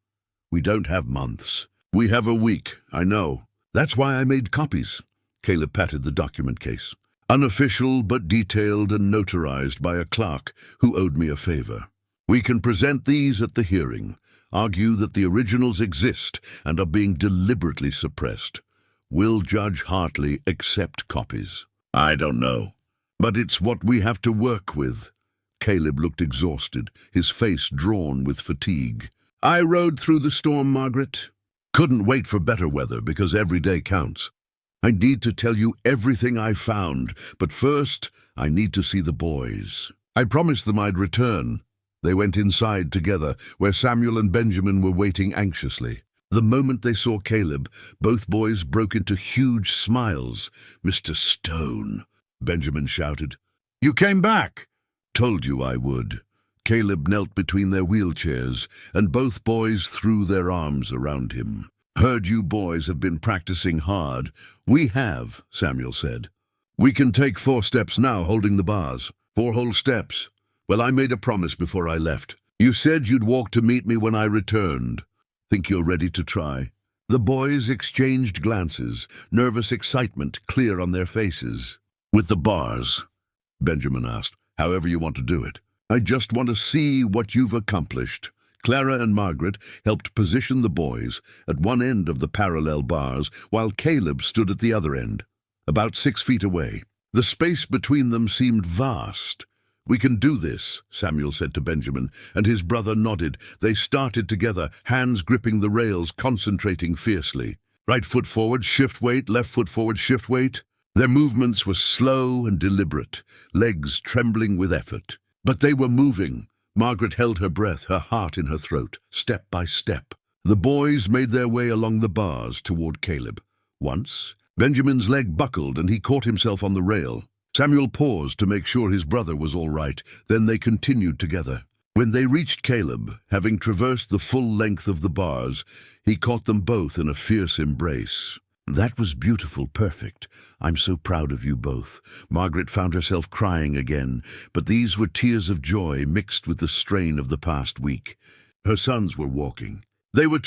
We don't have months. We have a week, I know. That's why I made copies. Caleb patted the document case. Unofficial but detailed and notarized by a clerk who owed me a favor. We can present these at the hearing, argue that the originals exist and are being deliberately suppressed. Will Judge Hartley accept copies? I don't know. But it's what we have to work with. Caleb looked exhausted, his face drawn with fatigue. I rode through the storm, Margaret. Couldn't wait for better weather because every day counts. I need to tell you everything I found, but first I need to see the boys. I promised them I'd return. They went inside together, where Samuel and Benjamin were waiting anxiously. The moment they saw Caleb, both boys broke into huge smiles. Mr. Stone, Benjamin shouted. You came back! Told you I would. Caleb knelt between their wheelchairs, and both boys threw their arms around him. Heard you boys have been practicing hard. We have, Samuel said. We can take 4 steps now, holding the bars. 4 whole steps. Well, I made a promise before I left. You said you'd walk to meet me when I returned. Think you're ready to try? The boys exchanged glances, nervous excitement clear on their faces. With the bars, Benjamin asked, however you want to do it. I just want to see what you've accomplished. Clara and Margaret helped position the boys at one end of the parallel bars, while Caleb stood at the other end, about 6 feet away. The space between them seemed vast. We can do this, Samuel said to Benjamin, and his brother nodded. They started together, hands gripping the rails, concentrating fiercely. Right foot forward, shift weight, left foot forward, shift weight. Their movements were slow and deliberate, legs trembling with effort. But they were moving. Margaret held her breath, her heart in her throat, step by step. The boys made their way along the bars toward Caleb. Once, Benjamin's leg buckled and he caught himself on the rail. Samuel paused to make sure his brother was all right. Then they continued together. When they reached Caleb, having traversed the full length of the bars, he caught them both in a fierce embrace. That was beautiful, perfect. I'm so proud of you both. Margaret found herself crying again, but these were tears of joy mixed with the strain of the past week. Her sons were walking. They were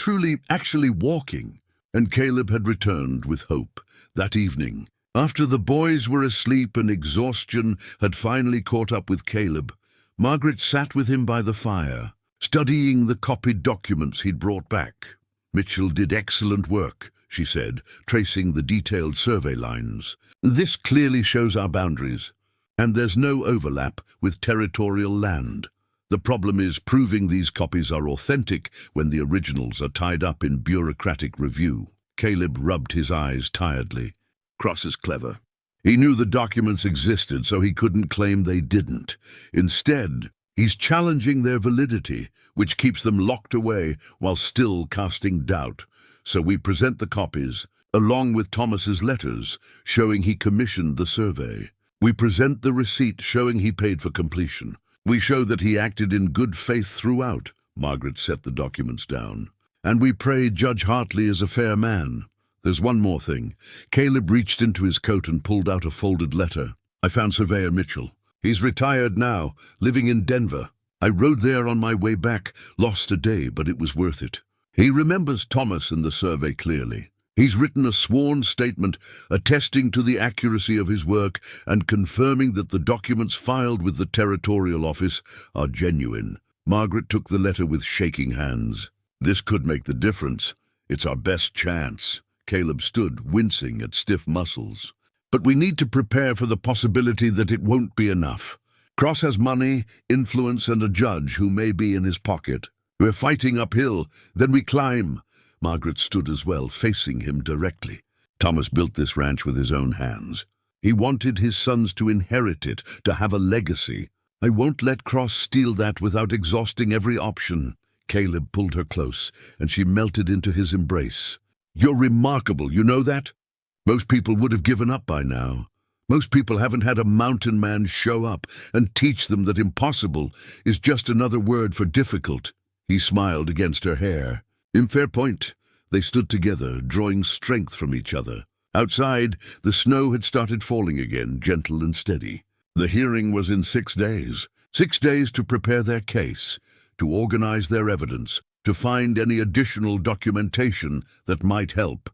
actually walking, and Caleb had returned with hope. That evening, after the boys were asleep and exhaustion had finally caught up with Caleb, Margaret sat with him by the fire, studying the copied documents he'd brought back. Mitchell did excellent work, she said, tracing the detailed survey lines. This clearly shows our boundaries, and there's no overlap with territorial land. The problem is proving these copies are authentic when the originals are tied up in bureaucratic review. Caleb rubbed his eyes tiredly. Cross is clever. He knew the documents existed, so he couldn't claim they didn't. Instead, he's challenging their validity, which keeps them locked away while still casting doubt. So we present the copies, along with Thomas's letters, showing he commissioned the survey. We present the receipt showing he paid for completion. We show that he acted in good faith throughout. Margaret set the documents down. And we pray Judge Hartley is a fair man. There's one more thing. Caleb reached into his coat and pulled out a folded letter. I found Surveyor Mitchell. He's retired now, living in Denver. I rode there on my way back, lost a day, but it was worth it. He remembers Thomas and the survey clearly. He's written a sworn statement attesting to the accuracy of his work and confirming that the documents filed with the Territorial Office are genuine. Margaret took the letter with shaking hands. This could make the difference. It's our best chance. Caleb stood, wincing at stiff muscles. But we need to prepare for the possibility that it won't be enough. Cross has money, influence, and a judge who may be in his pocket. We're fighting uphill, then we climb. Margaret stood as well, facing him directly. Thomas built this ranch with his own hands. He wanted his sons to inherit it, to have a legacy. I won't let Cross steal that without exhausting every option. Caleb pulled her close, and she melted into his embrace. You're remarkable, you know that? Most people would have given up by now. Most people haven't had a mountain man show up and teach them that impossible is just another word for difficult. He smiled against her hair. In fair point, they stood together, drawing strength from each other. Outside, the snow had started falling again, gentle and steady. The hearing was in 6 days. 6 days to prepare their case, to organize their evidence, to find any additional documentation that might help.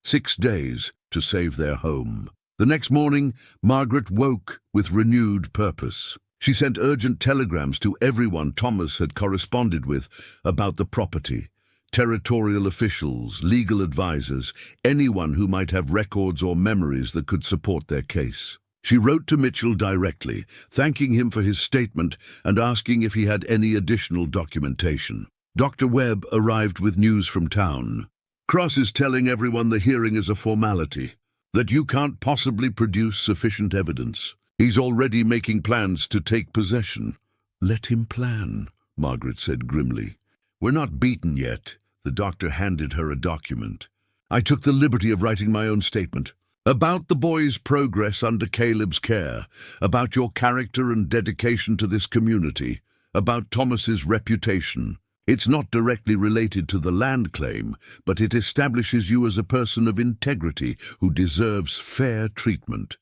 6 days to save their home. The next morning, Margaret woke with renewed purpose. She sent urgent telegrams to everyone Thomas had corresponded with about the property. Territorial officials, legal advisors, anyone who might have records or memories that could support their case. She wrote to Mitchell directly, thanking him for his statement and asking if he had any additional documentation. Dr. Webb arrived with news from town. Cross is telling everyone the hearing is a formality, that you can't possibly produce sufficient evidence. He's already making plans to take possession. Let him plan, Margaret said grimly. We're not beaten yet. The doctor handed her a document. I took the liberty of writing my own statement. About the boy's progress under Caleb's care, about your character and dedication to this community, about Thomas's reputation. It's not directly related to the land claim, but it establishes you as a person of integrity who deserves fair treatment.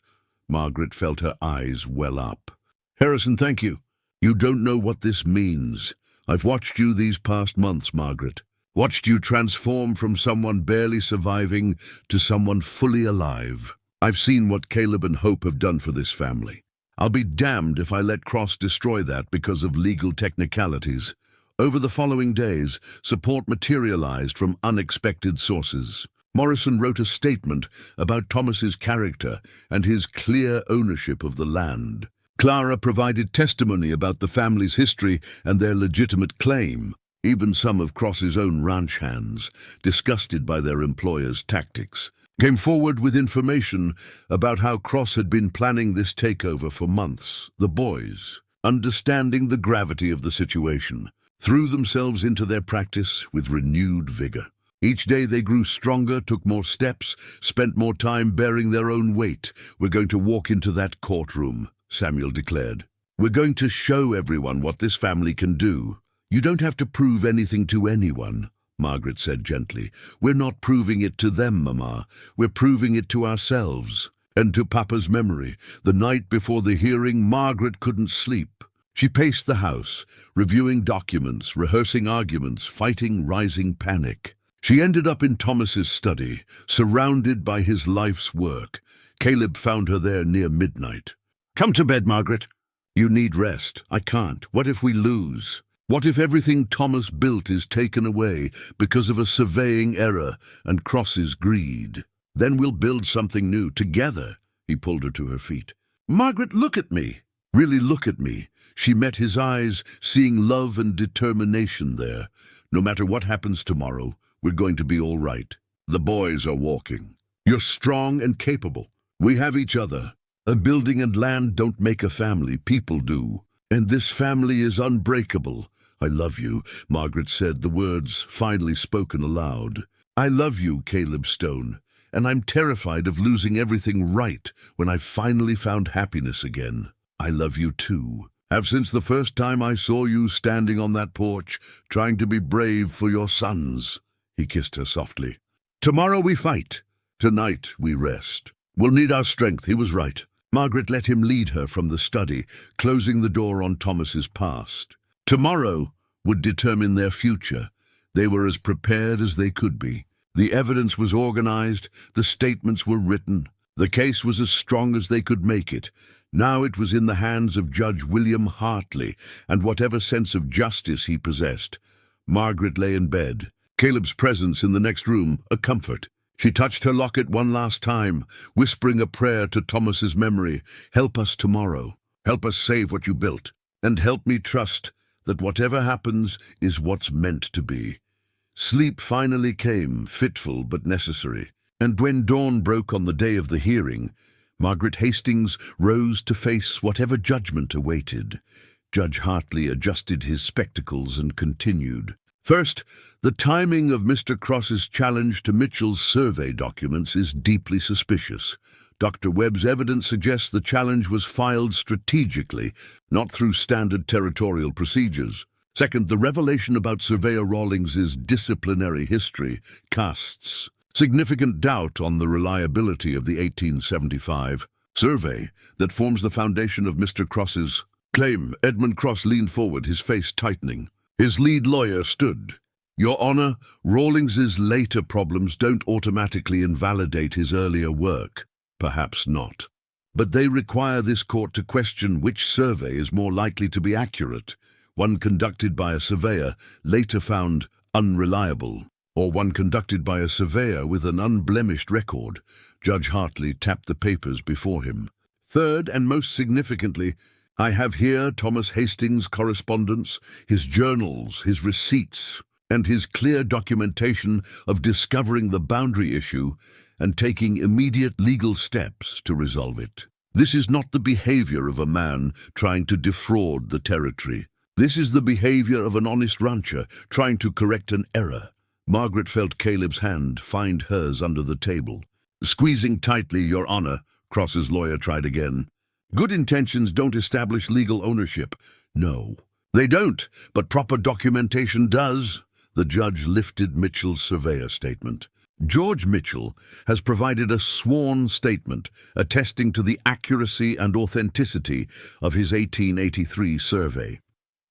Margaret felt her eyes well up. Harrison, thank you. You don't know what this means. I've watched you these past months, Margaret. Watched you transform from someone barely surviving to someone fully alive. I've seen what Caleb and Hope have done for this family. I'll be damned if I let Cross destroy that because of legal technicalities. Over the following days, support materialized from unexpected sources. Morrison wrote a statement about Thomas's character and his clear ownership of the land. Clara provided testimony about the family's history and their legitimate claim. Even some of Cross's own ranch hands, disgusted by their employer's tactics, came forward with information about how Cross had been planning this takeover for months. The boys, understanding the gravity of the situation, threw themselves into their practice with renewed vigor. Each day they grew stronger, took more steps, spent more time bearing their own weight. We're going to walk into that courtroom, Samuel declared. We're going to show everyone what this family can do. You don't have to prove anything to anyone, Margaret said gently. We're not proving it to them, Mama. We're proving it to ourselves. And to Papa's memory, the night before the hearing, Margaret couldn't sleep. She paced the house, reviewing documents, rehearsing arguments, fighting rising panic. She ended up in Thomas's study, surrounded by his life's work. Caleb found her there near midnight. Come to bed, Margaret. You need rest. I can't. What if we lose? What if everything Thomas built is taken away because of a surveying error and Cross's greed? Then we'll build something new together. He pulled her to her feet. Margaret, look at me. Really look at me. She met his eyes, seeing love and determination there. No matter what happens tomorrow, we're going to be all right. The boys are walking. You're strong and capable. We have each other. A building and land don't make a family, people do. And this family is unbreakable. I love you, Margaret said, the words finally spoken aloud. I love you, Caleb Stone, and I'm terrified of losing everything right when I've finally found happiness again. I love you too. Have since the first time I saw you standing on that porch, trying to be brave for your sons. He kissed her softly. Tomorrow we fight. Tonight we rest. We'll need our strength, he was right. Margaret let him lead her from the study, closing the door on Thomas's past. Tomorrow would determine their future. They were as prepared as they could be. The evidence was organized, the statements were written. The case was as strong as they could make it. Now it was in the hands of Judge William Hartley, and whatever sense of justice he possessed. Margaret lay in bed, Caleb's presence in the next room a comfort. She touched her locket one last time, whispering a prayer to Thomas's memory. Help us tomorrow. Help us save what you built. And help me trust that whatever happens is what's meant to be. Sleep finally came, fitful but necessary. And when dawn broke on the day of the hearing, Margaret Hastings rose to face whatever judgment awaited. Judge Hartley adjusted his spectacles and continued. First, the timing of Mr. Cross's challenge to Mitchell's survey documents is deeply suspicious. Dr. Webb's evidence suggests the challenge was filed strategically, not through standard territorial procedures. Second, the revelation about Surveyor Rawlings's disciplinary history casts significant doubt on the reliability of the 1875 survey that forms the foundation of Mr. Cross's claim. Edmund Cross leaned forward, his face tightening. His lead lawyer stood. Your Honor, Rawlings's later problems don't automatically invalidate his earlier work. Perhaps not. But they require this court to question which survey is more likely to be accurate, one conducted by a surveyor later found unreliable, or one conducted by a surveyor with an unblemished record. Judge Hartley tapped the papers before him. Third, and most significantly, I have here Thomas Hastings' correspondence, his journals, his receipts, and his clear documentation of discovering the boundary issue and taking immediate legal steps to resolve it. This is not the behavior of a man trying to defraud the territory. This is the behavior of an honest rancher trying to correct an error. Margaret felt Caleb's hand find hers under the table. Squeezing tightly, Your Honor, Cross's lawyer tried again. Good intentions don't establish legal ownership. No, they don't, but proper documentation does. The judge lifted Mitchell's surveyor statement. George Mitchell has provided a sworn statement attesting to the accuracy and authenticity of his 1883 survey.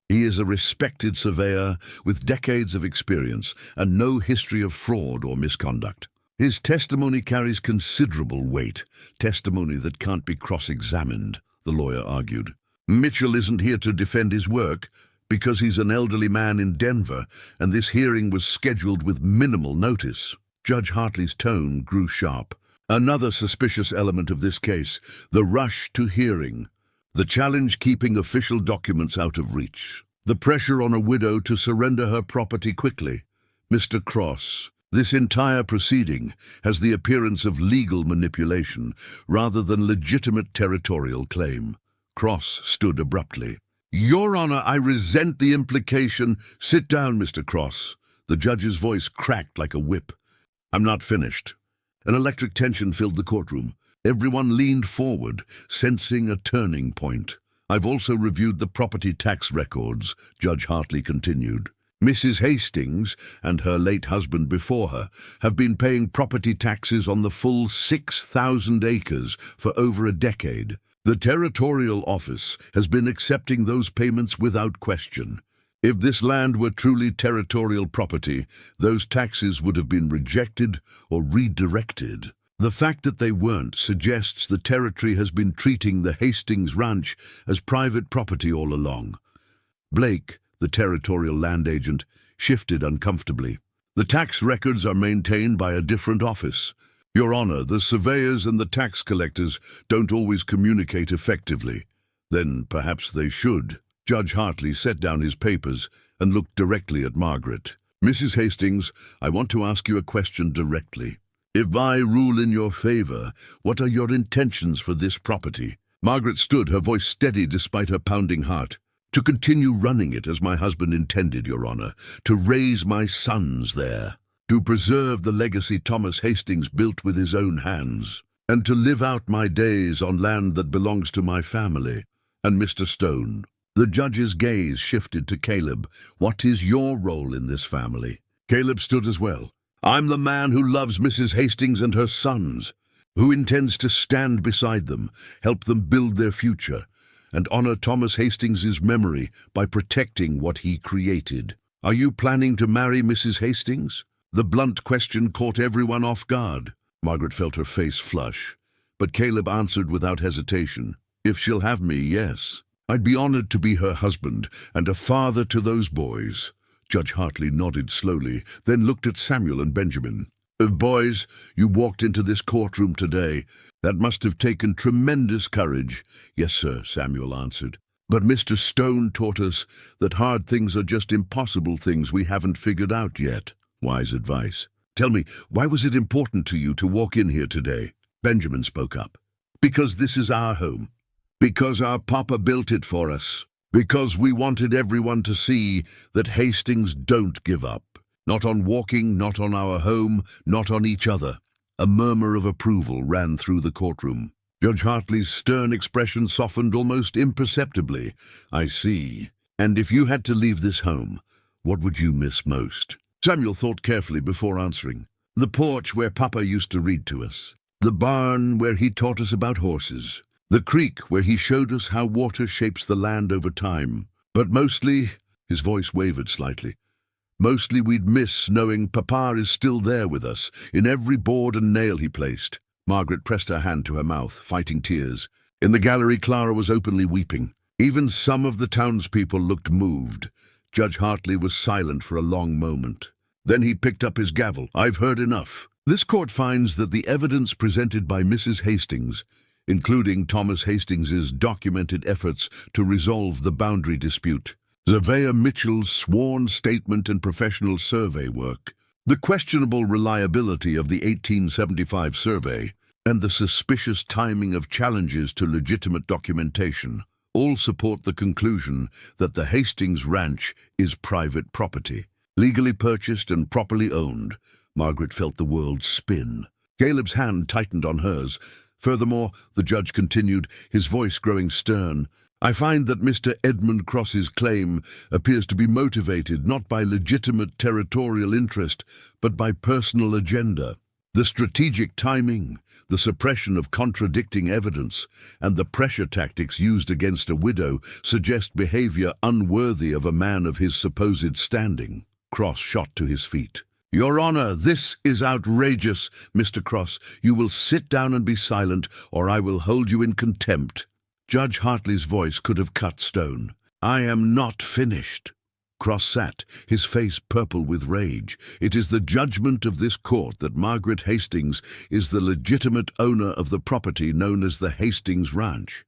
He is a respected surveyor with decades of experience and no history of fraud or misconduct. His testimony carries considerable weight, testimony that can't be cross-examined, the lawyer argued. Mitchell isn't here to defend his work because he's an elderly man in Denver, and this hearing was scheduled with minimal notice. Judge Hartley's tone grew sharp. Another suspicious element of this case, the rush to hearing. The challenge keeping official documents out of reach. The pressure on a widow to surrender her property quickly. Mr. Cross, this entire proceeding has the appearance of legal manipulation rather than legitimate territorial claim. Cross stood abruptly. Your Honor, I resent the implication. Sit down, Mr. Cross. The judge's voice cracked like a whip. I'm not finished. An electric tension filled the courtroom. Everyone leaned forward, sensing a turning point. I've also reviewed the property tax records, Judge Hartley continued. Mrs. Hastings and her late husband before her have been paying property taxes on the full 6,000 acres for over a decade. The Territorial Office has been accepting those payments without question. If this land were truly territorial property, those taxes would have been rejected or redirected. The fact that they weren't suggests the territory has been treating the Hastings Ranch as private property all along. Blake, the territorial land agent, shifted uncomfortably. The tax records are maintained by a different office. Your Honor, the surveyors and the tax collectors don't always communicate effectively. Then perhaps they should. Judge Hartley set down his papers and looked directly at Margaret. Mrs. Hastings, I want to ask you a question directly. If I rule in your favor, what are your intentions for this property? Margaret stood, her voice steady despite her pounding heart. To continue running it as my husband intended, Your Honor, to raise my sons there, to preserve the legacy Thomas Hastings built with his own hands, and to live out my days on land that belongs to my family. And Mr. Stone. The judge's gaze shifted to Caleb. What is your role in this family? Caleb stood as well. I'm the man who loves Mrs. Hastings and her sons, who intends to stand beside them, help them build their future, and honor Thomas Hastings' memory by protecting what he created. Are you planning to marry Mrs. Hastings? The blunt question caught everyone off guard. Margaret felt her face flush, but Caleb answered without hesitation. If she'll have me, yes. I'd be honored to be her husband and a father to those boys. Judge Hartley nodded slowly, then looked at Samuel and Benjamin. Boys, you walked into this courtroom today. That must have taken tremendous courage. Yes, sir, Samuel answered. But Mr. Stone taught us that hard things are just impossible things we haven't figured out yet. Wise advice. Tell me, why was it important to you to walk in here today? Benjamin spoke up. Because this is our home. Because our papa built it for us. Because we wanted everyone to see that Hastings don't give up. Not on walking, not on our home, not on each other. A murmur of approval ran through the courtroom. Judge Hartley's stern expression softened almost imperceptibly. I see. And if you had to leave this home, what would you miss most? Samuel thought carefully before answering. The porch where Papa used to read to us. The barn where he taught us about horses. The creek where he showed us how water shapes the land over time. But mostly, his voice wavered slightly, Mostly we'd miss knowing Papa is still there with us, in every board and nail he placed. Margaret pressed her hand to her mouth, fighting tears. In the gallery, Clara was openly weeping. Even some of the townspeople looked moved. Judge Hartley was silent for a long moment. Then he picked up his gavel. "I've heard enough. This court finds that the evidence presented by Mrs. Hastings, including Thomas Hastings's documented efforts to resolve the boundary dispute, Zavea Mitchell's sworn statement and professional survey work, the questionable reliability of the 1875 survey, and the suspicious timing of challenges to legitimate documentation, all support the conclusion that the Hastings Ranch is private property, legally purchased and properly owned." Margaret felt the world spin. Caleb's hand tightened on hers. Furthermore, the judge continued, his voice growing stern, "I find that Mr. Edmund Cross's claim appears to be motivated not by legitimate territorial interest, but by personal agenda. The strategic timing, the suppression of contradicting evidence, and the pressure tactics used against a widow suggest behavior unworthy of a man of his supposed standing." Cross shot to his feet. "Your Honor, this is outrageous, Mr. Cross. You will sit down and be silent, or I will hold you in contempt." Judge Hartley's voice could have cut stone. "I am not finished." Cross sat, his face purple with rage. "It is the judgment of this court that Margaret Hastings is the legitimate owner of the property known as the Hastings Ranch,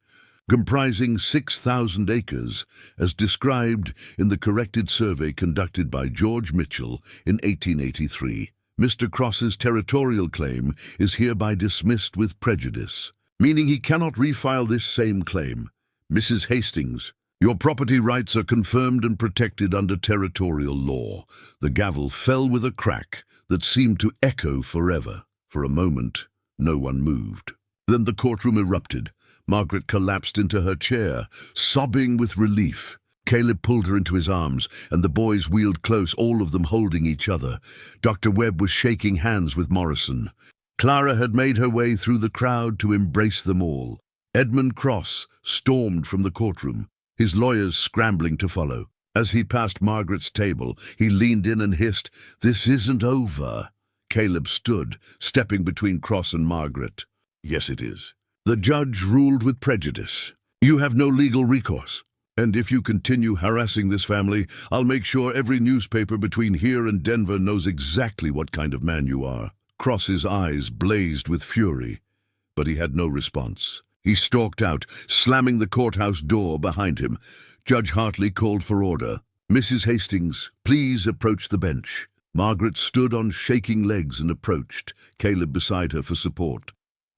comprising 6,000 acres, as described in the corrected survey conducted by George Mitchell in 1883. Mr. Cross's territorial claim is hereby dismissed with prejudice, meaning he cannot refile this same claim. Mrs. Hastings, your property rights are confirmed and protected under territorial law." The gavel fell with a crack that seemed to echo forever. For a moment, no one moved. Then the courtroom erupted. Margaret collapsed into her chair, sobbing with relief. Caleb pulled her into his arms, and the boys wheeled close, all of them holding each other. Dr. Webb was shaking hands with Morrison. Clara had made her way through the crowd to embrace them all. Edmund Cross stormed from the courtroom, his lawyers scrambling to follow. As he passed Margaret's table, he leaned in and hissed, "This isn't over." Caleb stood, stepping between Cross and Margaret. "Yes, it is." The judge ruled with prejudice. "You have no legal recourse. And if you continue harassing this family, I'll make sure every newspaper between here and Denver knows exactly what kind of man you are." Cross's eyes blazed with fury, but he had no response. He stalked out, slamming the courthouse door behind him. Judge Hartley called for order. "Mrs. Hastings, please approach the bench." Margaret stood on shaking legs and approached, Caleb beside her for support.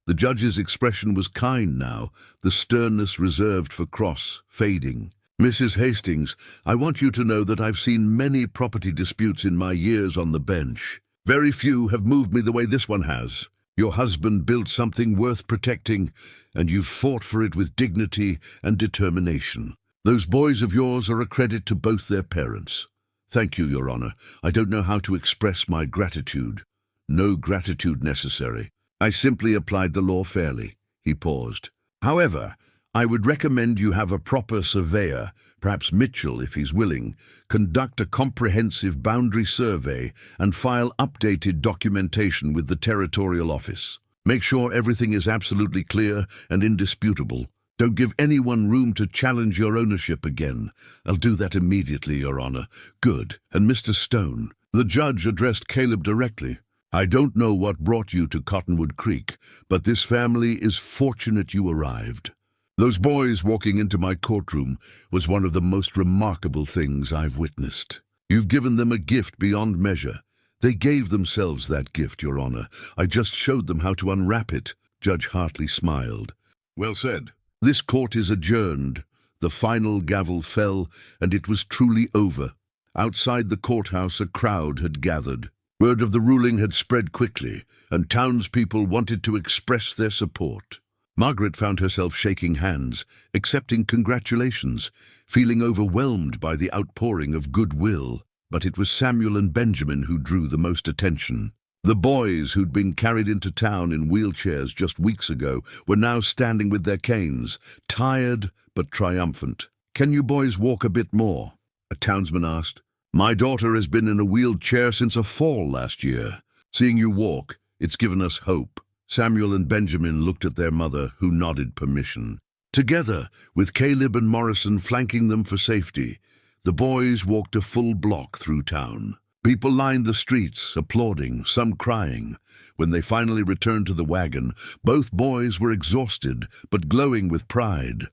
The judge's expression was kind now, the sternness reserved for Cross fading. "Mrs. Hastings, I want you to know that I've seen many property disputes in my years on the bench. Very few have moved me the way this one has. Your husband built something worth protecting, and you've fought for it with dignity and determination. Those boys of yours are a credit to both their parents. Thank you, Your Honor. I don't know how to express my gratitude." "No gratitude necessary. I simply applied the law fairly." He paused. "However, I would recommend you have a proper surveyor, perhaps Mitchell if he's willing, conduct a comprehensive boundary survey and file updated documentation with the territorial office. Make sure everything is absolutely clear and indisputable. Don't give anyone room to challenge your ownership again." "I'll do that immediately, Your Honor." "Good. And Mr. Stone." The judge addressed Caleb directly. "I don't know what brought you to Cottonwood Creek, but this family is fortunate you arrived. Those boys walking into my courtroom was one of the most remarkable things I've witnessed. You've given them a gift beyond measure. They gave themselves that gift, Your Honor. I just showed them how to unwrap it." Judge Hartley smiled. "Well said. This court is adjourned." The final gavel fell, and it was truly over. Outside the courthouse a crowd had gathered. Word of the ruling had spread quickly, and townspeople wanted to express their support. Margaret found herself shaking hands, accepting congratulations, feeling overwhelmed by the outpouring of goodwill. But it was Samuel and Benjamin who drew the most attention. The boys who'd been carried into town in wheelchairs just weeks ago were now standing with their canes, tired but triumphant. "Can you boys walk a bit more?" a townsman asked. My daughter has been in a wheelchair since a fall last year. Seeing you walk, it's given us hope." Samuel and Benjamin looked at their mother, who nodded permission. Together, with Caleb and Morrison flanking them for safety, the boys walked a full block through town. People lined the streets, applauding, some crying. When they finally returned to the wagon, both boys were exhausted, but glowing with pride.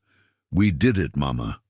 "We did it, Mama,"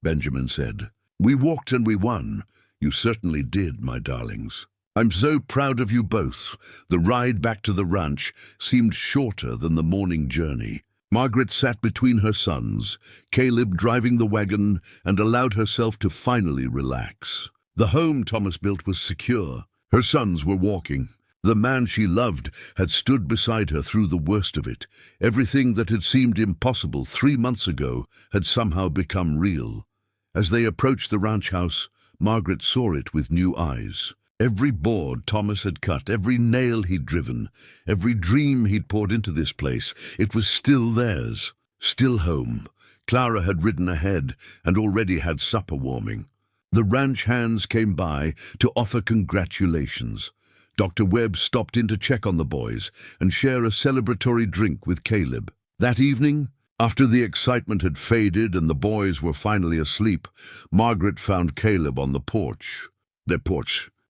Benjamin said. "We walked and we won. You certainly did, my darlings. I'm so proud of you both." The ride back to the ranch seemed shorter than the morning journey. Margaret sat between her sons, Caleb driving the wagon, and allowed herself to finally relax. The home Thomas built was secure. Her sons were walking. The man she loved had stood beside her through the worst of it. Everything that had seemed impossible 3 months ago had somehow become real. As they approached the ranch house, Margaret saw it with new eyes. Every board Thomas had cut, every nail he'd driven, every dream he'd poured into this place, it was still theirs, still home. Clara had ridden ahead and already had supper warming. The ranch hands came by to offer congratulations. Dr. Webb stopped in to check on the boys and share a celebratory drink with Caleb. That evening, after the excitement had faded and the boys were finally asleep, Margaret found Caleb on the porch.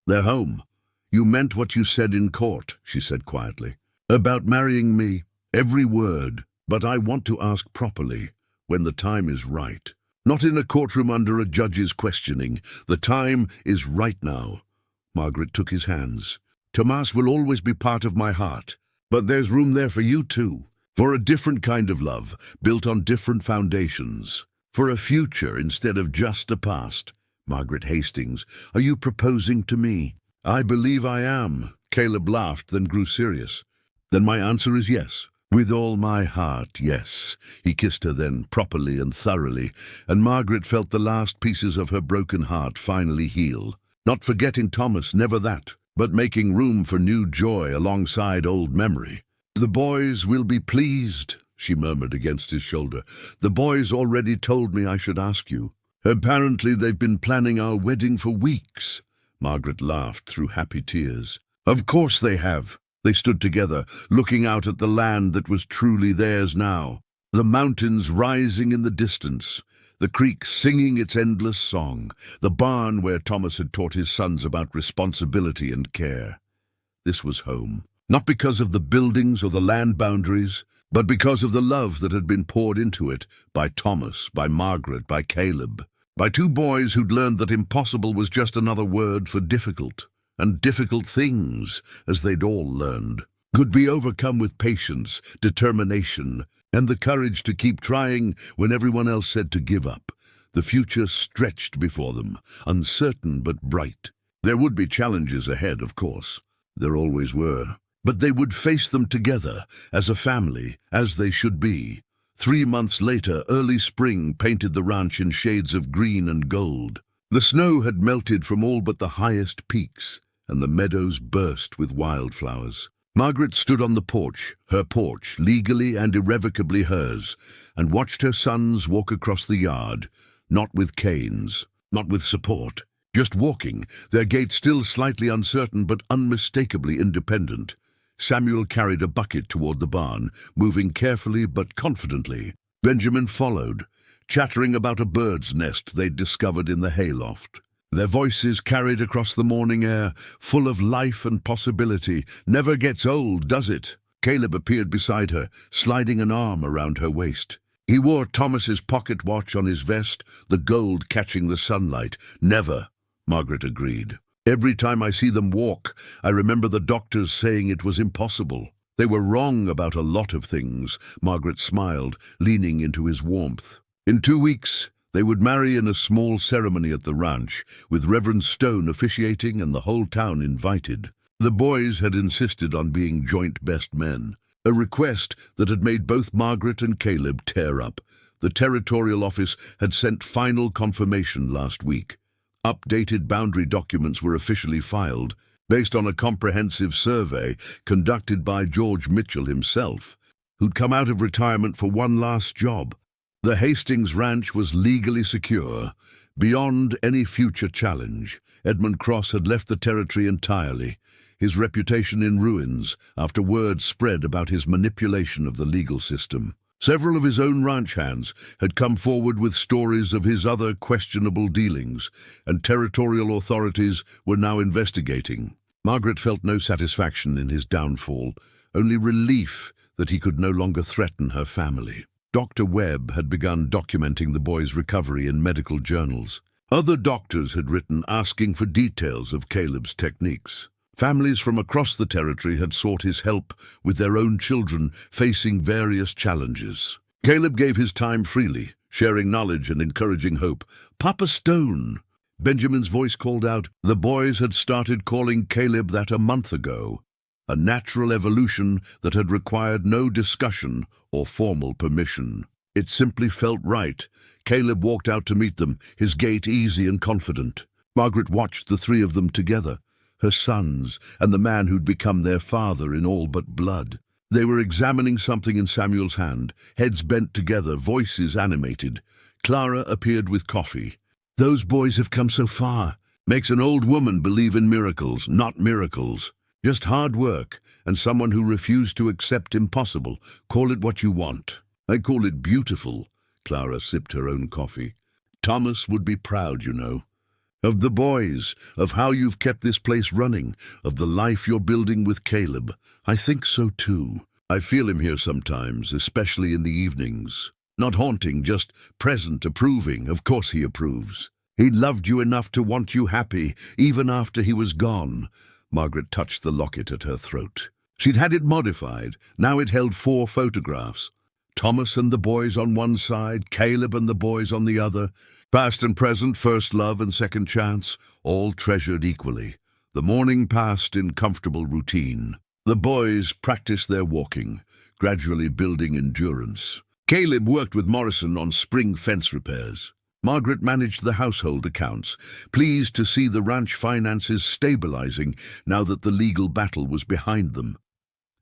Their home. "You meant what you said in court," she said quietly. "About marrying me, every word. But I want to ask properly, when the time is right. Not in a courtroom under a judge's questioning. The time is right now." Margaret took his hands. "Tomas will always be part of my heart, but there's room there for you too. For a different kind of love, built on different foundations. For a future instead of just a past. Margaret Hastings, are you proposing to me?" "I believe I am." Caleb laughed, then grew serious. "Then my answer is yes. With all my heart, yes." He kissed her then, properly and thoroughly, and Margaret felt the last pieces of her broken heart finally heal. Not forgetting Thomas, never that, but making room for new joy alongside old memory. "The boys will be pleased," she murmured against his shoulder. "The boys already told me I should ask you. Apparently they've been planning our wedding for weeks." Margaret laughed through happy tears. "Of course they have." They stood together, looking out at the land that was truly theirs now. The mountains rising in the distance, the creek singing its endless song, the barn where Thomas had taught his sons about responsibility and care. This was home. Not because of the buildings or the land boundaries, but because of the love that had been poured into it by Thomas, by Margaret, by Caleb, by 2 boys who'd learned that impossible was just another word for difficult, and difficult things, as they'd all learned, could be overcome with patience, determination, and the courage to keep trying when everyone else said to give up. The future stretched before them, uncertain but bright. There would be challenges ahead, of course. There always were. But they would face them together, as a family, as they should be. 3 months later, early spring painted the ranch in shades of green and gold. The snow had melted from all but the highest peaks, and the meadows burst with wildflowers. Margaret stood on the porch, her porch, legally and irrevocably hers, and watched her sons walk across the yard, not with canes, not with support, just walking, their gait still slightly uncertain but unmistakably independent. Samuel carried a bucket toward the barn, moving carefully but confidently. Benjamin followed, chattering about a bird's nest they'd discovered in the hayloft. Their voices carried across the morning air, full of life and possibility. "Never gets old, does it?" Caleb appeared beside her, sliding an arm around her waist. He wore Thomas's pocket watch on his vest, the gold catching the sunlight. "Never," Margaret agreed. "Every time I see them walk, I remember the doctors saying it was impossible. They were wrong about a lot of things." Margaret smiled, leaning into his warmth. In 2 weeks, they would marry in a small ceremony at the ranch, with Reverend Stone officiating and the whole town invited. The boys had insisted on being joint best men, a request that had made both Margaret and Caleb tear up. The territorial office had sent final confirmation last week. Updated boundary documents were officially filed, based on a comprehensive survey conducted by George Mitchell himself, who'd come out of retirement for one last job. The Hastings Ranch was legally secure, Beyond any future challenge, Edmund Cross had left the territory entirely, his reputation in ruins after word spread about his manipulation of the legal system. Several of his own ranch hands had come forward with stories of his other questionable dealings, and territorial authorities were now investigating. Margaret felt no satisfaction in his downfall, only relief that he could no longer threaten her family. Dr. Webb had begun documenting the boy's recovery in medical journals. Other doctors had written asking for details of Caleb's techniques. Families from across the territory had sought his help with their own children facing various challenges. Caleb gave his time freely, sharing knowledge and encouraging hope. "Papa Stone!" Benjamin's voice called out. The boys had started calling Caleb that a month ago, a natural evolution that had required no discussion or formal permission. It simply felt right. Caleb walked out to meet them, his gait easy and confident. Margaret watched the three of them together, her sons, and the man who'd become their father in all but blood. They were examining something in Samuel's hand, heads bent together, voices animated. Clara appeared with coffee. "Those boys have come so far. Makes an old woman believe in miracles, not miracles. Just hard work, and someone who refused to accept impossible. Call it what you want." "I call it beautiful." Clara sipped her own coffee. "Thomas would be proud, you know. Of the boys, of how you've kept this place running, of the life you're building with Caleb. I think so too. I feel him here sometimes, especially in the evenings. Not haunting, just present, approving. Of course he approves. He loved you enough to want you happy, even after he was gone." Margaret touched the locket at her throat. She'd had it modified. Now it held 4 photographs. Thomas and the boys on one side, Caleb and the boys on the other. Past and present, first love and second chance, all treasured equally. The morning passed in comfortable routine. The boys practiced their walking, gradually building endurance. Caleb worked with Morrison on spring fence repairs. Margaret managed the household accounts, pleased to see the ranch finances stabilizing now that the legal battle was behind them.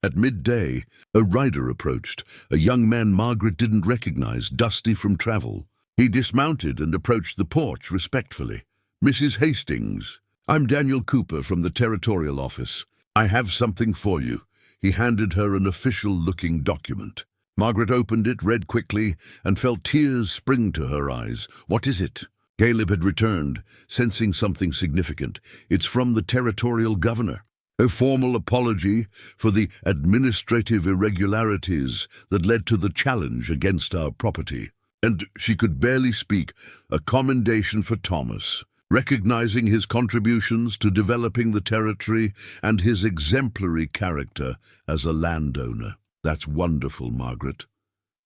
At midday, a rider approached, a young man Margaret didn't recognize, dusty from travel. He dismounted and approached the porch respectfully. "Mrs. Hastings, I'm Daniel Cooper from the Territorial Office. I have something for you." He handed her an official-looking document. Margaret opened it, read quickly, and felt tears spring to her eyes. "What is it?" Caleb had returned, sensing something significant. "It's from the Territorial Governor. A formal apology for the administrative irregularities that led to the challenge against our property." And she could barely speak. "A commendation for Thomas, recognizing his contributions to developing the territory and his exemplary character as a landowner." "That's wonderful, Margaret.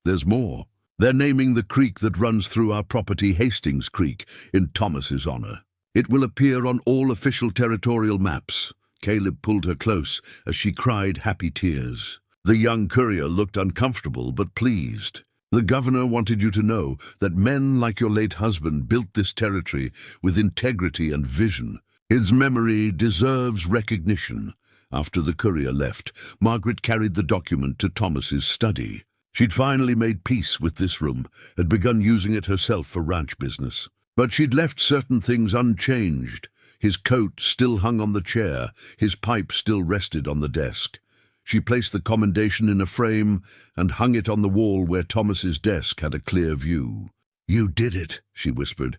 There's more. They're naming the creek that runs through our property Hastings Creek in Thomas's honor. It will appear on all official territorial maps." Caleb pulled her close as she cried happy tears. The young courier looked uncomfortable but pleased. "The governor wanted you to know that men like your late husband built this territory with integrity and vision. His memory deserves recognition." After the courier left, Margaret carried the document to Thomas's study. She'd finally made peace with this room, had begun using it herself for ranch business. But she'd left certain things unchanged. His coat still hung on the chair, his pipe still rested on the desk. She placed the commendation in a frame and hung it on the wall where Thomas's desk had a clear view. "You did it," she whispered.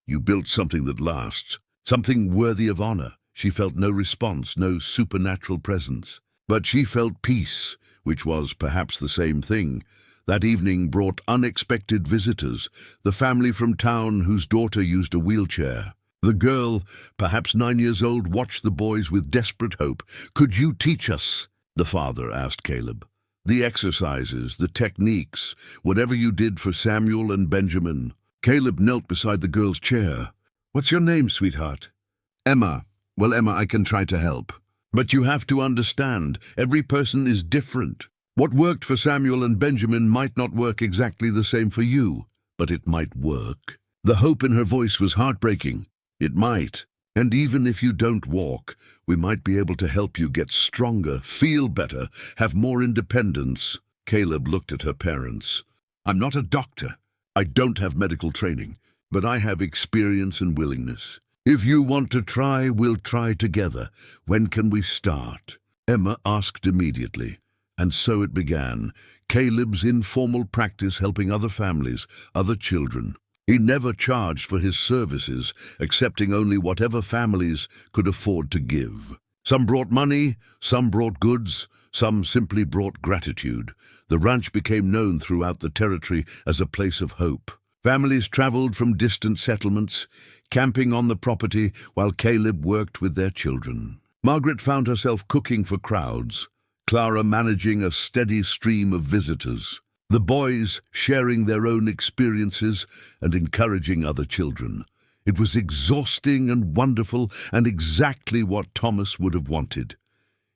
"You built something that lasts, something worthy of honor." She felt no response, no supernatural presence. But she felt peace, which was perhaps the same thing. That evening brought unexpected visitors, the family from town whose daughter used a wheelchair. The girl, perhaps 9 years old, watched the boys with desperate hope. "Could you teach us?" the father asked Caleb. "The exercises, the techniques, whatever you did for Samuel and Benjamin." Caleb knelt beside the girl's chair. "What's your name, sweetheart?" "Emma." "Well, Emma, I can try to help. But you have to understand, every person is different. What worked for Samuel and Benjamin might not work exactly the same for you, but it might work." The hope in her voice was heartbreaking. "It might. And even if you don't walk, we might be able to help you get stronger, feel better, have more independence." Caleb looked at her parents. "I'm not a doctor. I don't have medical training. but I have experience and willingness. If you want to try, we'll try together. When can we start?" Emma asked immediately. And so it began, Caleb's informal practice helping other families, other children. He never charged for his services, accepting only whatever families could afford to give. Some brought money, some brought goods, some simply brought gratitude. The ranch became known throughout the territory as a place of hope. Families traveled from distant settlements, camping on the property while Caleb worked with their children. Margaret found herself cooking for crowds, Clara managing a steady stream of visitors, the boys sharing their own experiences and encouraging other children. It was exhausting and wonderful, and exactly what Thomas would have wanted.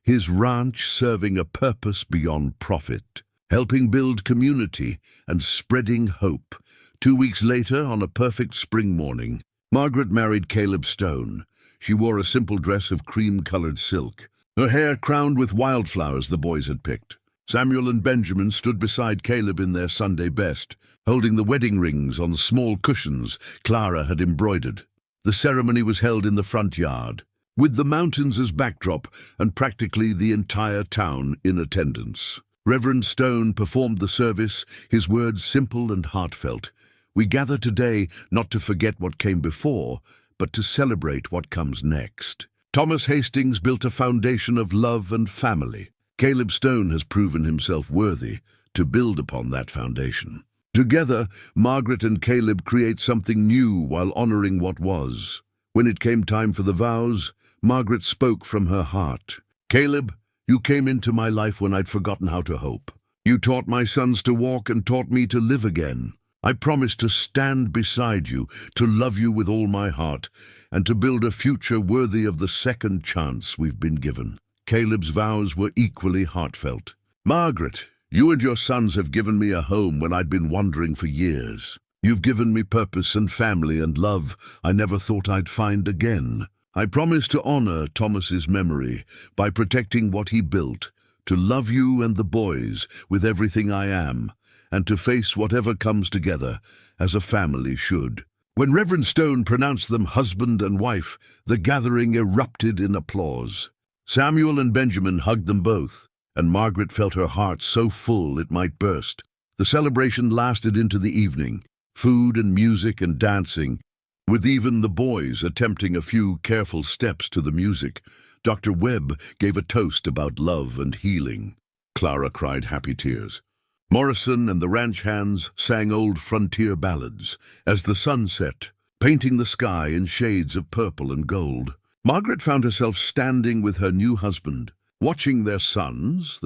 His ranch serving a purpose beyond profit, helping build community and spreading hope. 2 weeks later, on a perfect spring morning, Margaret married Caleb Stone. She wore a simple dress of cream-colored silk, her hair crowned with wildflowers the boys had picked. Samuel and Benjamin stood beside Caleb in their Sunday best, holding the wedding rings on small cushions Clara had embroidered. The ceremony was held in the front yard, with the mountains as backdrop and practically the entire town in attendance. Reverend Stone performed the service, his words simple and heartfelt. "We gather today not to forget what came before, but to celebrate what comes next." Thomas Hastings built a foundation of love and family. Caleb Stone has proven himself worthy to build upon that foundation. Together, Margaret and Caleb create something new while honoring what was. When it came time for the vows, Margaret spoke from her heart. "Caleb, you came into my life when I'd forgotten how to hope. You taught my sons to walk and taught me to live again. I promise to stand beside you, to love you with all my heart, and to build a future worthy of the second chance we've been given." Caleb's vows were equally heartfelt. "Margaret, you and your sons have given me a home when I'd been wandering for years. You've given me purpose and family and love I never thought I'd find again. I promise to honor Thomas's memory by protecting what he built, to love you and the boys with everything I am, and to face whatever comes together, as a family should." When Reverend Stone pronounced them husband and wife, the gathering erupted in applause. Samuel and Benjamin hugged them both, and Margaret felt her heart so full it might burst. The celebration lasted into the evening, food and music and dancing, with even the boys attempting a few careful steps to the music. Dr. Webb gave a toast about love and healing. Clara cried happy tears. Morrison and the ranch hands sang old frontier ballads as the sun set, painting the sky in shades of purple and gold. Margaret found herself standing with her new husband, watching their sons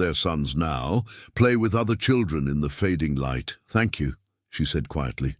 now, play with other children in the fading light. "Thank you," she said quietly.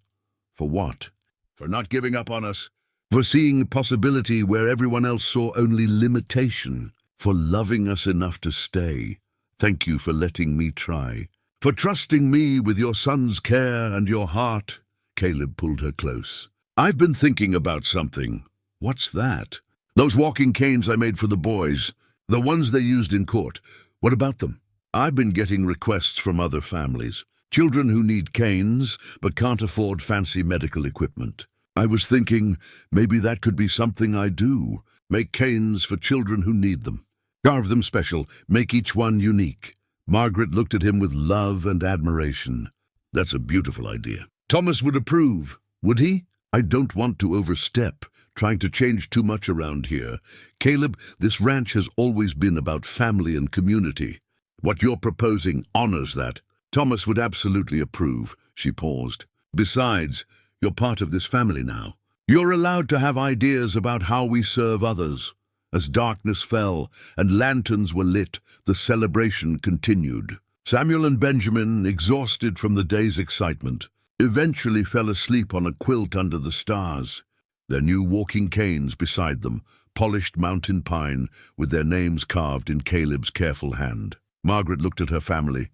"For what?" "For not giving up on us. For seeing possibility where everyone else saw only limitation. For loving us enough to stay. Thank you for letting me try. For trusting me with your son's care and your heart." Caleb pulled her close. "I've been thinking about something." "What's that?" "Those walking canes I made for the boys, the ones they used in court. What about them?" "I've been getting requests from other families. Children who need canes but can't afford fancy medical equipment. I was thinking maybe that could be something I do. Make canes for children who need them. Carve them special, make each one unique." Margaret looked at him with love and admiration. "That's a beautiful idea." "Thomas would approve, would he?" "I don't want to overstep, trying to change too much around here. Caleb, this ranch has always been about family and community. What you're proposing honors that. Thomas would absolutely approve." She paused. "Besides, you're part of this family now. You're allowed to have ideas about how we serve others." As darkness fell and lanterns were lit, the celebration continued. Samuel and Benjamin, exhausted from the day's excitement, eventually fell asleep on a quilt under the stars, their new walking canes beside them, polished mountain pine with their names carved in Caleb's careful hand. Margaret looked at her family,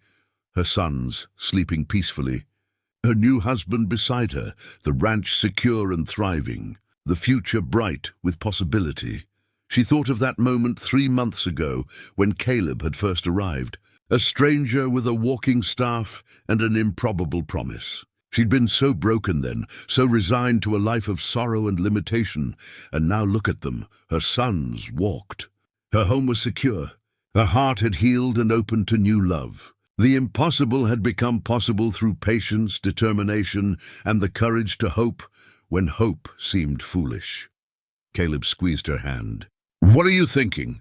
her sons sleeping peacefully, her new husband beside her, the ranch secure and thriving, the future bright with possibility. She thought of that moment 3 months ago when Caleb had first arrived, a stranger with a walking staff and an improbable promise. She'd been so broken then, so resigned to a life of sorrow and limitation, and now look at them, her sons walked. Her home was secure. Her heart had healed and opened to new love. The impossible had become possible through patience, determination, and the courage to hope when hope seemed foolish. Caleb squeezed her hand. "What are you thinking?"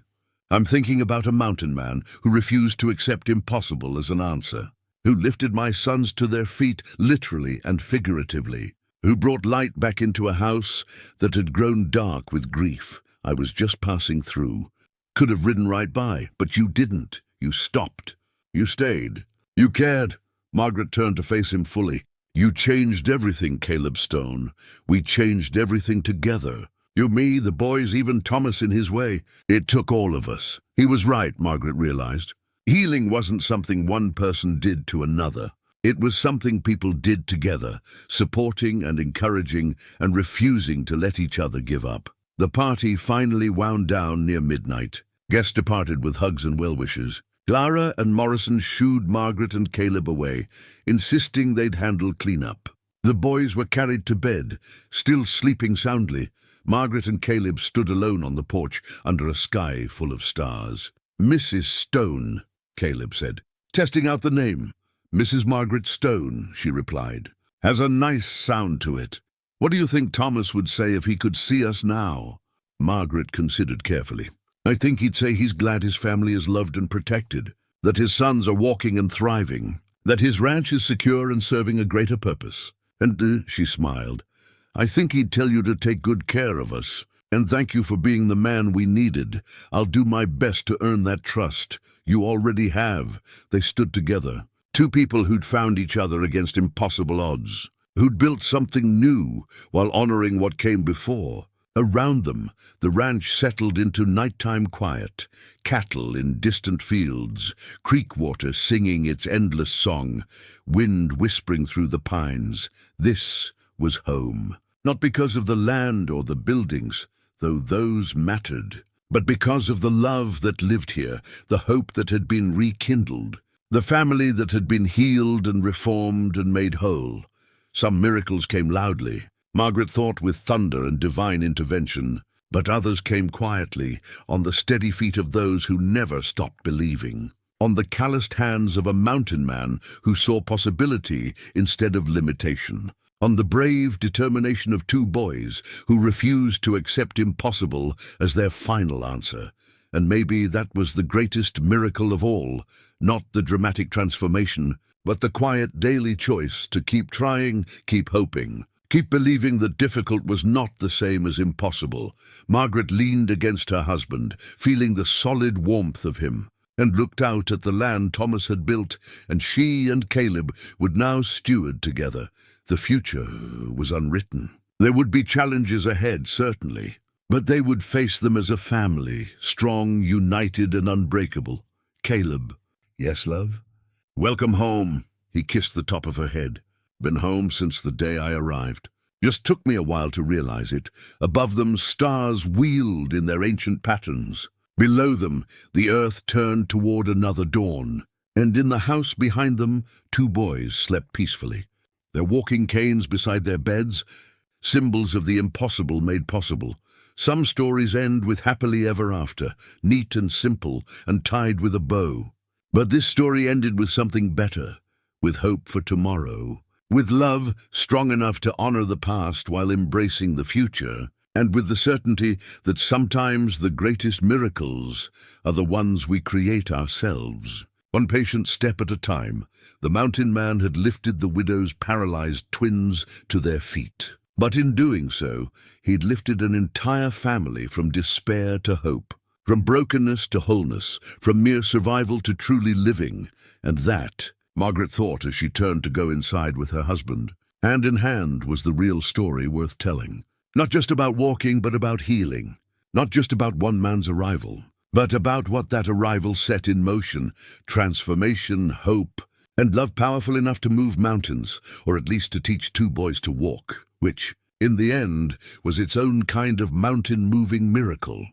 "I'm thinking about a mountain man who refused to accept impossible as an answer, who lifted my sons to their feet literally and figuratively, who brought light back into a house that had grown dark with grief. I was just passing through. Could have ridden right by, but you didn't. You stopped. You stayed. You cared." Margaret turned to face him fully. "You changed everything, Caleb Stone. We changed everything together. You, me, the boys, even Thomas in his way. It took all of us." He was right, Margaret realized. Healing wasn't something one person did to another. It was something people did together, supporting and encouraging and refusing to let each other give up. The party finally wound down near midnight. Guests departed with hugs and well wishes. Clara and Morrison shooed Margaret and Caleb away, insisting they'd handle cleanup. The boys were carried to bed, still sleeping soundly. Margaret and Caleb stood alone on the porch under a sky full of stars. "Mrs. Stone," Caleb said, testing out the name. "Mrs. Margaret Stone," she replied. "Has a nice sound to it. What do you think Thomas would say if he could see us now?" Margaret considered carefully. "I think he'd say he's glad his family is loved and protected, that his sons are walking and thriving, that his ranch is secure and serving a greater purpose. And," she smiled, "I think he'd tell you to take good care of us, and thank you for being the man we needed. I'll do my best to earn that trust. You already have." They stood together, two people who'd found each other against impossible odds, who'd built something new while honoring what came before. Around them, the ranch settled into nighttime quiet, cattle in distant fields, creek water singing its endless song, wind whispering through the pines. This was home, not because of the land or the buildings, though those mattered, but because of the love that lived here, the hope that had been rekindled, the family that had been healed and reformed and made whole. Some miracles came loudly, Margaret thought with thunder and divine intervention, but others came quietly, on the steady feet of those who never stopped believing, on the calloused hands of a mountain man who saw possibility instead of limitation, on the brave determination of two boys who refused to accept impossible as their final answer. And maybe that was the greatest miracle of all, not the dramatic transformation, but the quiet daily choice to keep trying, keep hoping. Keep believing that difficult was not the same as impossible. Margaret leaned against her husband, feeling the solid warmth of him, and looked out at the land Thomas had built, and she and Caleb would now steward together. The future was unwritten. There would be challenges ahead, certainly, but they would face them as a family, strong, united, and unbreakable. "Caleb." "Yes, love?" "Welcome home." He kissed the top of her head. "Been home since the day I arrived. Just took me a while to realize it. Above them, stars wheeled in their ancient patterns. Below them, the earth turned toward another dawn. And in the house behind them, two boys slept peacefully, their walking canes beside their beds, symbols of the impossible made possible. Some stories end with happily ever after, neat and simple and tied with a bow. But this story ended with something better, with hope for tomorrow. With love strong enough to honor the past while embracing the future, and with the certainty that sometimes the greatest miracles are the ones we create ourselves. One patient step at a time, the mountain man had lifted the widow's paralyzed twins to their feet. But in doing so, he'd lifted an entire family from despair to hope, from brokenness to wholeness, from mere survival to truly living. And that, Margaret thought as she turned to go inside with her husband, hand in hand was the real story worth telling. Not just about walking, but about healing. Not just about one man's arrival, but about what that arrival set in motion: transformation, hope, and love powerful enough to move mountains, or at least to teach two boys to walk, which, in the end, was its own kind of mountain-moving miracle.